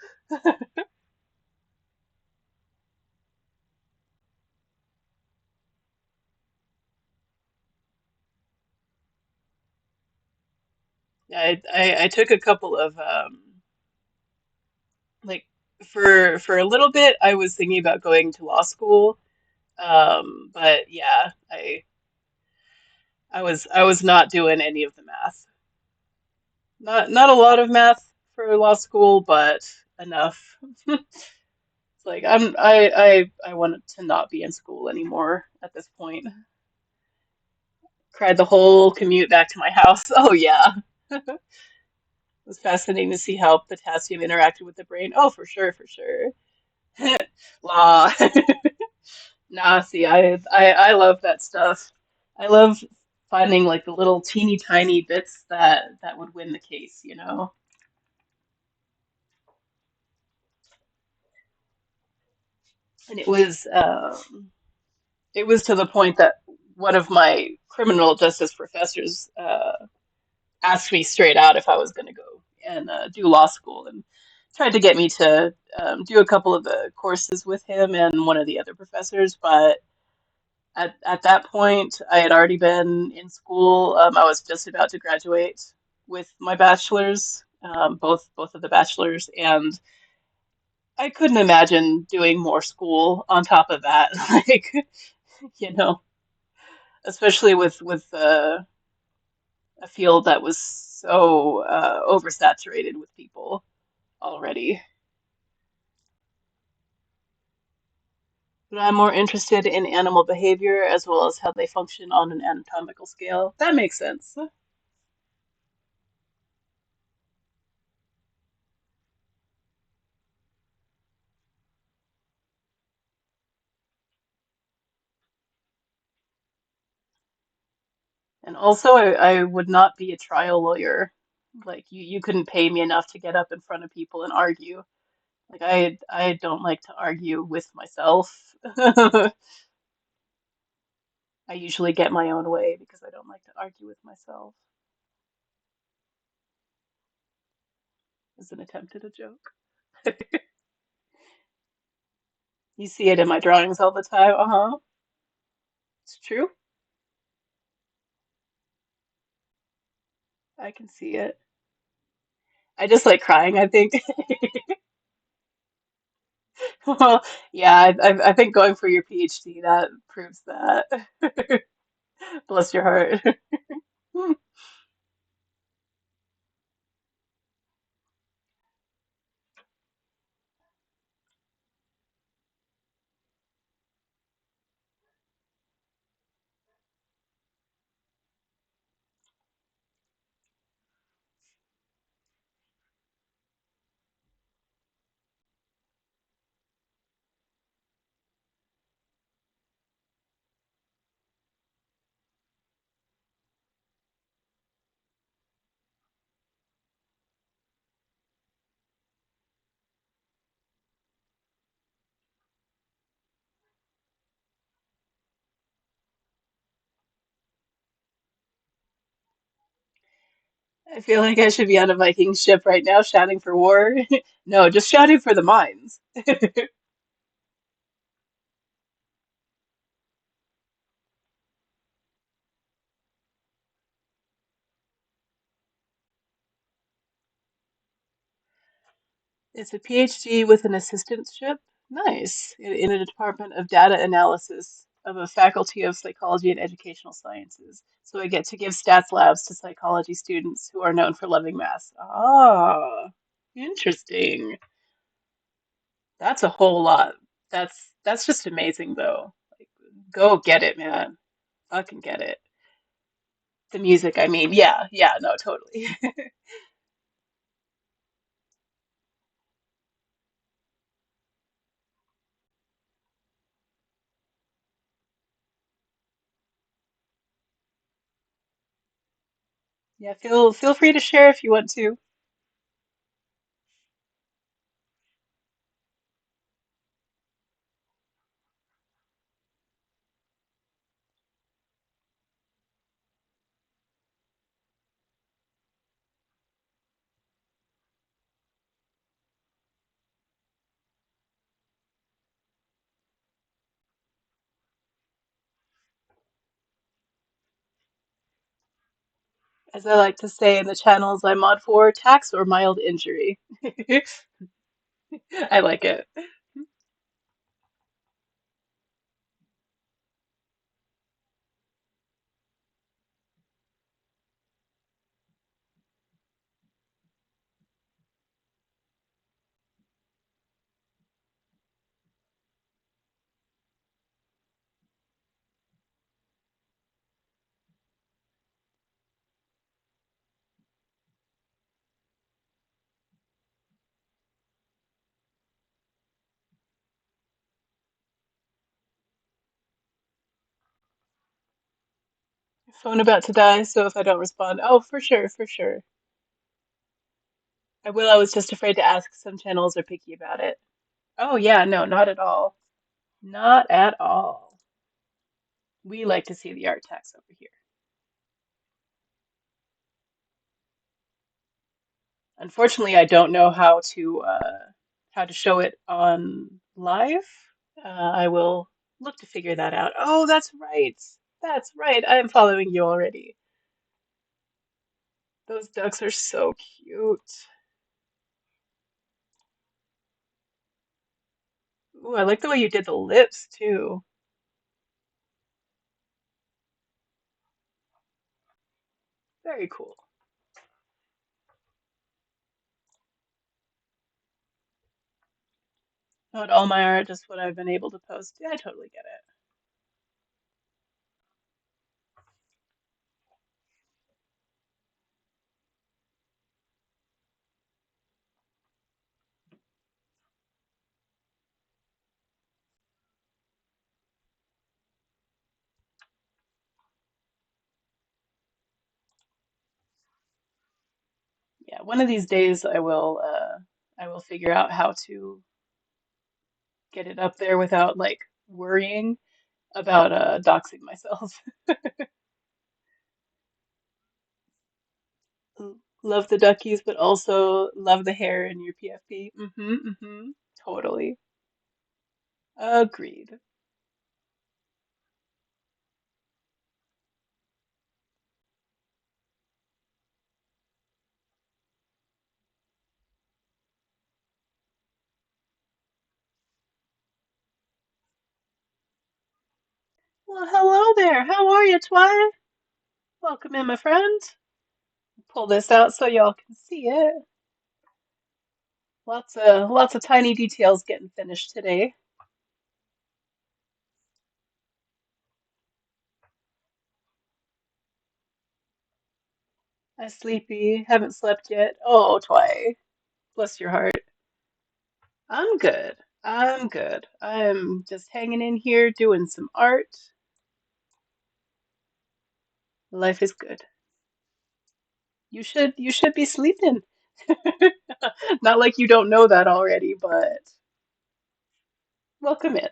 I took a couple of like for a little bit I was thinking about going to law school. But yeah, I was not doing any of the math. Not a lot of math for law school, but enough. It's like I wanted to not be in school anymore at this point. Cried the whole commute back to my house. Oh yeah. It was fascinating to see how potassium interacted with the brain. Oh, for sure, for sure. Law. Nah, see, I love that stuff. I love finding like the little teeny tiny bits that would win the case, you know? And it was to the point that one of my criminal justice professors asked me straight out if I was going to go and do law school, and tried to get me to do a couple of the courses with him and one of the other professors. But at that point, I had already been in school. I was just about to graduate with my bachelor's, both of the bachelors, and I couldn't imagine doing more school on top of that. Like, you know, especially with a field that was so oversaturated with people already. But I'm more interested in animal behavior as well as how they function on an anatomical scale. That makes sense. And also, I would not be a trial lawyer. Like you couldn't pay me enough to get up in front of people and argue. Like I don't like to argue with myself. I usually get my own way because I don't like to argue with myself. As an attempt at a joke. You see it in my drawings all the time. Uh-huh. It's true. I can see it. I just like crying, I think. Well, yeah, I think going for your PhD that proves that. Bless your heart. I feel like I should be on a Viking ship right now shouting for war. No, just shouting for the mines. It's a PhD with an assistantship. Nice. In a department of data analysis of a faculty of psychology and educational sciences. So I get to give stats labs to psychology students who are known for loving math. Ah, interesting. That's a whole lot. That's just amazing though. Like, go get it, man. Fucking get it. The music, I mean, yeah, yeah, no, totally. Yeah, feel free to share if you want to. As I like to say in the channels I mod for, tax or mild injury. I like it. Phone about to die, so if I don't respond, oh, for sure, for sure. I will. I was just afraid to ask. Some channels are picky about it. Oh, yeah, no, not at all. Not at all. We like to see the art tax over here. Unfortunately, I don't know how to show it on live. I will look to figure that out. Oh, that's right. That's right. I am following you already. Those ducks are so cute. Ooh, I like the way you did the lips too. Very cool. Not all my art, just what I've been able to post. Yeah, I totally get it. Yeah, one of these days I will figure out how to get it up there without like worrying about doxing myself. Love the duckies, but also love the hair in your PFP. Mm-hmm, mm-hmm. Totally. Agreed. Well, hello there. How are you, Twy? Welcome in, my friend. Pull this out so y'all can see it. Lots of tiny details getting finished today. I'm sleepy, haven't slept yet. Oh, Twy, bless your heart. I'm good. I'm good. I'm just hanging in here doing some art. Life is good. You should be sleeping. Not like you don't know that already, but welcome in.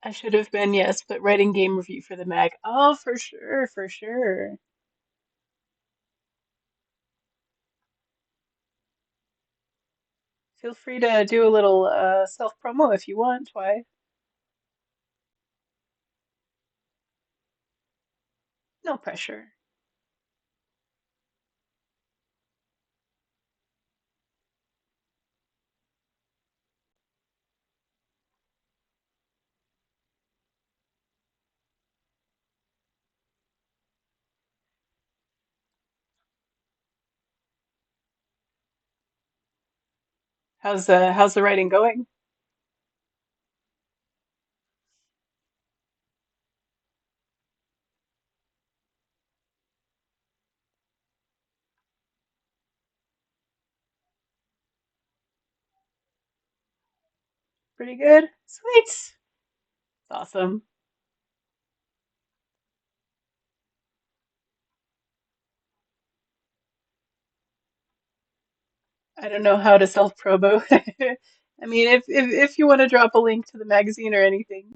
I should have been, yes, but writing game review for the mag. Oh, for sure, for sure. Feel free to do a little self promo if you want, Twy. No pressure. How's the writing going? Pretty good? Sweet. Awesome. I don't know how to self promo. I mean, if you want to drop a link to the magazine or anything,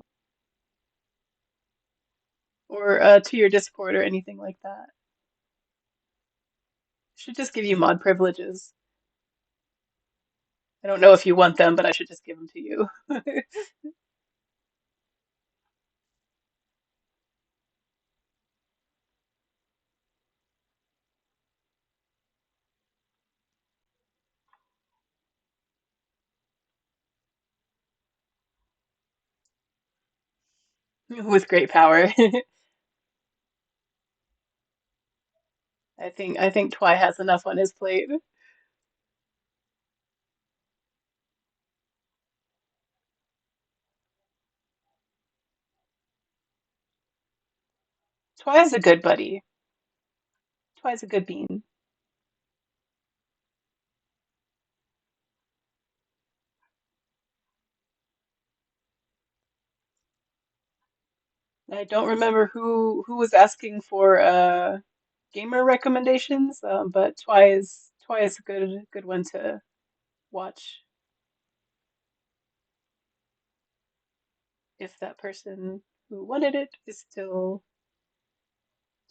or to your Discord or anything like that, should just give you mod privileges. I don't know if you want them, but I should just give them to you. with great power. I think Twy has enough on his plate. Twy's a good buddy. Twy's a good bean. I don't remember who was asking for gamer recommendations, but Twy is a good one to watch if that person who wanted it is still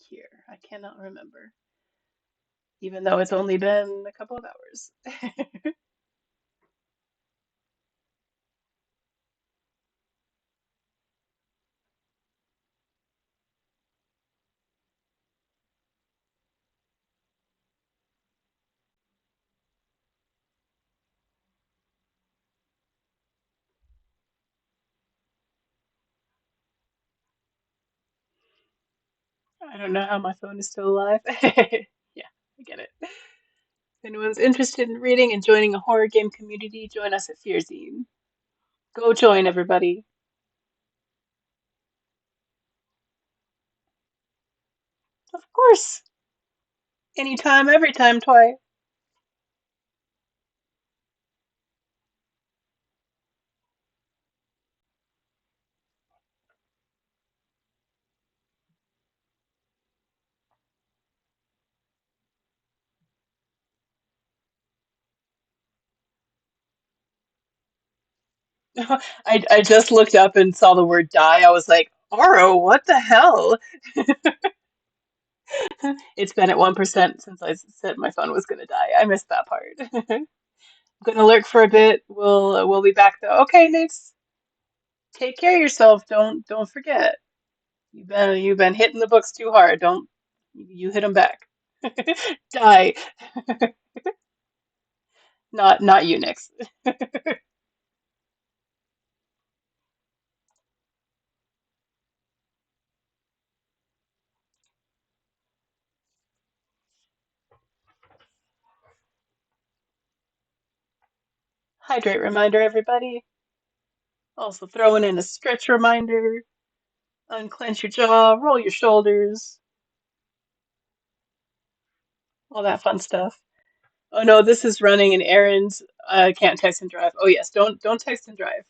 here. I cannot remember, even though it's only been a couple of hours. I don't know how my phone is still alive. Yeah, I get it. If anyone's interested in reading and joining a horror game community, join us at Fearzine. Go join everybody. Of course. Anytime, every time, Twy. I just looked up and saw the word die. I was like, Oro, what the hell? It's been at 1% since I said my phone was gonna die. I missed that part. I'm gonna lurk for a bit. We'll be back though. Okay, Nix. Take care of yourself. Don't forget. You've been hitting the books too hard. Don't you hit them back. Die. Not you, Nix. Hydrate reminder, everybody. Also throwing in a stretch reminder. Unclench your jaw, roll your shoulders, all that fun stuff. Oh no, this is running an errand. I can't text and drive. Oh yes, don't text and drive.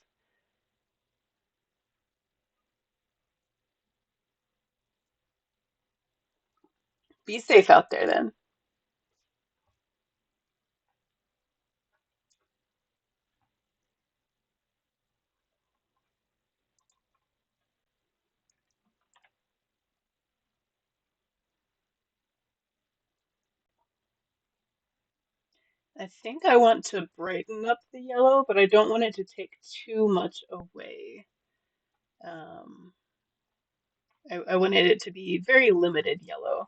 Be safe out there then. I think I want to brighten up the yellow, but I don't want it to take too much away. Um, I wanted it to be very limited yellow,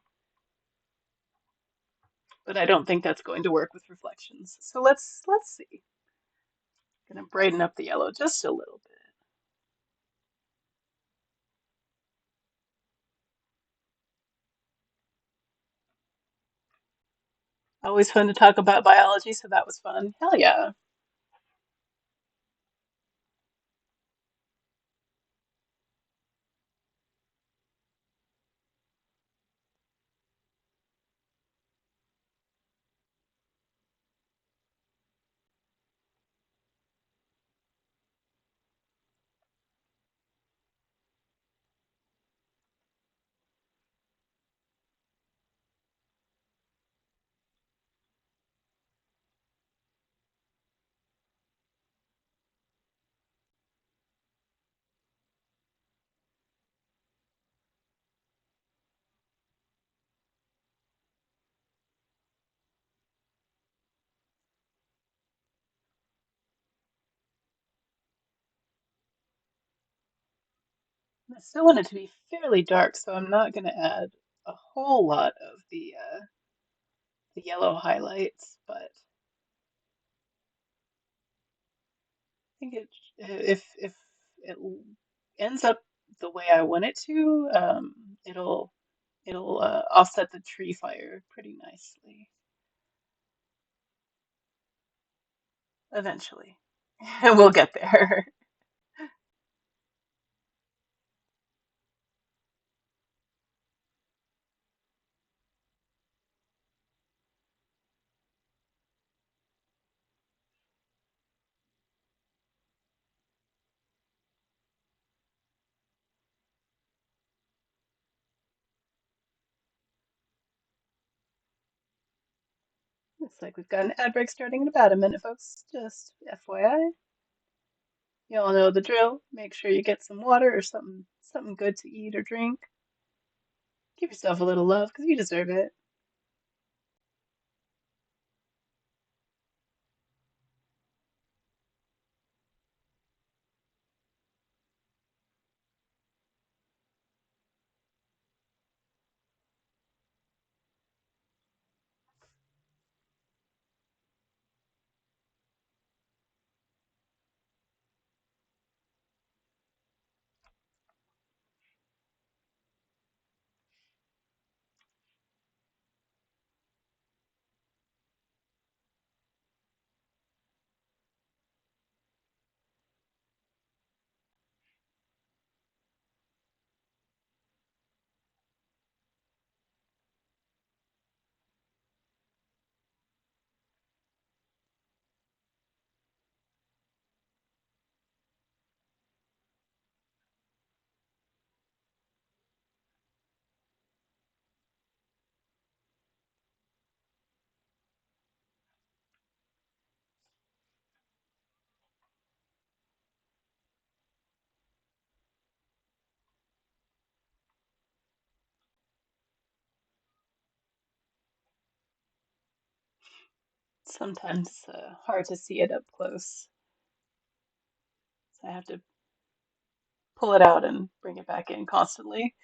but I don't think that's going to work with reflections. So let's see. Gonna brighten up the yellow just a little bit. Always fun to talk about biology, so that was fun. Hell yeah. I still want it to be fairly dark, so I'm not going to add a whole lot of the yellow highlights, but I think if it ends up the way I want it to, it'll offset the tree fire pretty nicely eventually. We'll get there. Looks like we've got an ad break starting in about a minute, folks. Just FYI. You all know the drill. Make sure you get some water or something good to eat or drink. Give yourself a little love because you deserve it. Sometimes hard to see it up close. So I have to pull it out and bring it back in constantly.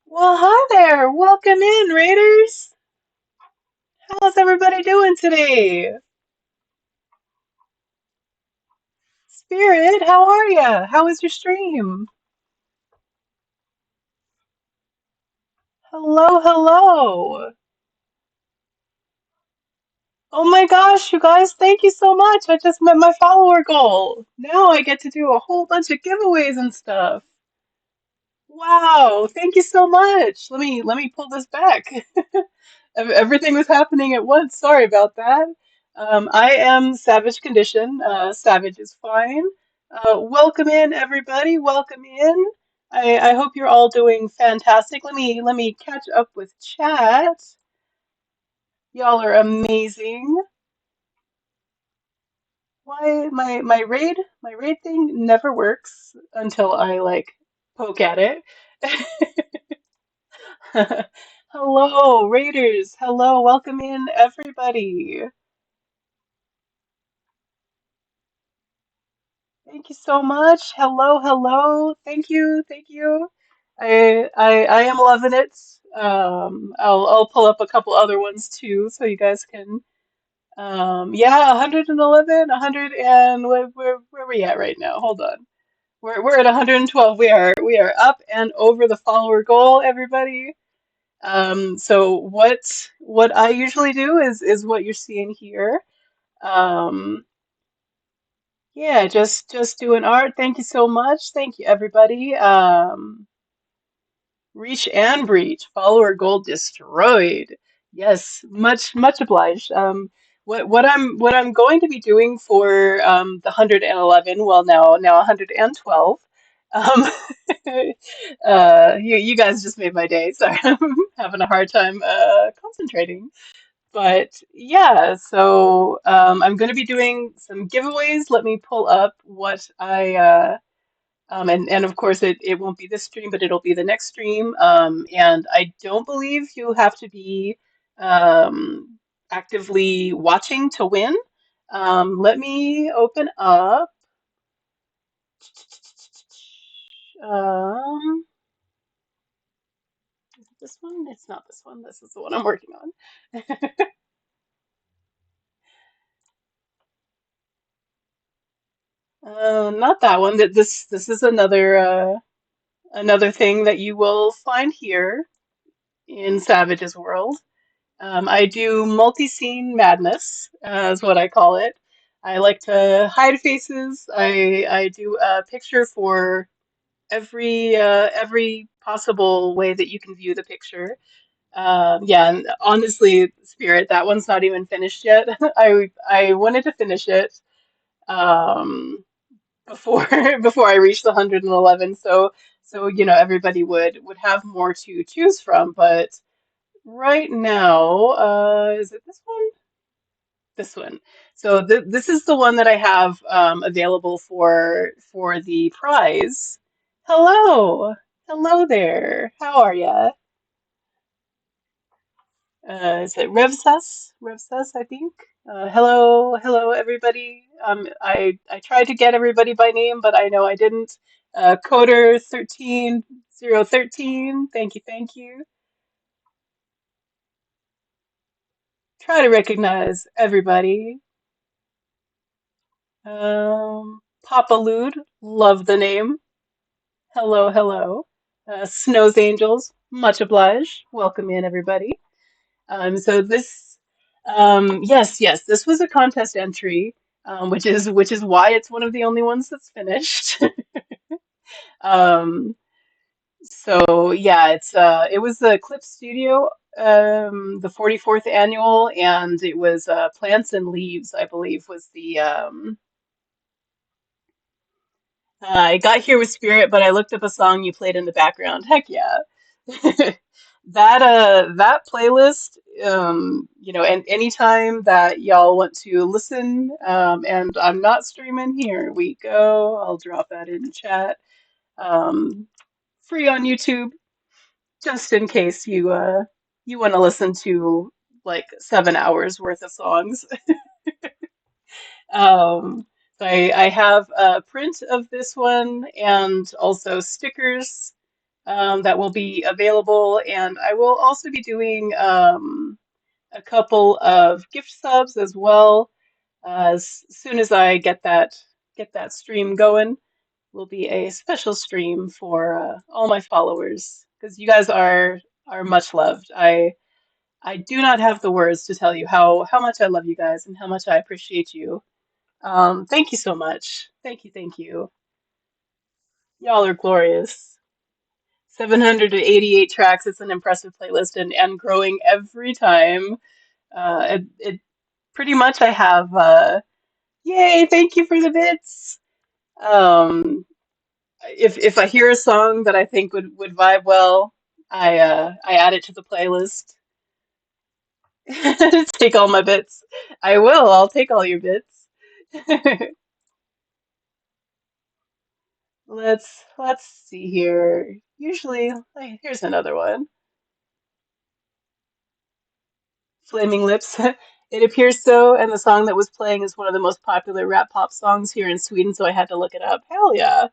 Well, hi there. Welcome in, Raiders. How's everybody doing today? Spirit, how are ya? How was your stream? Hello, hello. Oh my gosh, you guys, thank you so much. I just met my follower goal. Now I get to do a whole bunch of giveaways and stuff. Wow, thank you so much. Let me pull this back. Everything was happening at once. Sorry about that. I am Savage Condition. Savage is fine. Welcome in, everybody. Welcome in. I hope you're all doing fantastic. Let me catch up with chat. Y'all are amazing. Why my raid thing never works until I like poke at it. Hello, Raiders. Hello, welcome in everybody. Thank you so much. Hello, hello. Thank you, thank you. I am loving it. I'll pull up a couple other ones too, so you guys can. Yeah, 111, 100 and where are we at right now? Hold on. We're at 112. We are up and over the follower goal, everybody. So what I usually do is what you're seeing here. Um, yeah, just doing art. Thank you so much. Thank you, everybody. Reach and breach. Follower goal destroyed. Yes, much obliged. What I'm going to be doing for the 111, well now 112. Um, you guys just made my day. Sorry, I'm having a hard time concentrating. But yeah, so I'm going to be doing some giveaways. Let me pull up what I and of course it won't be this stream, but it'll be the next stream. And I don't believe you have to be actively watching to win. Let me open up. Um, is it this one? It's not this one. This is the one I'm working on. Not that one. That this is another thing that you will find here in Savage's world. I do multi-scene madness, is what I call it. I like to hide faces. I do a picture for every possible way that you can view the picture. Yeah, and honestly, Spirit, that one's not even finished yet. I wanted to finish it um, before before I reached the 111, so everybody would have more to choose from. But right now, is it this one? This one. So this is the one that I have available for the prize. Hello, hello there. How are ya? Is it Revsus? Revsus, I think. Hello, hello, everybody. I tried to get everybody by name, but I know I didn't. Coder 13013. Thank you, thank you. Try to recognize everybody. Papa Lude, love the name. Hello, hello. Snows Angels, much obliged. Welcome in, everybody. So this, yes, this was a contest entry, which is why it's one of the only ones that's finished. Um, so yeah, it was the Clip Studio, the 44th annual, and it was Plants and Leaves, I believe, was the I got here with Spirit, but I looked up a song you played in the background. Heck yeah. That playlist, and anytime that y'all want to listen, and I'm not streaming, here we go. I'll drop that in chat. Um, Free on YouTube, just in case you want to listen to like 7 hours worth of songs. Um, so I have a print of this one and also stickers that will be available, and I will also be doing a couple of gift subs as well. As soon as I get that stream going, will be a special stream for all my followers because you guys are much loved. I do not have the words to tell you how much I love you guys and how much I appreciate you. Thank you so much. Thank you, thank you. Y'all are glorious. 788 tracks. It's an impressive playlist and growing every time. It pretty much I have yay, thank you for the bits. Um, if I hear a song that I think would vibe well, I add it to the playlist. Take all my bits. I will. I'll take all your bits. Let's see here. Usually, here's another one. Flaming Lips. It appears so, and the song that was playing is one of the most popular rap pop songs here in Sweden, so I had to look it up. Hell yeah.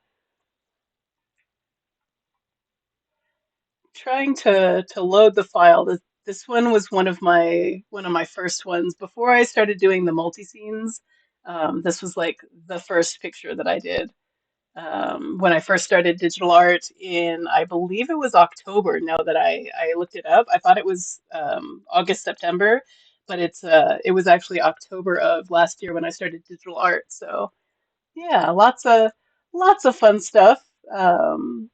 Trying to load the file. This one was one of my first ones before I started doing the multi scenes. This was like the first picture that I did when I first started digital art in, I believe it was October. Now that I looked it up, I thought it was August, September, but it was actually October of last year when I started digital art. So yeah, lots of fun stuff. Um,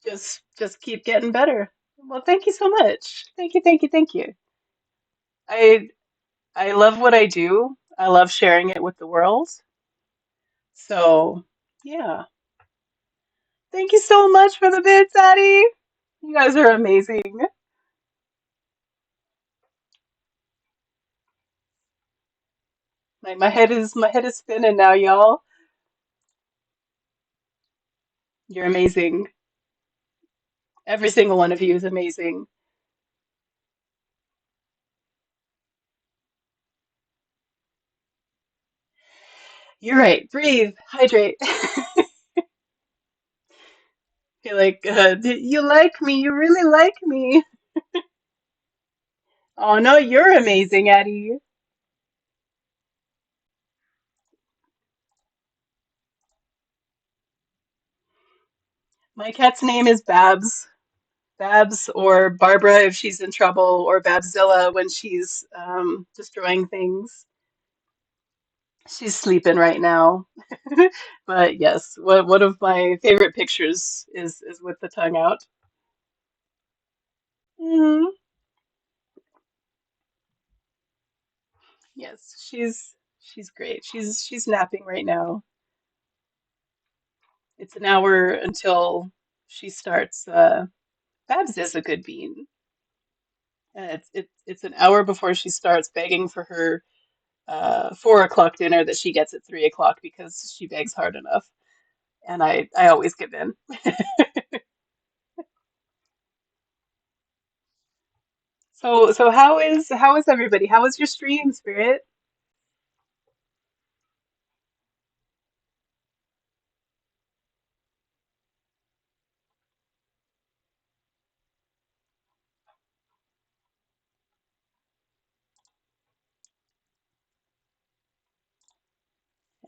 just keep getting better. Well, thank you so much. Thank you, thank you, thank you. I I love what I do. I love sharing it with the world. So yeah. Thank you so much for the bits, Addie. You guys are amazing. My head is spinning now, y'all. You're amazing. Every single one of you is amazing. You're right. Breathe, hydrate. You're like, you like me. You really like me. Oh no, you're amazing, Addie. My cat's name is Babs. Babs or Barbara if she's in trouble, or Babzilla when she's destroying things. She's sleeping right now. But yes, one of my favorite pictures is with the tongue out. Hmm. Yes, she's great. She's napping right now. It's an hour until she starts. Babs is a good bean. It's an hour before she starts begging for her 4 o'clock dinner that she gets at 3 o'clock because she begs hard enough, and I always give in. So how is everybody? How was your stream, Spirit?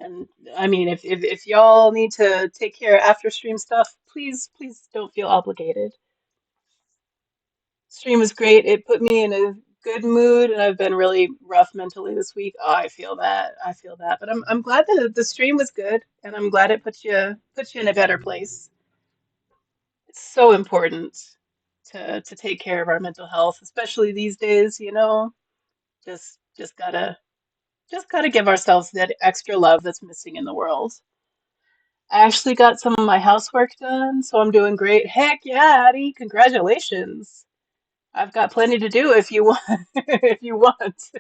And I mean, if y'all need to take care of after stream stuff, please don't feel obligated. Stream was great. It put me in a good mood, and I've been really rough mentally this week. Oh, I feel that. I feel that. But I'm glad that the stream was good, and I'm glad it puts you in a better place. It's so important to take care of our mental health, especially these days, you know. Just gotta give ourselves that extra love that's missing in the world. I actually got some of my housework done, so I'm doing great. Heck yeah, Addie, congratulations. I've got plenty to do if you want if you want.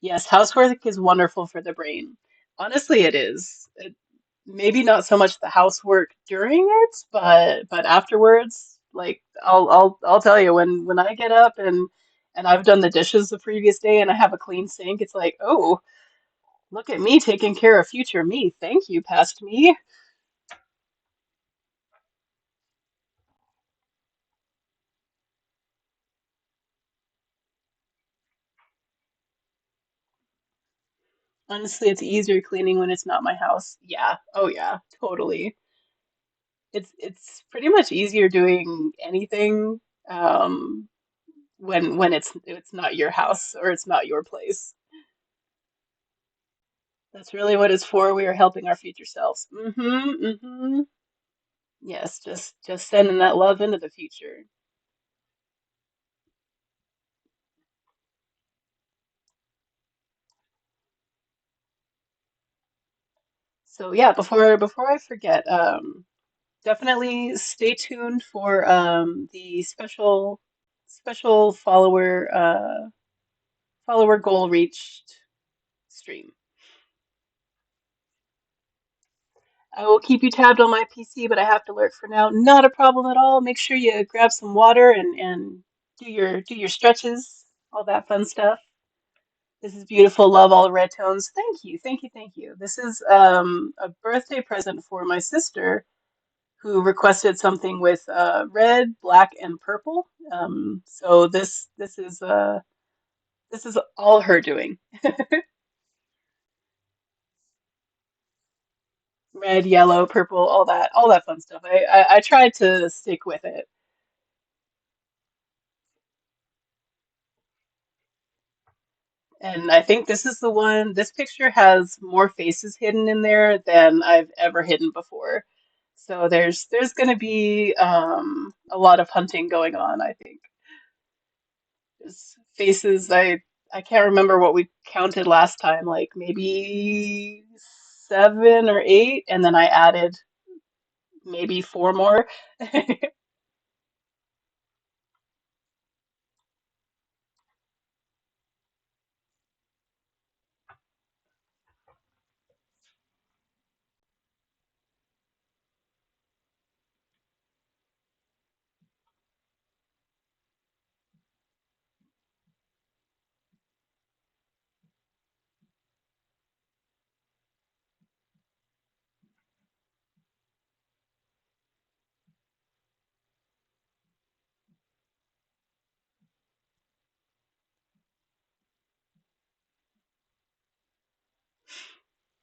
Yes, housework is wonderful for the brain. Honestly, it is. Maybe not so much the housework during it, but afterwards, like I'll tell you when I get up and I've done the dishes the previous day and I have a clean sink, it's like, oh, look at me taking care of future me. Thank you, past me. Honestly, it's easier cleaning when it's not my house. Yeah. Oh yeah, totally. It's pretty much easier doing anything um when it's not your house or it's not your place. That's really what it's for. We are helping our future selves. Mm-hmm. Mm-hmm. Yes, just sending that love into the future. So yeah, before I forget, definitely stay tuned for the special follower goal reached stream. I will keep you tabbed on my PC, but I have to lurk for now. Not a problem at all. Make sure you grab some water and do your stretches, all that fun stuff. This is beautiful. Love all the red tones. Thank you, thank you, thank you. This is a birthday present for my sister who requested something with red, black, and purple. So this is all her doing. Red, yellow, purple, all that fun stuff. I tried to stick with it. And I think this is the one, this picture has more faces hidden in there than I've ever hidden before. So there's gonna be a lot of hunting going on, I think. There's faces I can't remember what we counted last time, like maybe 7 or 8, and then I added maybe 4 more.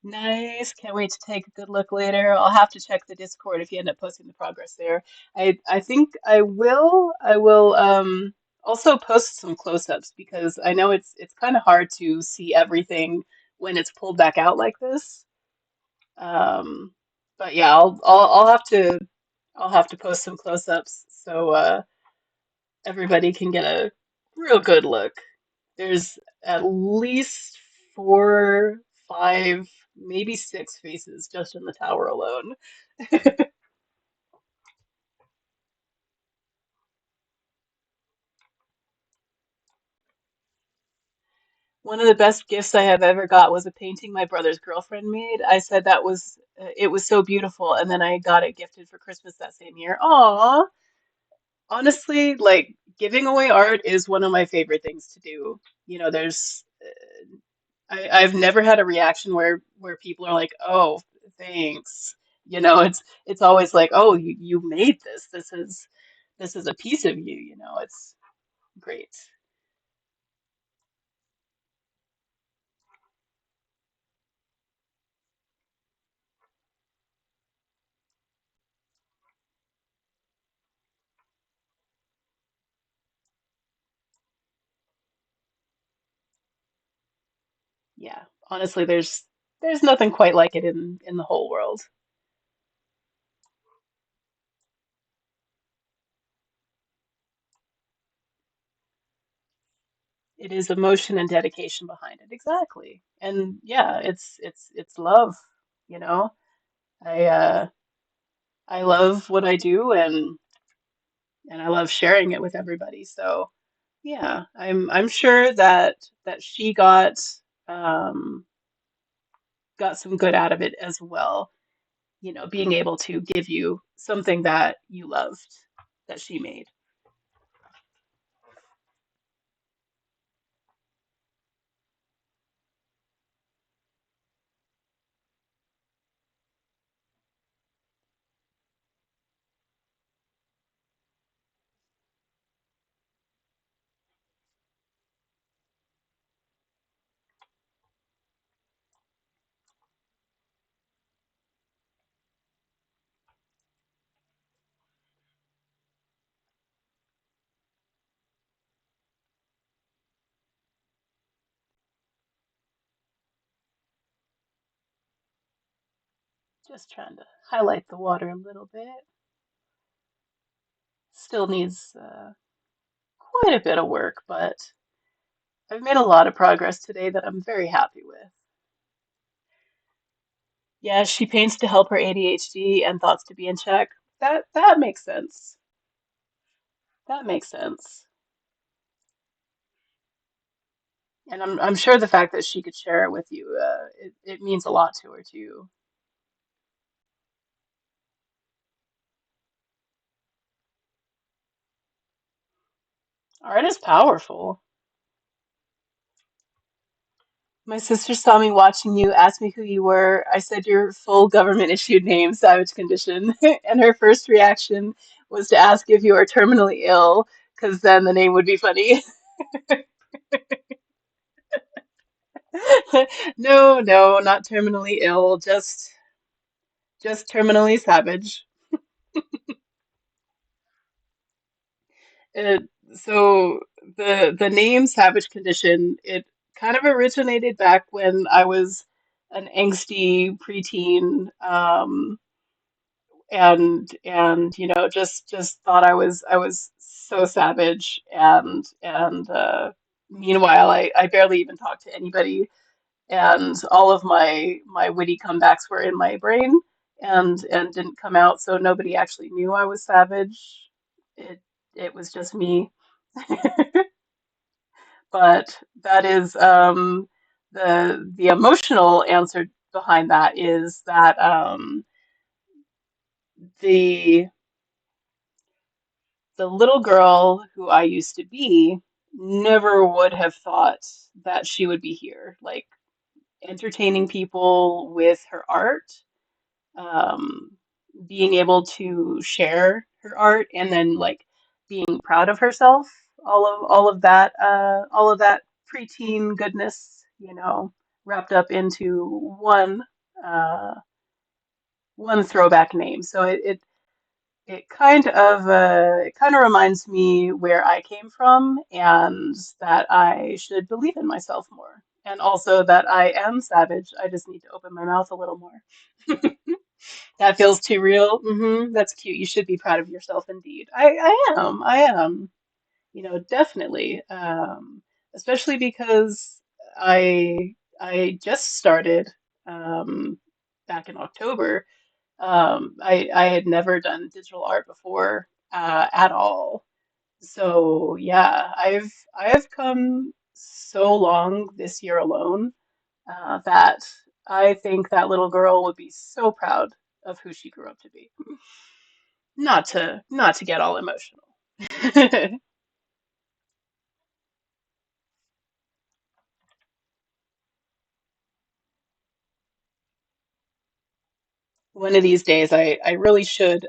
Nice. Can't wait to take a good look later. I'll have to check the Discord if you end up posting the progress there. I think I will. I will also post some close-ups because I know it's kind of hard to see everything when it's pulled back out like this. Um, but yeah, I'll have to post some close-ups so everybody can get a real good look. There's at least four, five, maybe six faces just in the tower alone. One of the best gifts I have ever got was a painting my brother's girlfriend made. I said that was it was so beautiful, and then I got it gifted for Christmas that same year. Aw, honestly, like giving away art is one of my favorite things to do. You know, I've never had a reaction where people are like, "Oh, thanks." You know, it's always like, "Oh, you made this. This is a piece of you." You know, it's great. Yeah, honestly, there's nothing quite like it in the whole world. It is emotion and dedication behind it, exactly. And yeah, it's love. You know, I I love what I do, and I love sharing it with everybody. So yeah, I'm sure that she um, got some good out of it as well. You know, being able to give you something that you loved that she made. Just trying to highlight the water a little bit. Still needs quite a bit of work, but I've made a lot of progress today that I'm very happy with. Yeah, she paints to help her ADHD and thoughts to be in check. That makes sense. That makes sense. And I'm sure the fact that she could share it with you, it means a lot to her too. Art is powerful. My sister saw me watching you, asked me who you were. I said your full government issued name, Savage Condition, and her first reaction was to ask if you are terminally ill, because then the name would be funny. No, no, not terminally ill, just terminally savage. It, so the name Savage Condition, it kind of originated back when I was an angsty preteen, and you know just thought I was so savage, and meanwhile I barely even talked to anybody, and all of my witty comebacks were in my brain and didn't come out, so nobody actually knew I was savage. It was just me. But that is the emotional answer behind that is that the the little girl who I used to be never would have thought that she would be here, like entertaining people with her art, um, being able to share her art, and then like being proud of herself. All of that preteen goodness, you know, wrapped up into one. uh, one throwback name. So it kind of reminds me where I came from and that I should believe in myself more. And also that I am savage. I just need to open my mouth a little more. That feels too real. That's cute. You should be proud of yourself indeed. I am. I am. Definitely. Especially because I just started um, back in October. I had never done digital art before at all. So yeah, I have come so long this year alone that I think that little girl would be so proud of who she grew up to be. Not to get all emotional. One of these days, I really should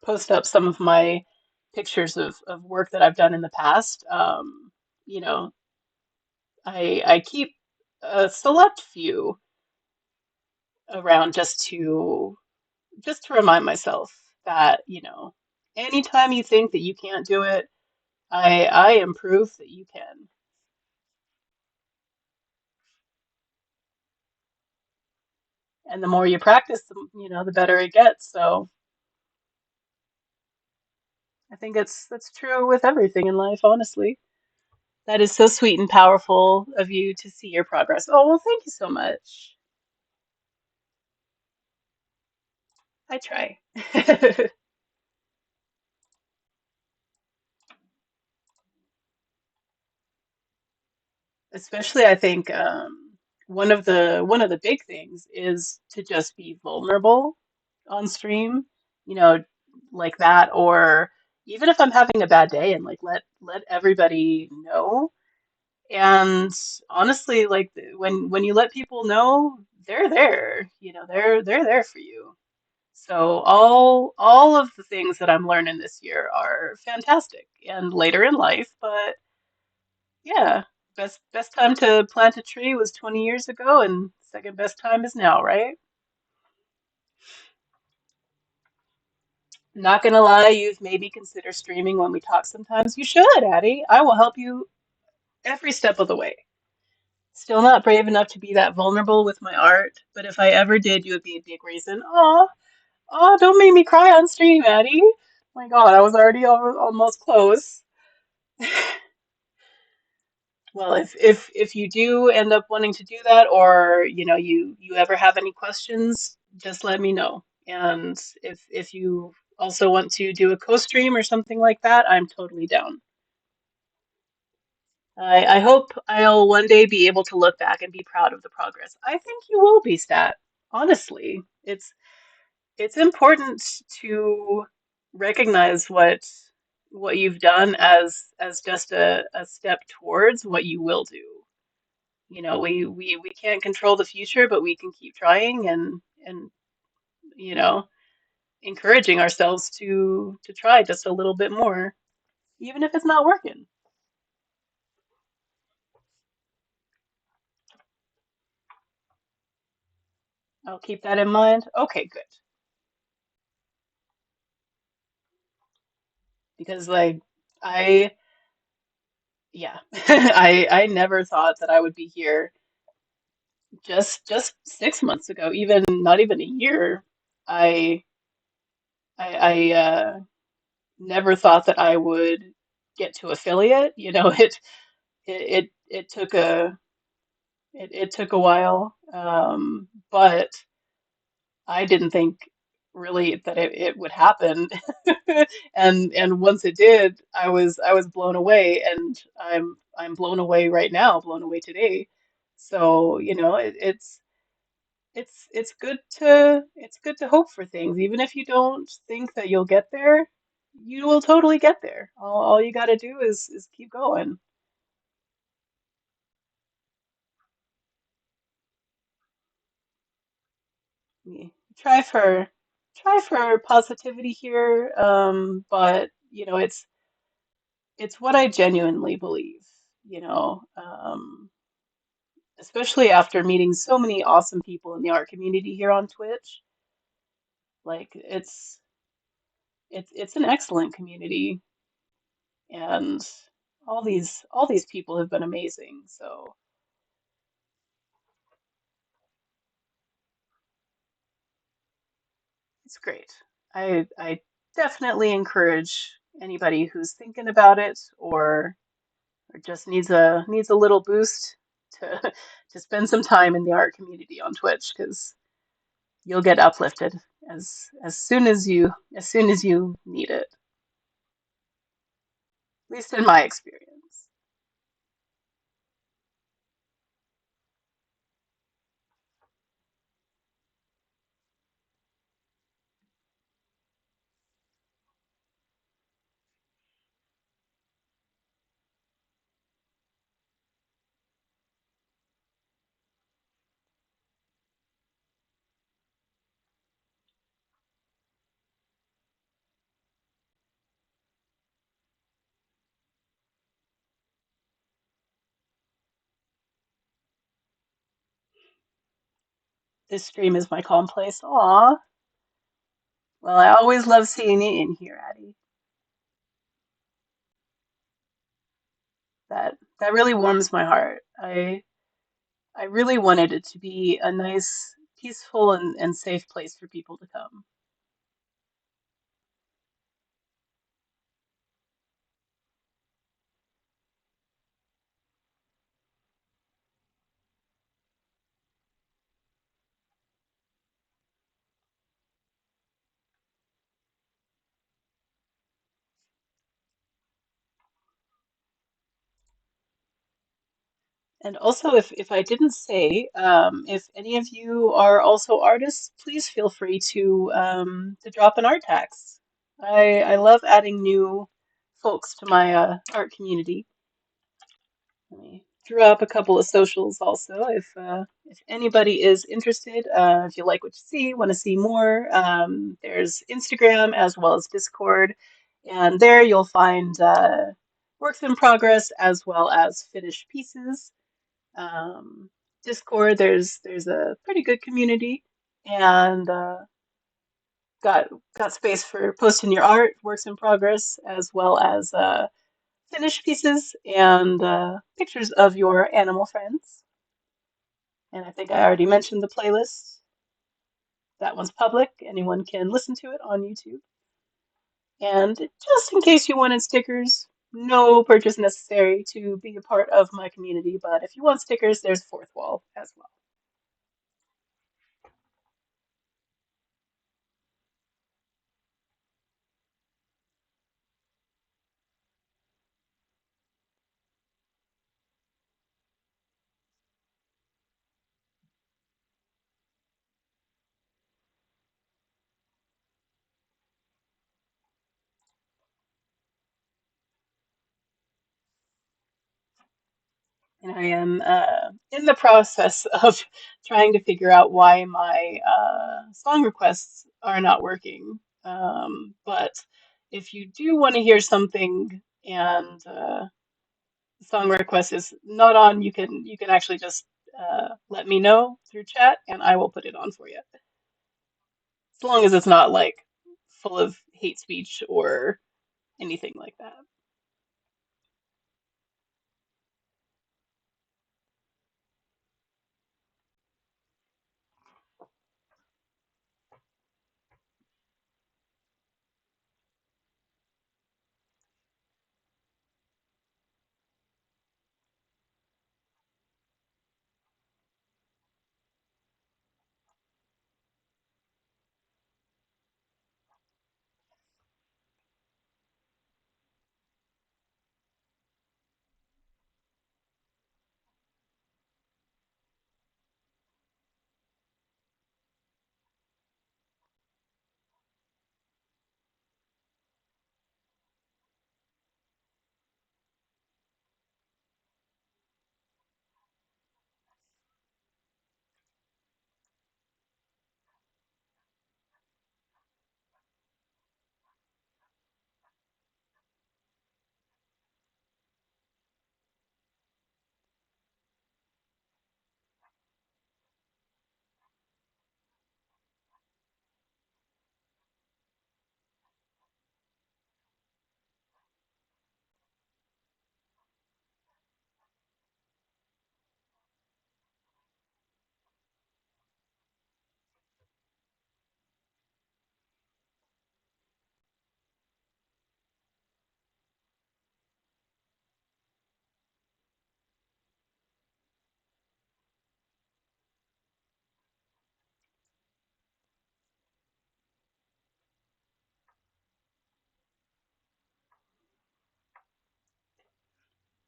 post up some of my pictures of work that I've done in the past. You know, I keep a select few around just to remind myself that, anytime you think that you can't do it, I am proof that you can. And the more you practice, the better it gets. So I think that's true with everything in life, honestly. That is so sweet and powerful of you to see your progress. Oh, well, thank you so much. I try. Especially, I think one of the big things is to just be vulnerable on stream, you know, like that, or even if I'm having a bad day and like let everybody know. And honestly, like when you let people know, they're there, they're there for you. So all of the things that I'm learning this year are fantastic and later in life, but yeah, best time to plant a tree was 20 years ago, and second best time is now, right? Not gonna lie, you've maybe consider streaming when we talk sometimes. You should, Addie. I will help you every step of the way. Still not brave enough to be that vulnerable with my art, but if I ever did, you would be a big reason. Oh, don't make me cry on stream, Addie. My God, I was already almost close. Well, if you do end up wanting to do that, or you ever have any questions, just let me know. And if you also want to do a co-stream or something like that, I'm totally down. I hope I'll one day be able to look back and be proud of the progress. I think you will be, Stat. Honestly, it's important to recognize what you've done as just a step towards what you will do. We can't control the future, but we can keep trying and you know, encouraging ourselves to try just a little bit more, even if it's not working. I'll keep that in mind. Okay, good. Because like I yeah, I never thought that I would be here just 6 months ago, even not even a year. I I never thought that I would get to affiliate. It took a while, but I didn't think really that it would happen. And once it did, I was blown away, and I'm blown away right now, blown away today. So, it's good to hope for things, even if you don't think that you'll get there. You will totally get there. All you got to do is keep going. Yeah. Try for positivity here, but it's what I genuinely believe. You know, especially after meeting so many awesome people in the art community here on Twitch. Like it's an excellent community, and all these people have been amazing. So it's great. I definitely encourage anybody who's thinking about it or just needs a little boost to to spend some time in the art community on Twitch because you'll get uplifted as soon as you need it. At least in my experience. This stream is my calm place. Aw. Well, I always love seeing you in here, Addie. That really warms my heart. I really wanted it to be a nice, peaceful, and safe place for people to come. And also, if I didn't say, if any of you are also artists, please feel free to drop an art tax. I love adding new folks to my art community. Let me throw up a couple of socials also. If anybody is interested, if you like what you see, want to see more, there's Instagram as well as Discord, and there you'll find works in progress as well as finished pieces. um, Discord, there's a pretty good community, and got got space for posting your art, works in progress, as well as finished pieces and pictures of your animal friends. And I think I already mentioned the playlist. That one's public. Anyone can listen to it on YouTube. And just in case you wanted stickers, no purchase necessary to be a part of my community. But if you want stickers, there's Fourth Wall as well. And I am in the process of trying to figure out why my song requests are not working. But if you do want to hear something and the song request is not on, you can actually just let me know through chat, and I will put it on for you. As long as it's not like full of hate speech or anything like that.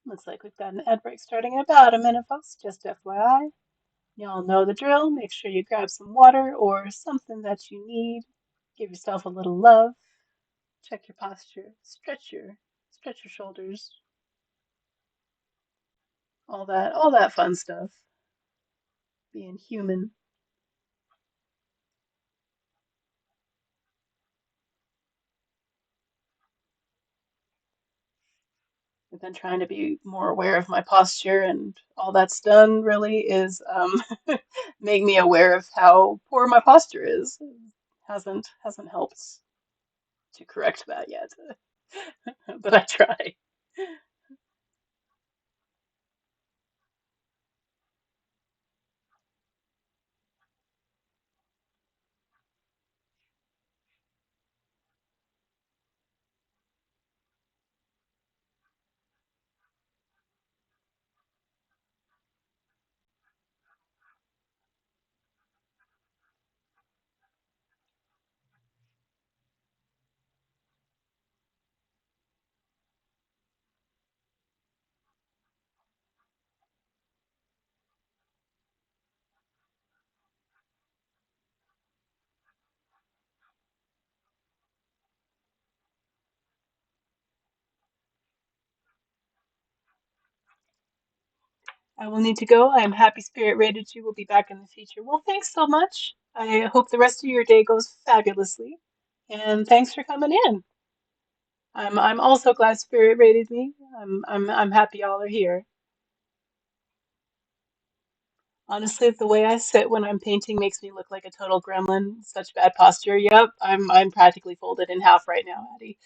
Looks like we've got an ad break starting in about a minute, folks. Just FYI. Y'all know the drill. Make sure you grab some water or something that you need. Give yourself a little love. Check your posture. Stretch your shoulders. All that fun stuff. Being human. I've been trying to be more aware of my posture, and all that's done really is make me aware of how poor my posture is. Hasn't helped to correct that yet, but I try. I will need to go. I am happy Spirit Rated 2 will be back in the future. Well, thanks so much. I hope the rest of your day goes fabulously. And thanks for coming in. I'm also glad Spirit rated me. I'm happy y'all are here. Honestly, the way I sit when I'm painting makes me look like a total gremlin. Such bad posture. Yep, I'm practically folded in half right now, Addie.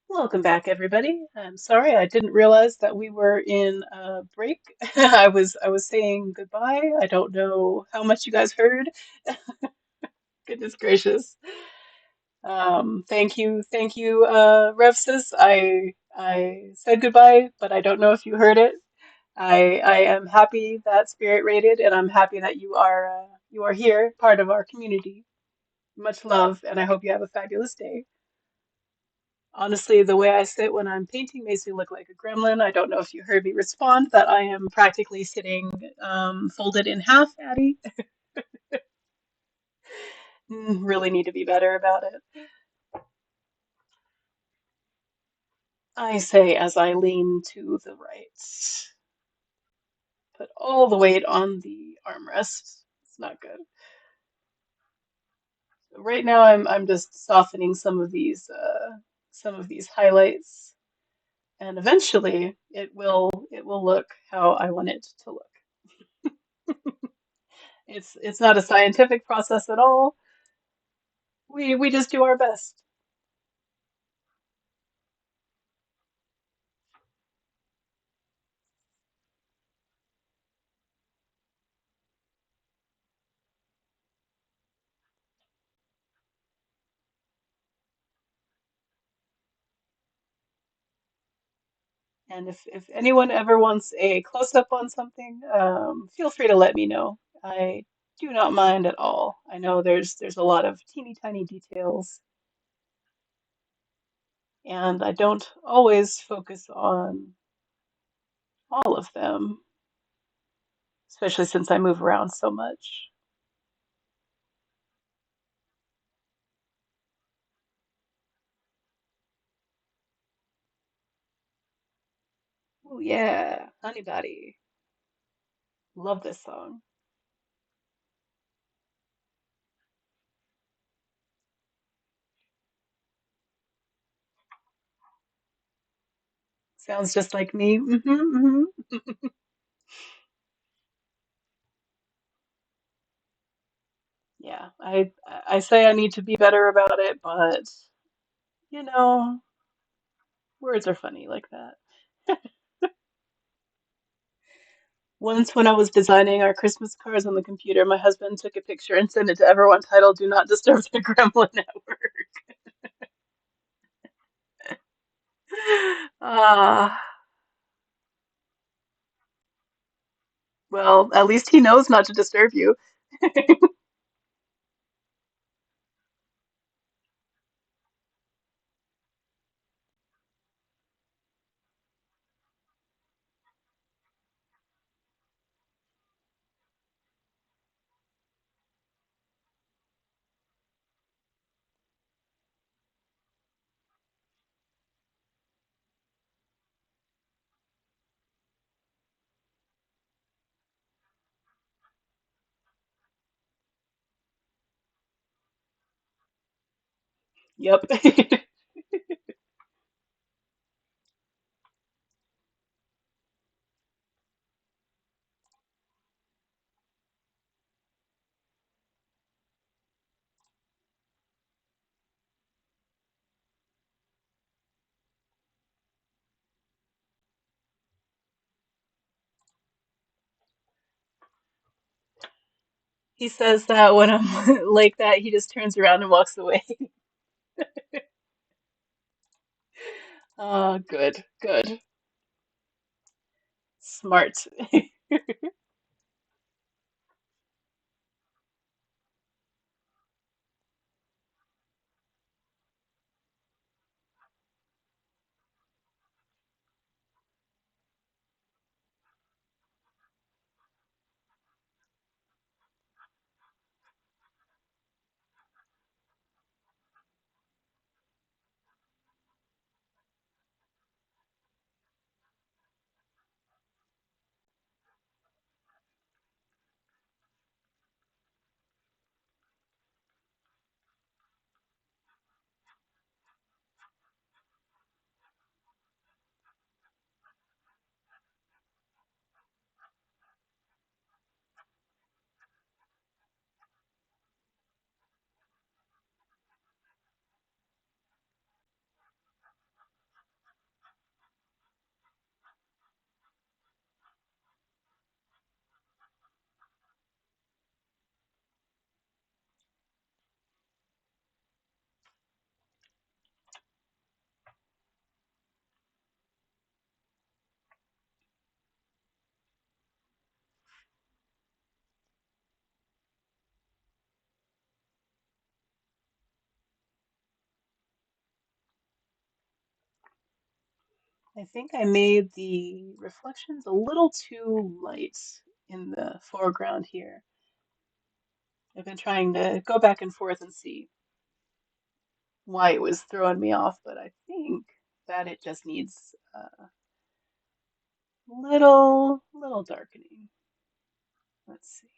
Welcome back, everybody. I'm sorry, I didn't realize that we were in a break. I was saying goodbye. I don't know how much you guys heard. Goodness gracious. Thank you, Revsis. I said goodbye, but I don't know if you heard it. I am happy that Spirit rated, and I'm happy that you are here, part of our community. Much love, and I hope you have a fabulous day. Honestly, the way I sit when I'm painting makes me look like a gremlin. I don't know if you heard me respond that I am practically sitting folded in half, Addie. Really need to be better about it. I say as I lean to the right. Put all the weight on the armrest. It's not good. Right now I'm just softening some of these highlights, and eventually it will look how I want it to look. It's not a scientific process at all. We just do our best. And if anyone ever wants a close up on something, feel free to let me know. I do not mind at all. I know there's a lot of teeny tiny details, and I don't always focus on all of them, especially since I move around so much. Oh yeah, Honeybody. Love this song. Sounds just like me. Yeah, I say I need to be better about it, but you know, words are funny like that. Once when I was designing our Christmas cards on the computer, my husband took a picture and sent it to everyone titled "Do Not Disturb the Gremlin Network." Ah, well, at least he knows not to disturb you. Yep. He says that when I'm like that, he just turns around and walks away. Oh, good, good. Smart. I think I made the reflections a little too light in the foreground here. I've been trying to go back and forth and see why it was throwing me off, but I think that it just needs a little darkening. Let's see.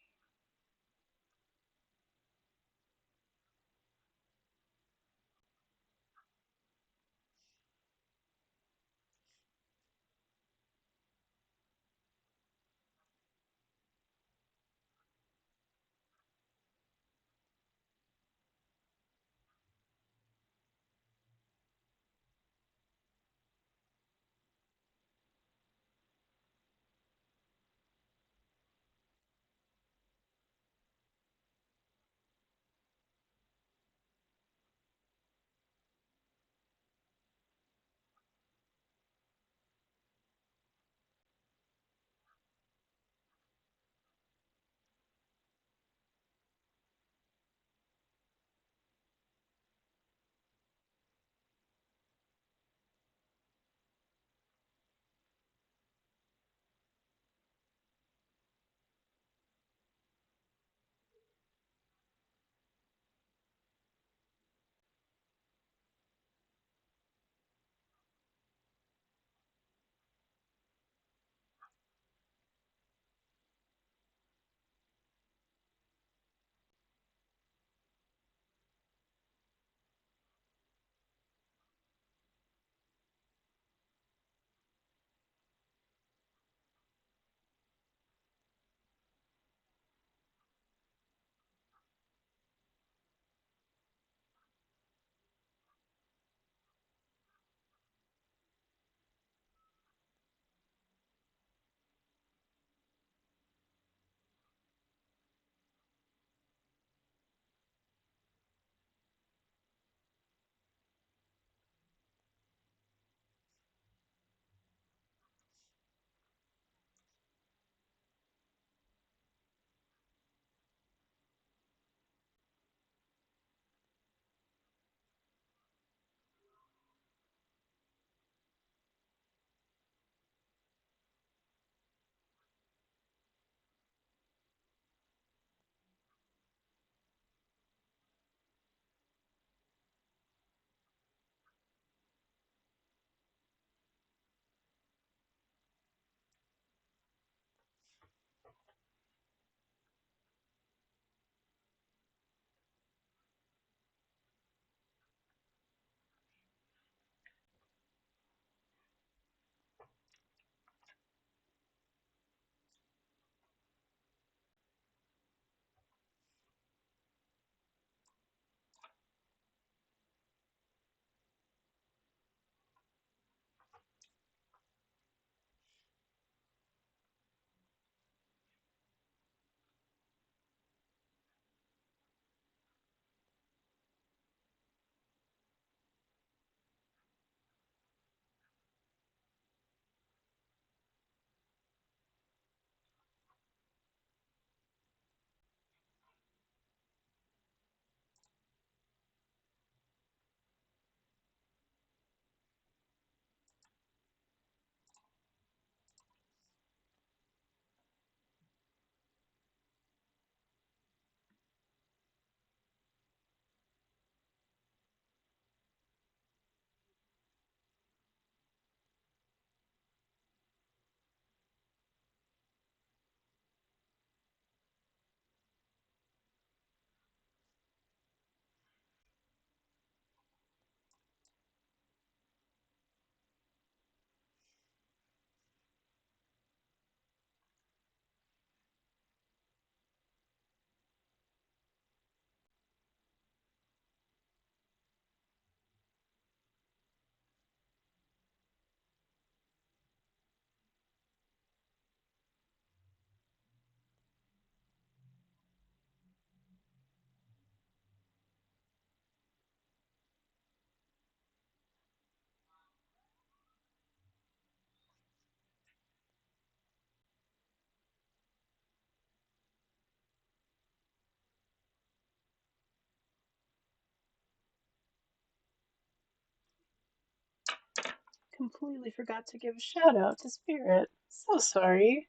completely forgot to give a shout out to Spirit. So sorry.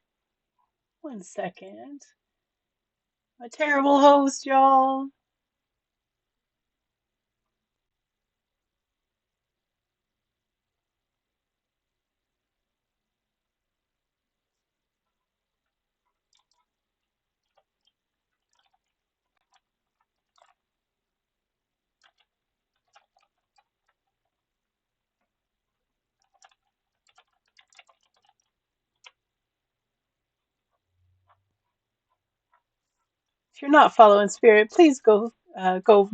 One second. A terrible host, y'all. If you're not following Spirit, please go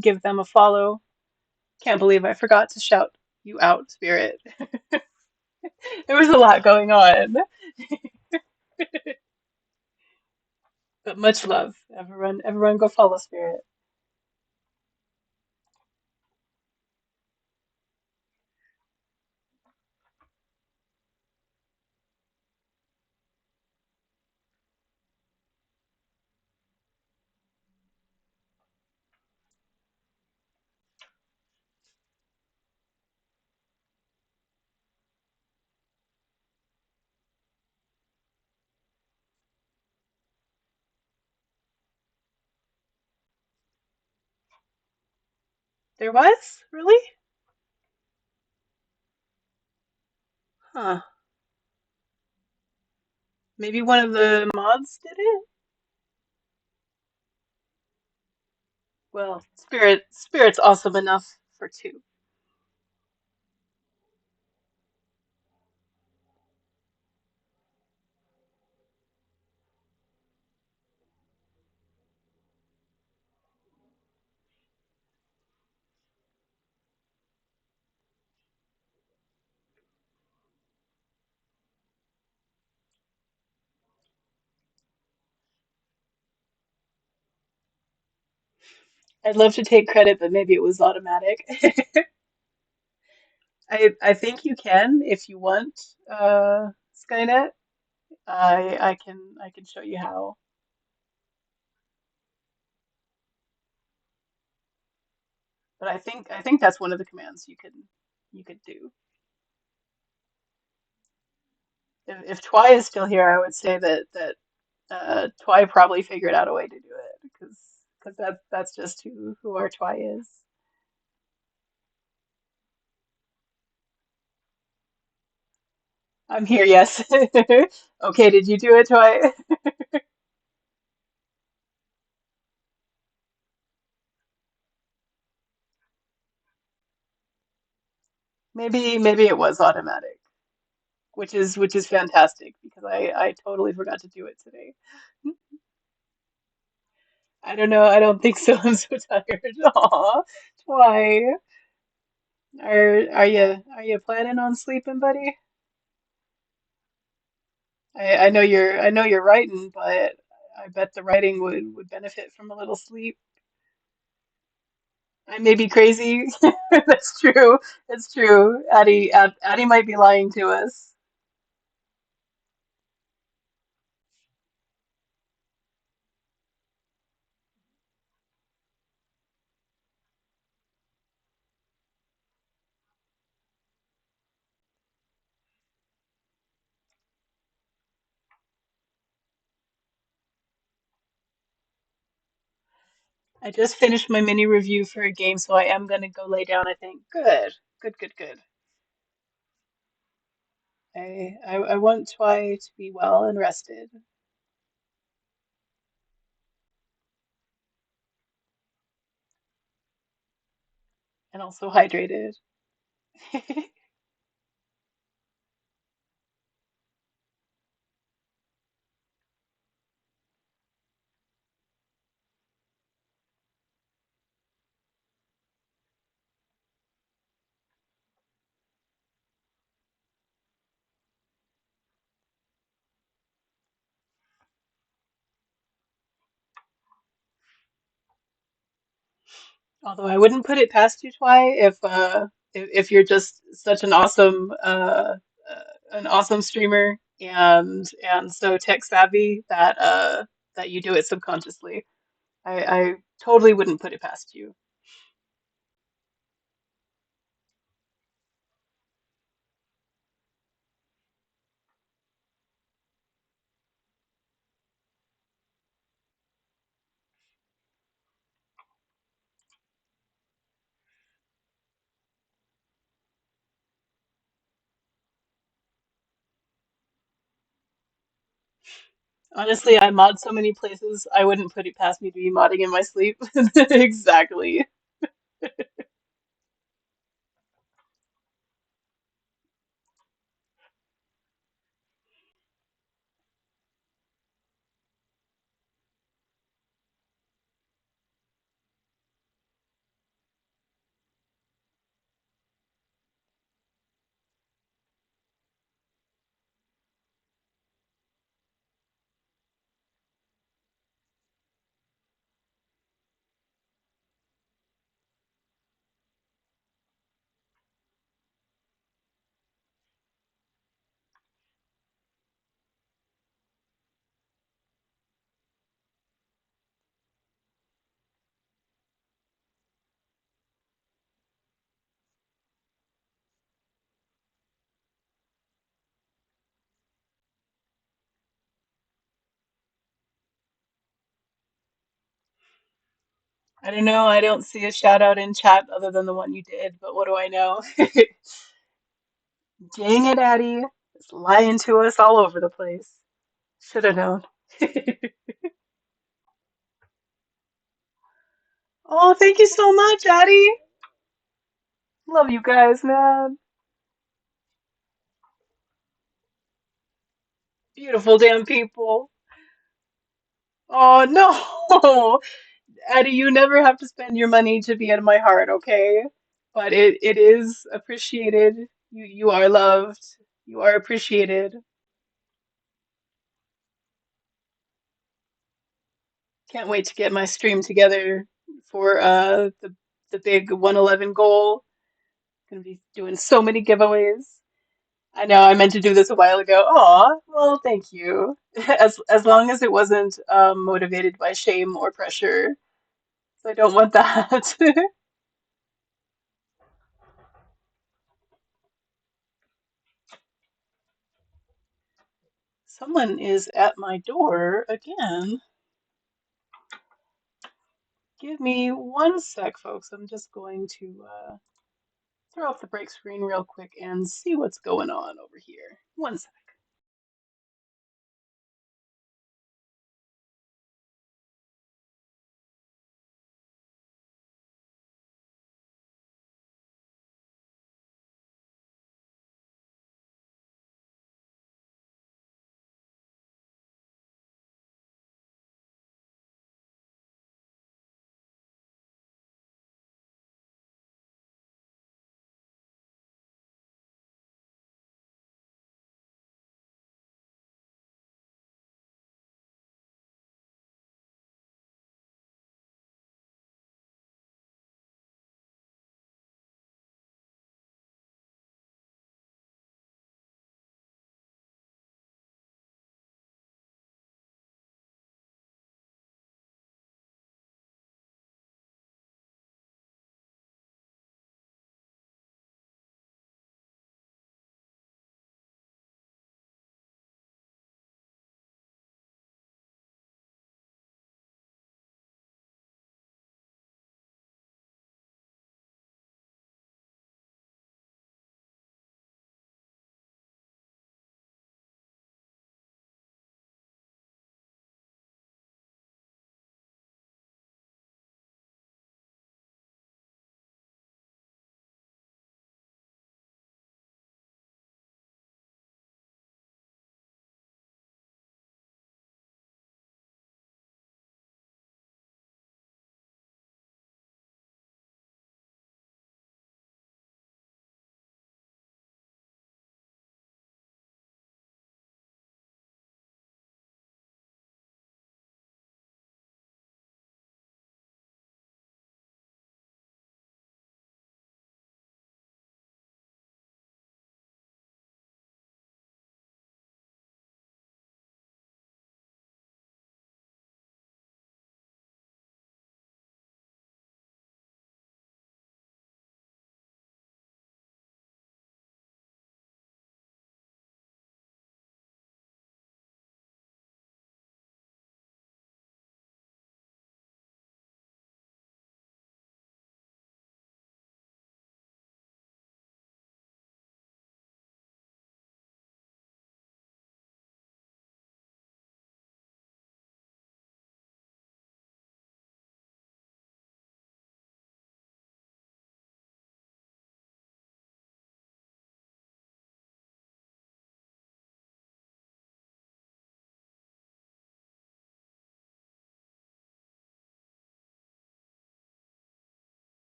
give them a follow. Can't believe I forgot to shout you out, Spirit. There was a lot going on, but much love. Everyone go follow Spirit. There was? Really? Huh. Maybe one of the mods did it? Well, Spirit's awesome enough for two. I'd love to take credit, but maybe it was automatic. I think you can if you want, Skynet. I can show you how. But I think that's one of the commands you could do. If Twy is still here, I would say that Twy probably figured out a way to do it because that's just who our Twy is. I'm here, yes. Okay, did you do it, Twy? Maybe it was automatic, which is fantastic because I totally forgot to do it today. I don't know. I don't think so. I'm so tired. Aw, Twy, are you planning on sleeping, buddy? I know you're writing, but I bet the writing would benefit from a little sleep. I may be crazy. That's true. That's true. Addie might be lying to us. I just finished my mini review for a game, so I am gonna go lay down, I think. Good. Good, good, good. I want Twy to be well and rested and also hydrated. Although I wouldn't put it past you, Twy, if you're just such an awesome streamer and so tech savvy that you do it subconsciously. I totally wouldn't put it past you. Honestly, I mod so many places, I wouldn't put it past me to be modding in my sleep. Exactly. I don't know, I don't see a shout out in chat other than the one you did, but what do I know? Dang it, Addie. It's lying to us all over the place. Should have known. Oh, thank you so much, Addie. Love you guys, man. Beautiful damn people. Oh no. Addie, you never have to spend your money to be in my heart, okay? But it is appreciated. You are loved. You are appreciated. Can't wait to get my stream together for the big 111 goal. Gonna be doing so many giveaways. I know I meant to do this a while ago. Aw, well, thank you. As long as it wasn't motivated by shame or pressure. So I don't want that. Someone is at my door again. Give me one sec, folks. I'm just going to throw up the break screen real quick and see what's going on over here. One sec.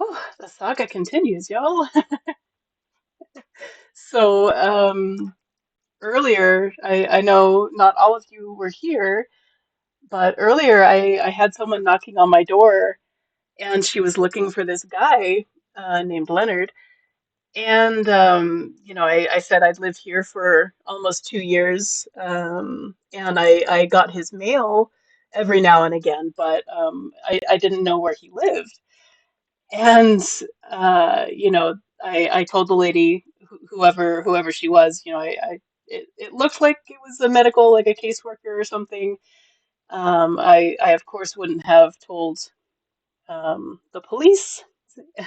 Oh, the saga continues, y'all. So, earlier, I know not all of you were here, but earlier I had someone knocking on my door, and she was looking for this guy named Leonard. And I said I'd lived here for almost 2 years, and I got his mail every now and again, but I didn't know where he lived. And I told the lady, whoever she was, it looked like it was a medical, like a caseworker or something. I of course wouldn't have told the police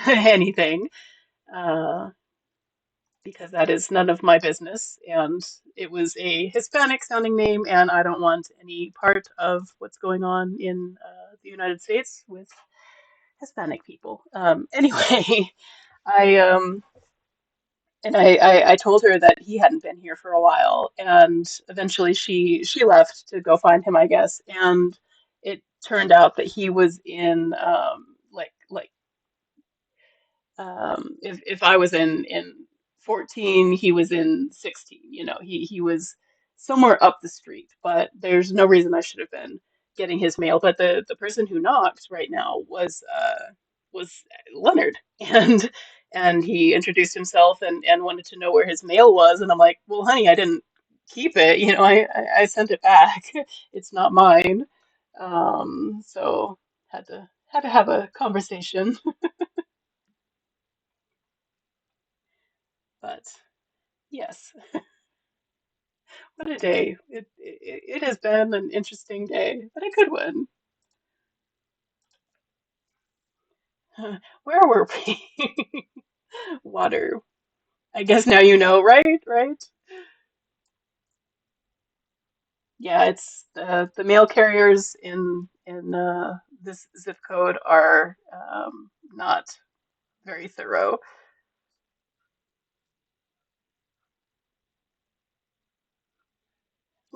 anything. Uh, because that is none of my business. And it was a Hispanic sounding name, and I don't want any part of what's going on in the United States with Hispanic people. Anyway, I I told her that he hadn't been here for a while, and eventually she left to go find him, I guess. And it turned out that he was in if I was in 14, he was in 16. He was somewhere up the street, but there's no reason I should have been getting his mail. But the person who knocked right now was Leonard, and he introduced himself and wanted to know where his mail was, and I'm like, well, honey, I didn't keep it. I sent it back. It's not mine. So had to have a conversation, but. Yes, what a day. It has been an interesting day, but a good one. Where were we? Water. I guess now you know, right? Right? Yeah, it's the mail carriers in this zip code are not very thorough.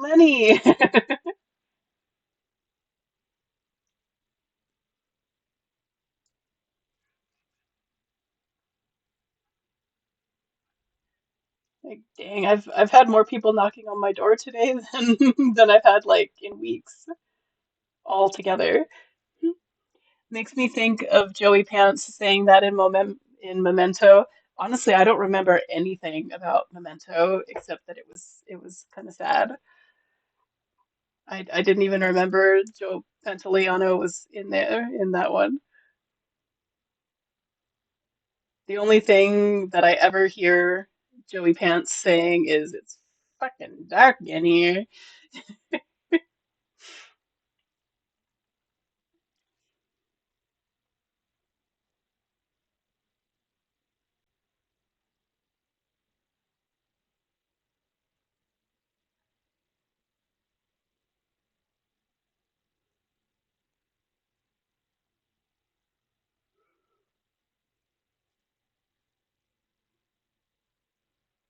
Lenny. Like, dang, I've had more people knocking on my door today than I've had like in weeks all together. Makes me think of Joey Pants saying that in Memento. Honestly, I don't remember anything about Memento except that it was kind of sad. I didn't even remember Joe Pantoliano was in there in that one. The only thing that I ever hear Joey Pants saying is it's fucking dark in here.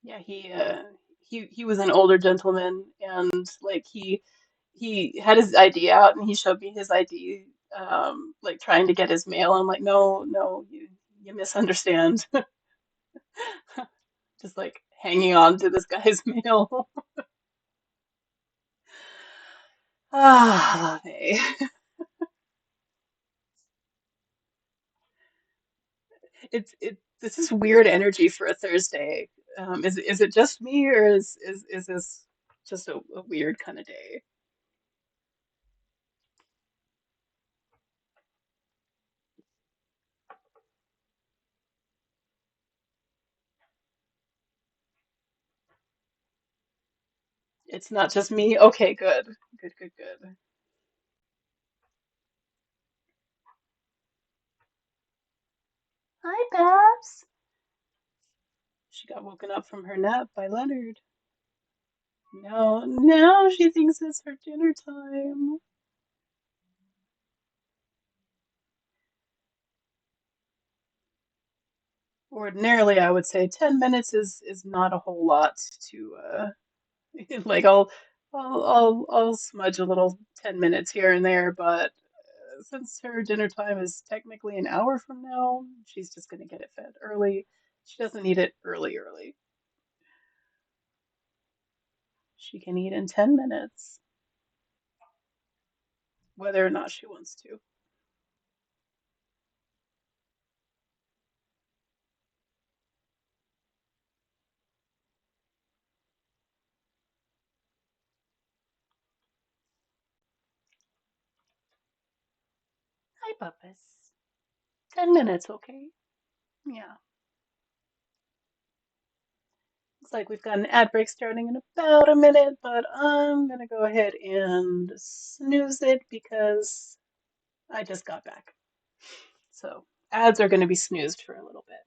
Yeah, he was an older gentleman, and like he had his ID out and he showed me his ID, like trying to get his mail. I'm like, no, no, you misunderstand. Just like hanging on to this guy's mail. Ah, hey. This is weird energy for a Thursday. Is it just me, or is this just a weird kind of day? It's not just me. Okay, good, good, good, good. Hi, Babs. She got woken up from her nap by Leonard. No, now she thinks it's her dinner time. Ordinarily, I would say 10 minutes is not a whole lot to like I'll smudge a little 10 minutes here and there, but since her dinner time is technically an hour from now, she's just gonna get it fed early. She doesn't need it early. She can eat in 10 minutes, whether or not she wants to. Hi, Puppus. 10 minutes, okay? Yeah. Looks like we've got an ad break starting in about a minute, but I'm gonna go ahead and snooze it because I just got back. So ads are gonna be snoozed for a little bit.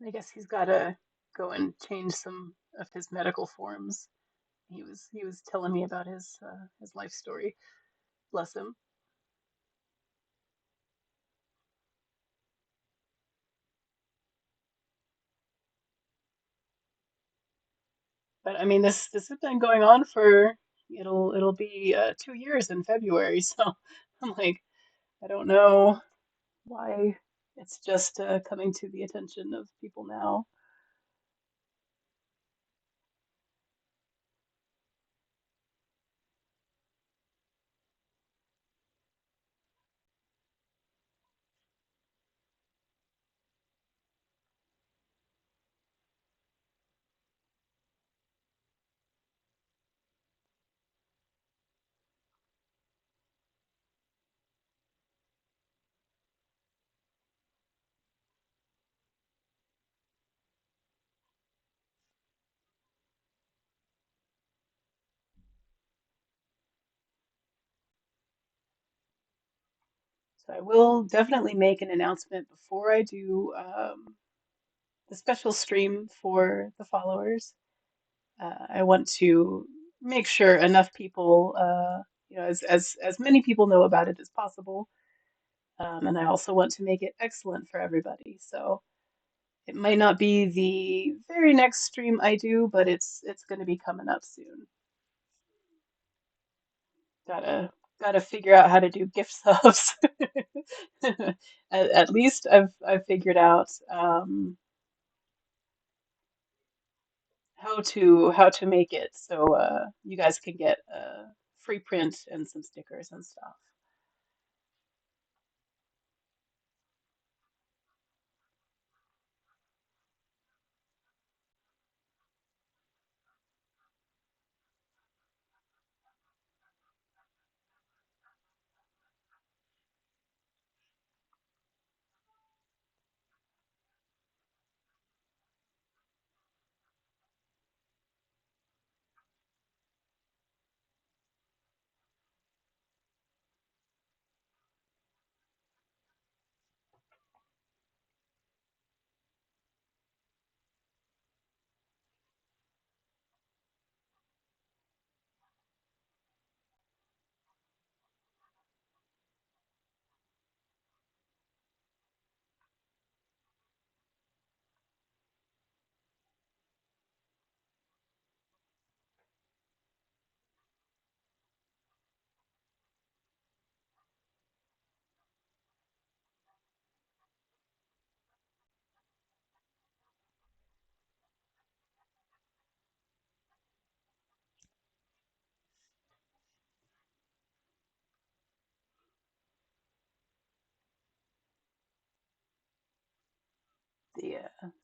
I guess he's gotta go and change some of his medical forms. He was telling me about his life story. Bless him. But I mean, this has been going on for it'll be 2 years in February. So I'm like, I don't know why it's just coming to the attention of people now. So I will definitely make an announcement before I do the special stream for the followers. I want to make sure enough people, as many people know about it as possible. And I also want to make it excellent for everybody. So it might not be the very next stream I do, but it's going to be coming up soon. Gotta figure out how to do gift subs. At least I've figured out how to make it so you guys can get a free print and some stickers and stuff.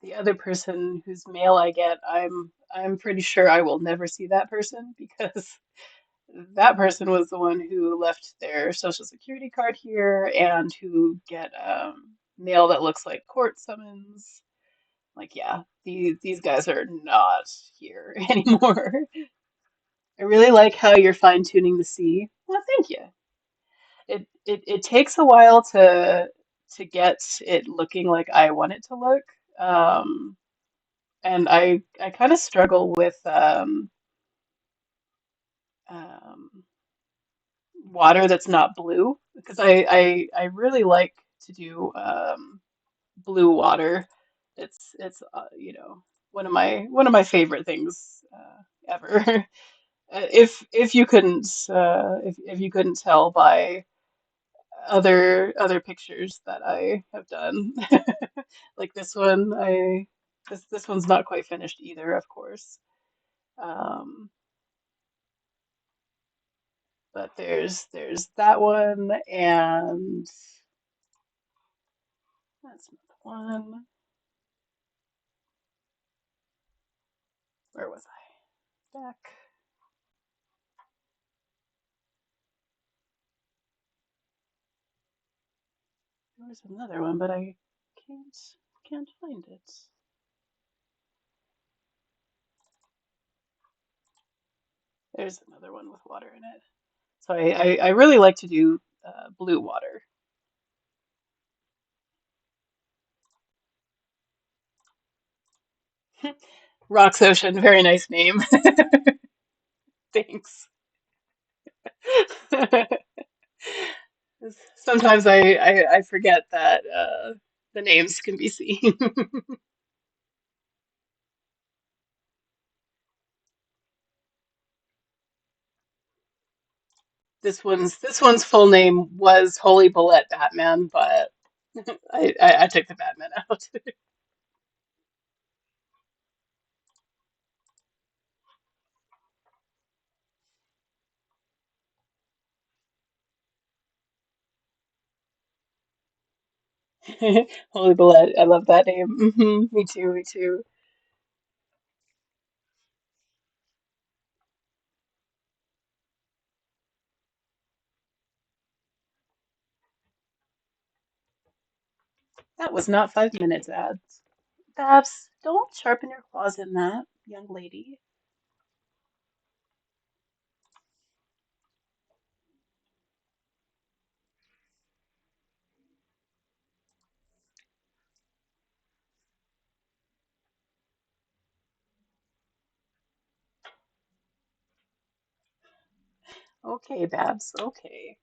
The other person whose mail I get, I'm pretty sure I will never see that person because that person was the one who left their social security card here and who get mail that looks like court summons. Like, yeah, these guys are not here anymore. I really like how you're fine-tuning the C. Well, thank you. It takes a while to get it looking like I want it to look. Um, and I kind of struggle with um, water that's not blue because I really like to do blue water. It's one of my favorite things ever. If you couldn't if you couldn't tell by other pictures that I have done, like this one, this one's not quite finished either, of course. Um, but there's that one, and that's another one. Where was I? Back. There was another one, but I can't can't find it. There's another one with water in it. So I really like to do blue water. Rocks Ocean, very nice name. Thanks. Sometimes I forget that the names can be seen. This one's full name was Holy Bullet Batman, but I took the Batman out. Holy Bullet, I love that name. Me too, me too. That was not 5 minutes, ads. Babs, don't sharpen your claws in that, young lady. Okay, Babs, okay.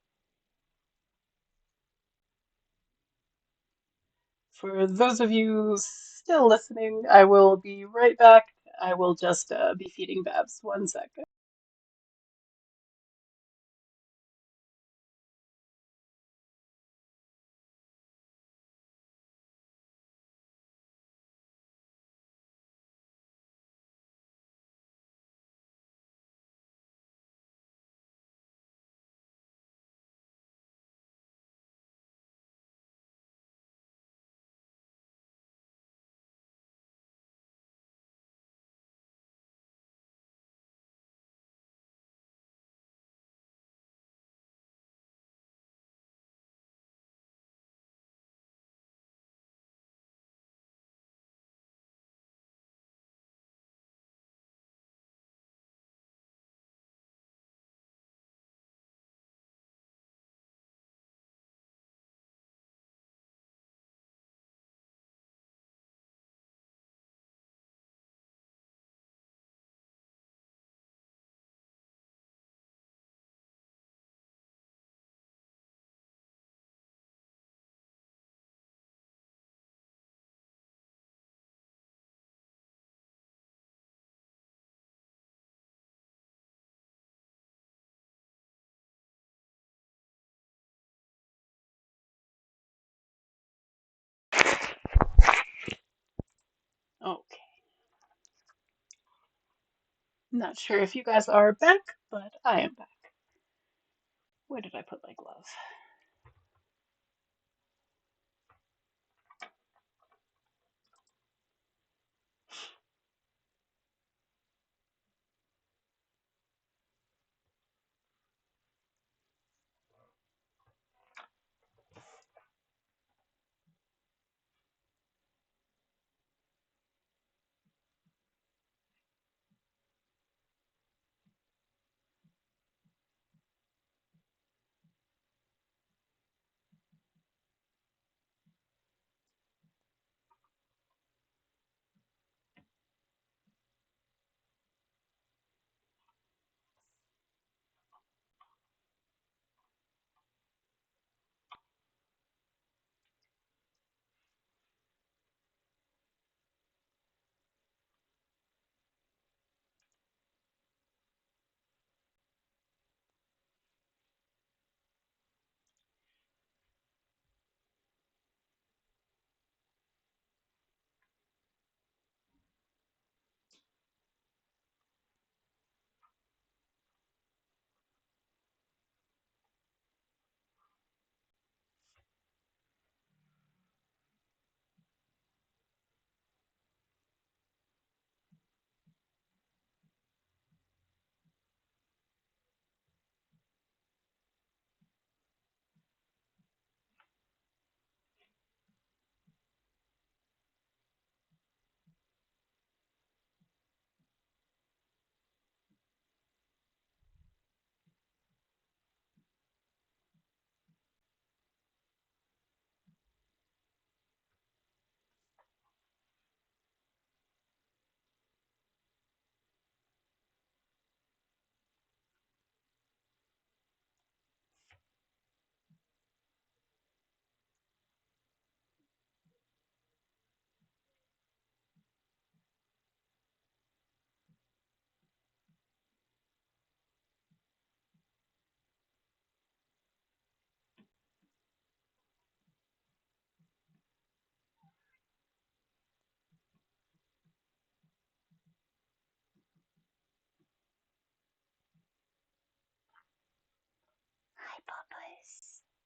For those of you still listening, I will be right back. I will just be feeding Babs 1 second. Okay. Not sure if you guys are back, but I am back. Where did I put my glove?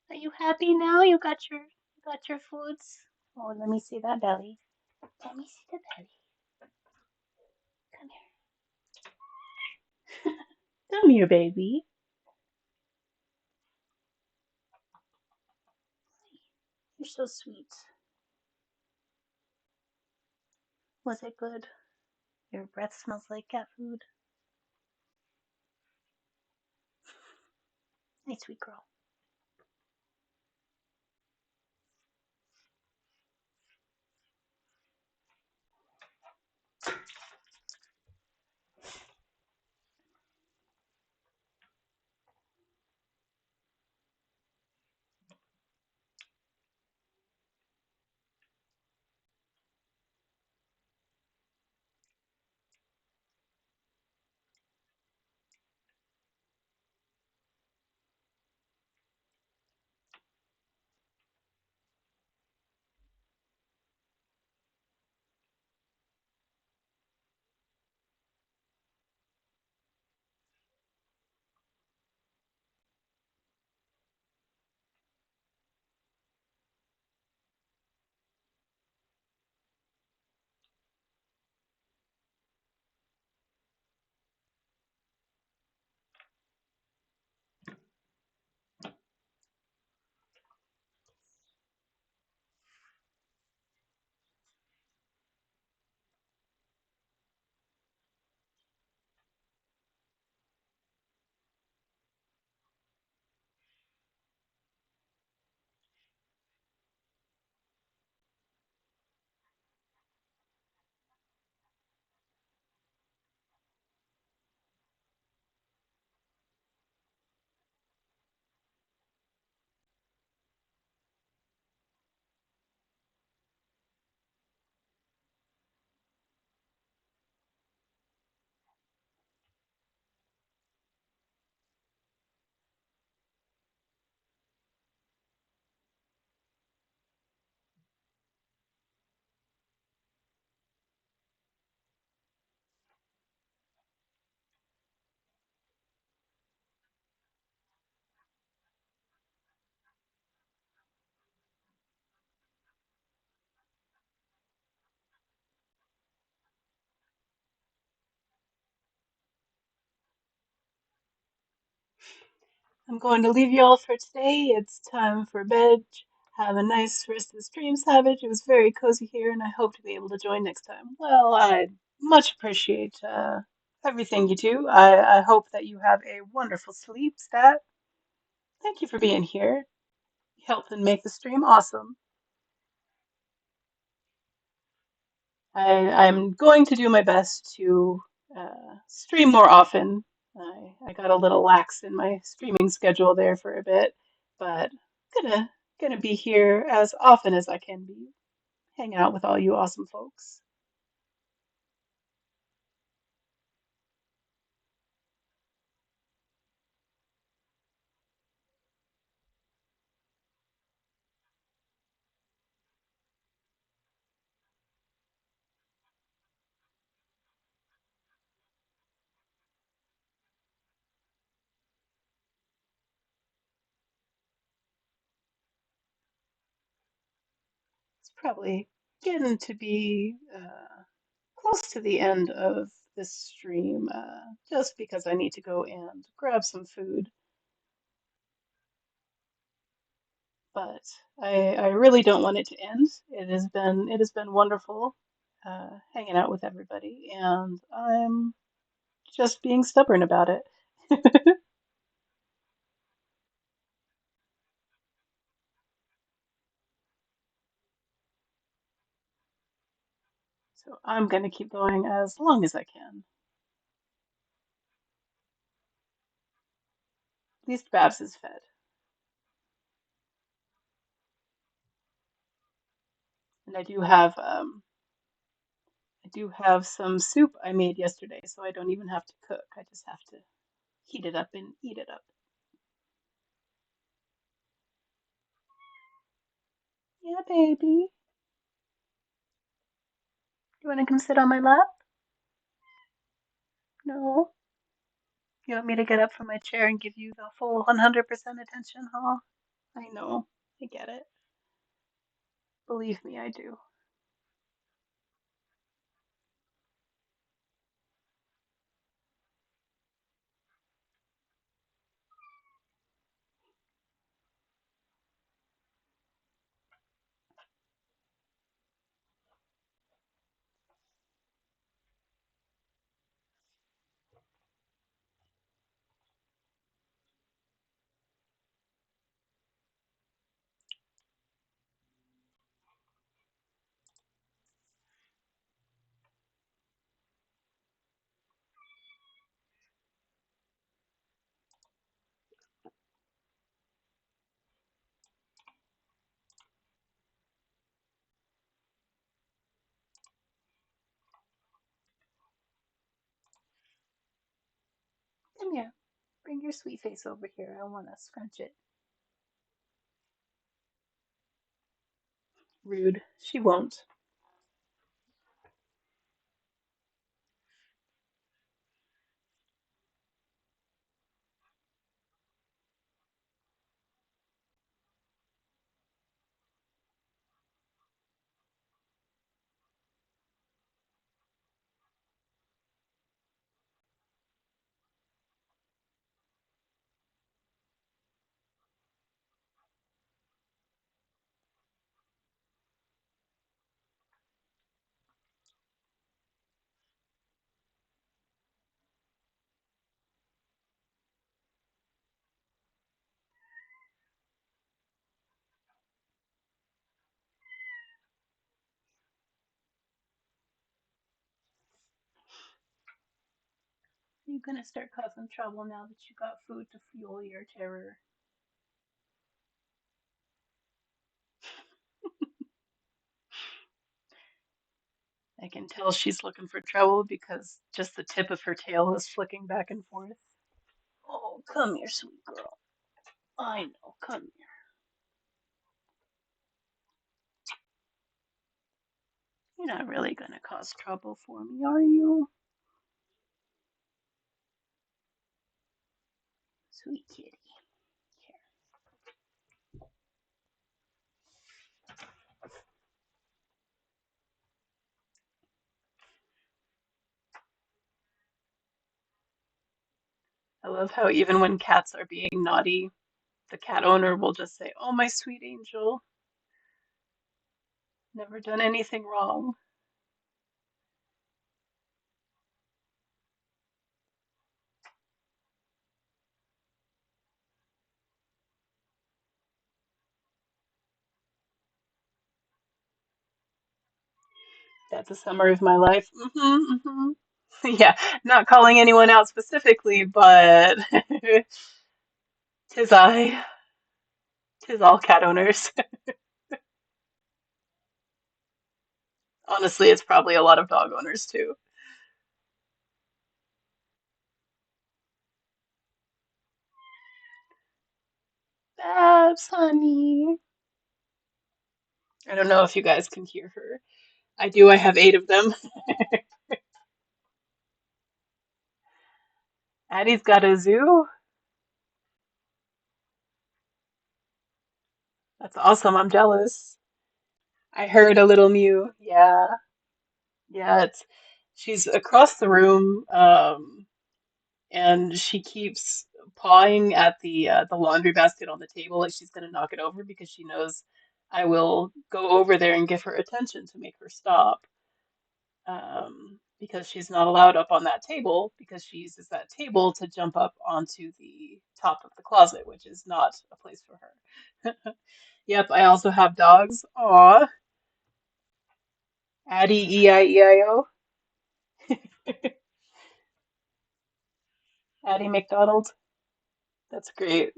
Are you happy now? You got your foods? Oh, let me see that belly. Let me see the belly. Come here. Come here, baby. You're so sweet. Was it good? Your breath smells like cat food. Nice, sweet girl. I'm going to leave you all for today. It's time for bed. Have a nice rest of the stream, Savage. It was very cozy here, and I hope to be able to join next time. Well, I much appreciate everything you do. I hope that you have a wonderful sleep, Stat. Thank you for being here, helping make the stream awesome. I'm going to do my best to stream more often. I got a little lax in my streaming schedule there for a bit, but gonna gonna be here as often as I can be, hang out with all you awesome folks. It's probably getting to be close to the end of this stream, just because I need to go and grab some food. But I really don't want it to end. It has been wonderful hanging out with everybody, and I'm just being stubborn about it. So I'm gonna keep going as long as I can. At least Babs is fed, and I do have some soup I made yesterday, so I don't even have to cook. I just have to heat it up and eat it up. Yeah, baby. You want to come sit on my lap? No. You want me to get up from my chair and give you the full 100% attention, huh? I know. I get it. Believe me, I do. Come here. Bring your sweet face over here. I want to scrunch it. Rude. She won't. You're gonna start causing trouble now that you got food to fuel your terror. I can tell she's looking for trouble because just the tip of her tail is flicking back and forth. Oh, come here, sweet girl. I know, come here. You're not really gonna cause trouble for me, are you? Sweet kitty. Here. I love how even when cats are being naughty, the cat owner will just say, "Oh, my sweet angel, never done anything wrong." That's a summary of my life. Yeah, not calling anyone out specifically, but tis I, tis all cat owners. Honestly, it's probably a lot of dog owners too. Babs, honey. I don't know if you guys can hear her. I do. I have 8 of them. Addie's got a zoo. That's awesome. I'm jealous. I heard a little mew. Yeah, yeah. It's she's across the room, and she keeps pawing at the laundry basket on the table like she's gonna knock it over because she knows I will go over there and give her attention to make her stop. Because she's not allowed up on that table because she uses that table to jump up onto the top of the closet, which is not a place for her. Yep, I also have dogs. Aw, Addie E-I-E-I-O. Addie McDonald. That's great.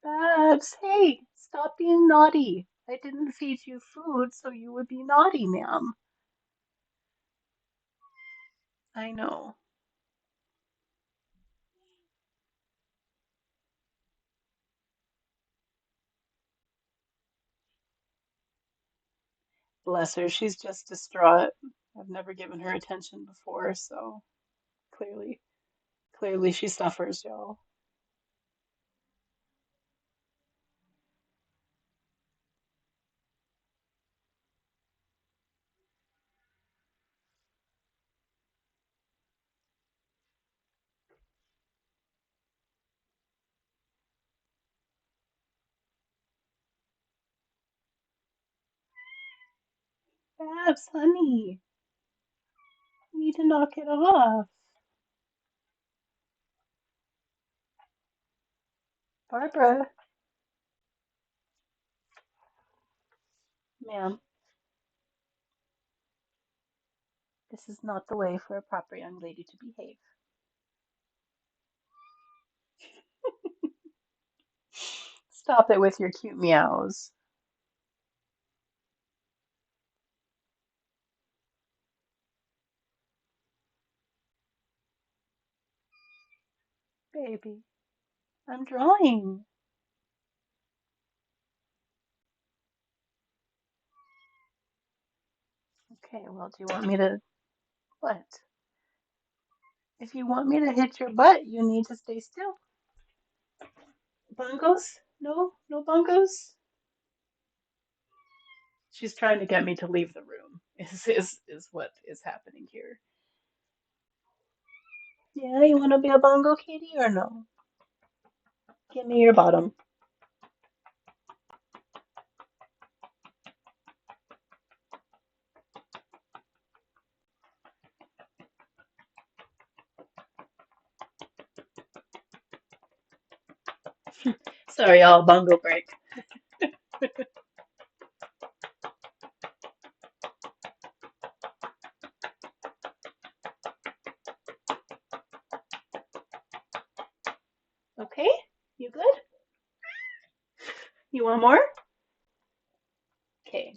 Babs, hey, stop being naughty. I didn't feed you food, so you would be naughty, ma'am. I know. Bless her, she's just distraught. I've never given her attention before, so clearly, clearly she suffers, y'all. Babs, honey, you need to knock it off. Barbara, ma'am, this is not the way for a proper young lady to behave. Stop it with your cute meows. Baby, I'm drawing. Okay, well, do you want me to what? If you want me to hit your butt, you need to stay still. Bongos? No, no bongos. She's trying to get me to leave the room. Is what is happening here. Yeah, you want to be a bongo kitty or no? Give me your bottom. Sorry, y'all. Bongo break. Okay, you good? You want more? Okay.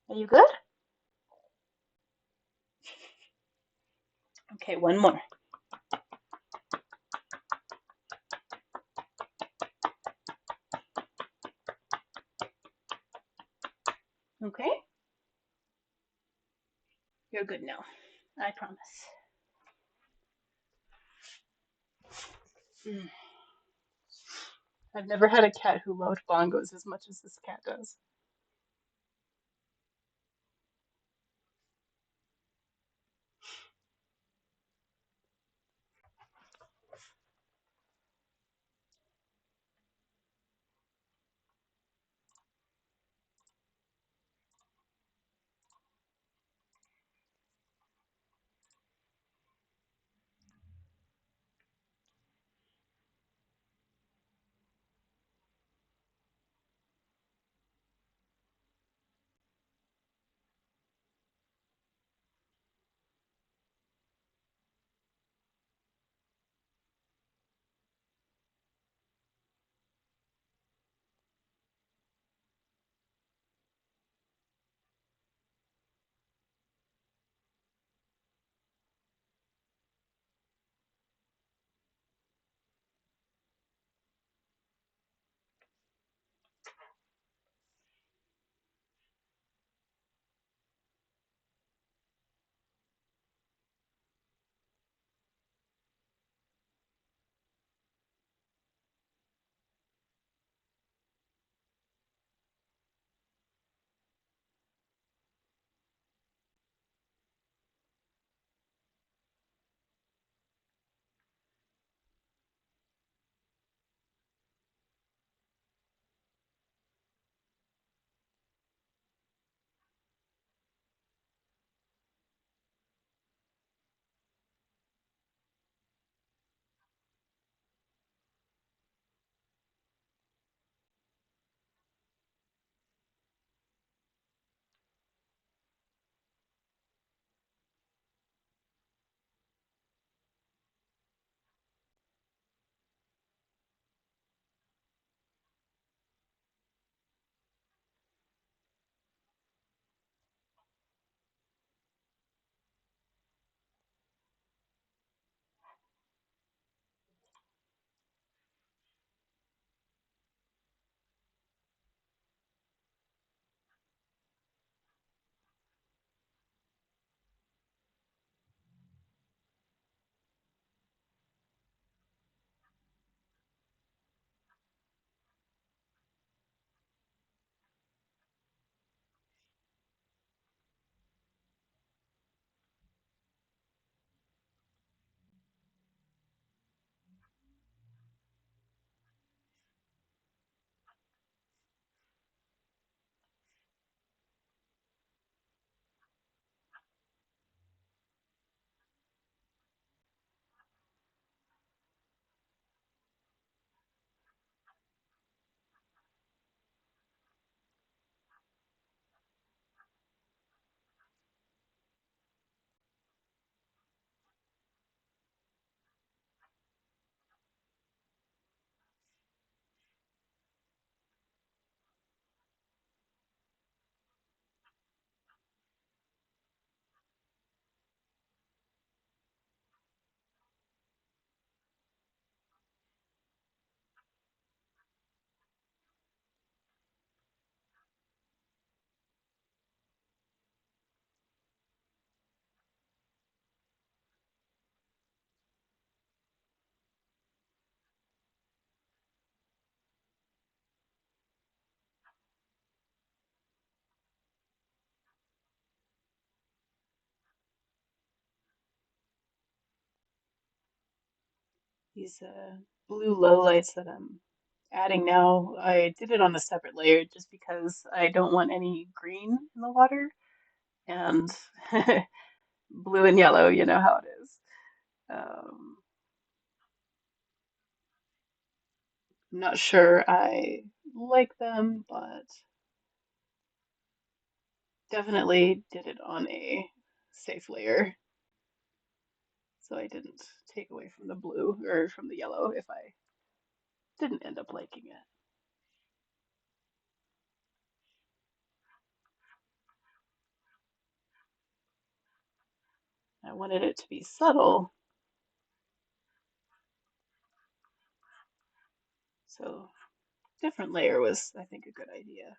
Are you good? Okay, one more. Okay, you're good now. I promise. Mm. I've never had a cat who loved bongos as much as this cat does. These blue lowlights that I'm adding now, I did it on a separate layer just because I don't want any green in the water. And blue and yellow, you know how it is. Um, I'm not sure I like them, but definitely did it on a safe layer. So I didn't take away from the blue or from the yellow if I didn't end up liking it. I wanted it to be subtle, so different layer was, I think, a good idea.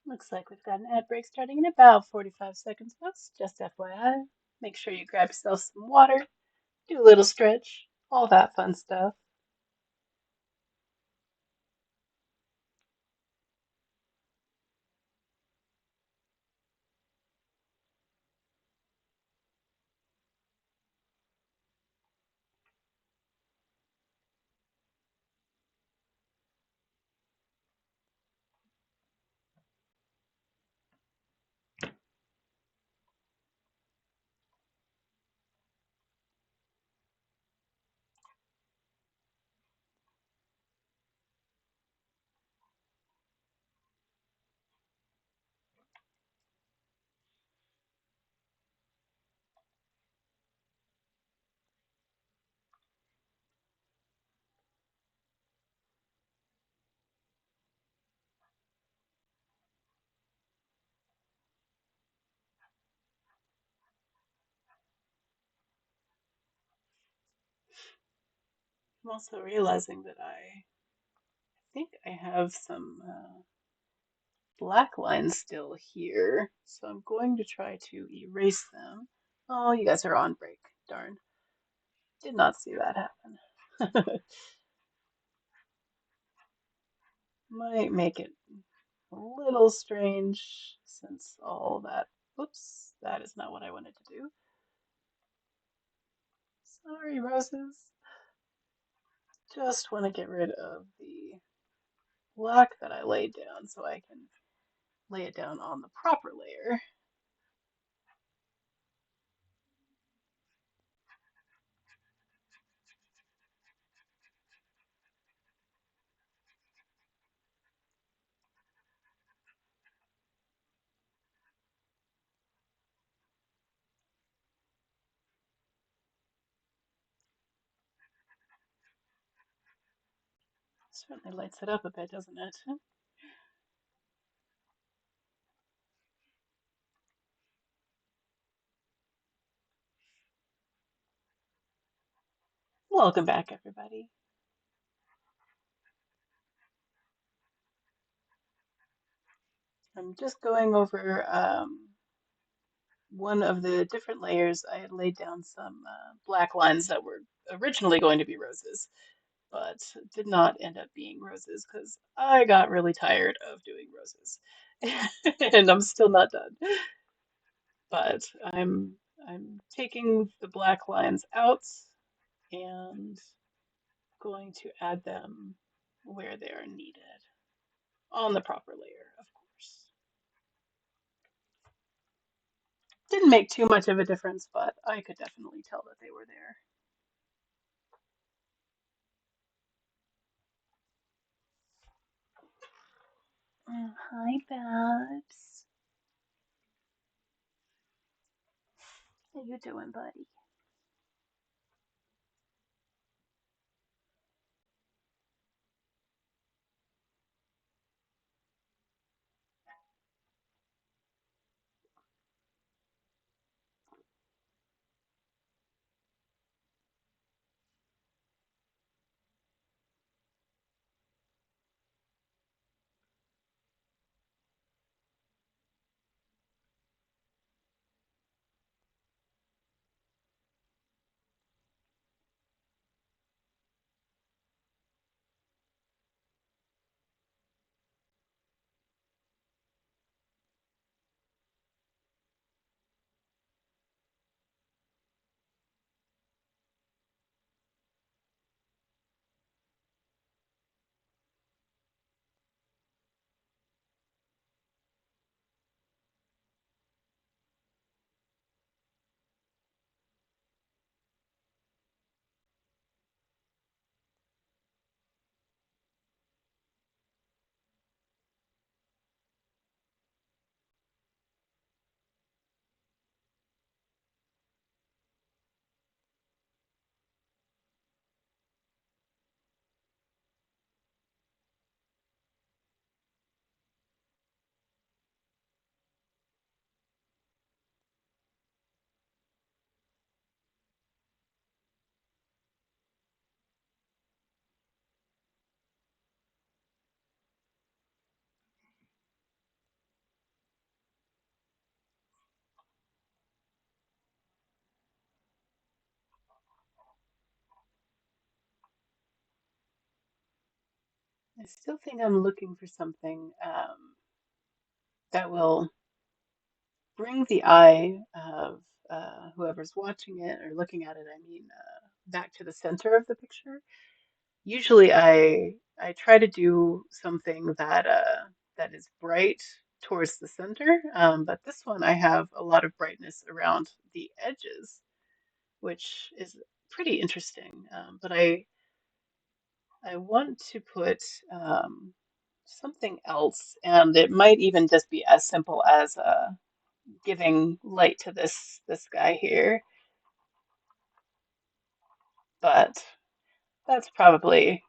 Looks like we've got an ad break starting in about 45 seconds, folks. Just FYI. Make sure you grab yourself some water, do a little stretch, all that fun stuff. I'm also realizing that I think I have some black lines still here, so I'm going to try to erase them. Oh, you guys are on break. Darn. Did not see that happen. Might make it a little strange since all that. Oops, that is not what I wanted to do. Sorry, roses. Just want to get rid of the black that I laid down so I can lay it down on the proper layer. Certainly lights it up a bit, doesn't it? Welcome back, everybody. I'm just going over one of the different layers. I had laid down some black lines that were originally going to be roses, but did not end up being roses because I got really tired of doing roses. And I'm still not done. But I'm taking the black lines out and going to add them where they are needed on the proper layer, of course. Didn't make too much of a difference, but I could definitely tell that they were there. Hi, Babs. How you doing, buddy? I still think I'm looking for something that will bring the eye of whoever's watching it or looking at it, I mean, back to the center of the picture. Usually I try to do something that is bright towards the center, but this one I have a lot of brightness around the edges, which is pretty interesting. But I want to put um, something else, and it might even just be as simple as giving light to this guy here, but that's probably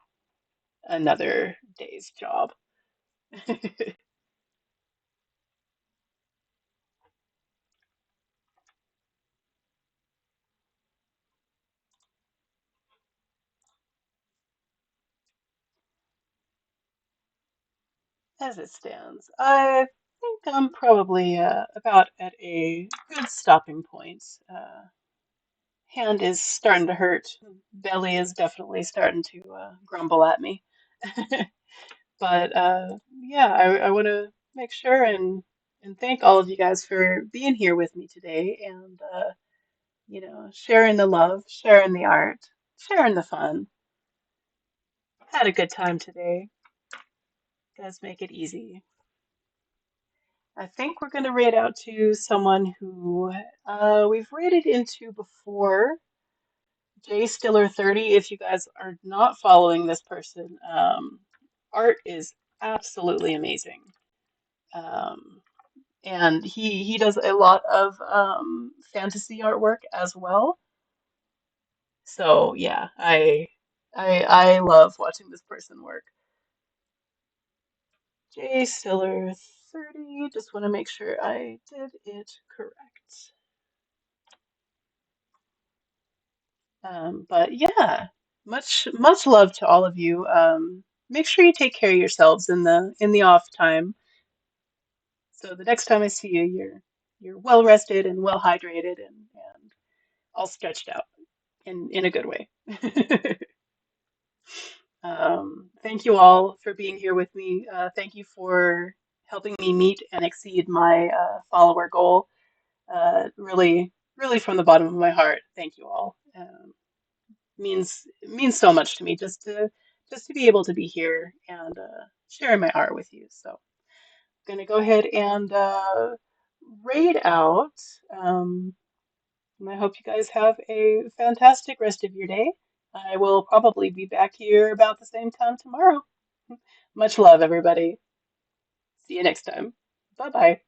another day's job. As it stands, I think I'm probably about at a good stopping point. Hand is starting to hurt. Belly is definitely starting to grumble at me. But yeah, I want to make sure and thank all of you guys for being here with me today and sharing the love, sharing the art, sharing the fun. Had a good time today. Guys, make it easy. I think we're going to rate out to someone who we've rated into before, Jay Stiller 30. If you guys are not following this person, art is absolutely amazing. Um, and he does a lot of fantasy artwork as well. So yeah, I love watching this person work. Jay Stiller 30. Just want to make sure I did it correct. But yeah, much love to all of you. Make sure you take care of yourselves in the off time. So the next time I see you, you're well rested and well hydrated and all stretched out in a good way. Thank you all for being here with me. Thank you for helping me meet and exceed my follower goal. Really, really from the bottom of my heart, thank you all. Means so much to me just to be able to be here and share my art with you. So I'm gonna go ahead and raid out. Um, and I hope you guys have a fantastic rest of your day. I will probably be back here about the same time tomorrow. Much love, everybody. See you next time. Bye bye.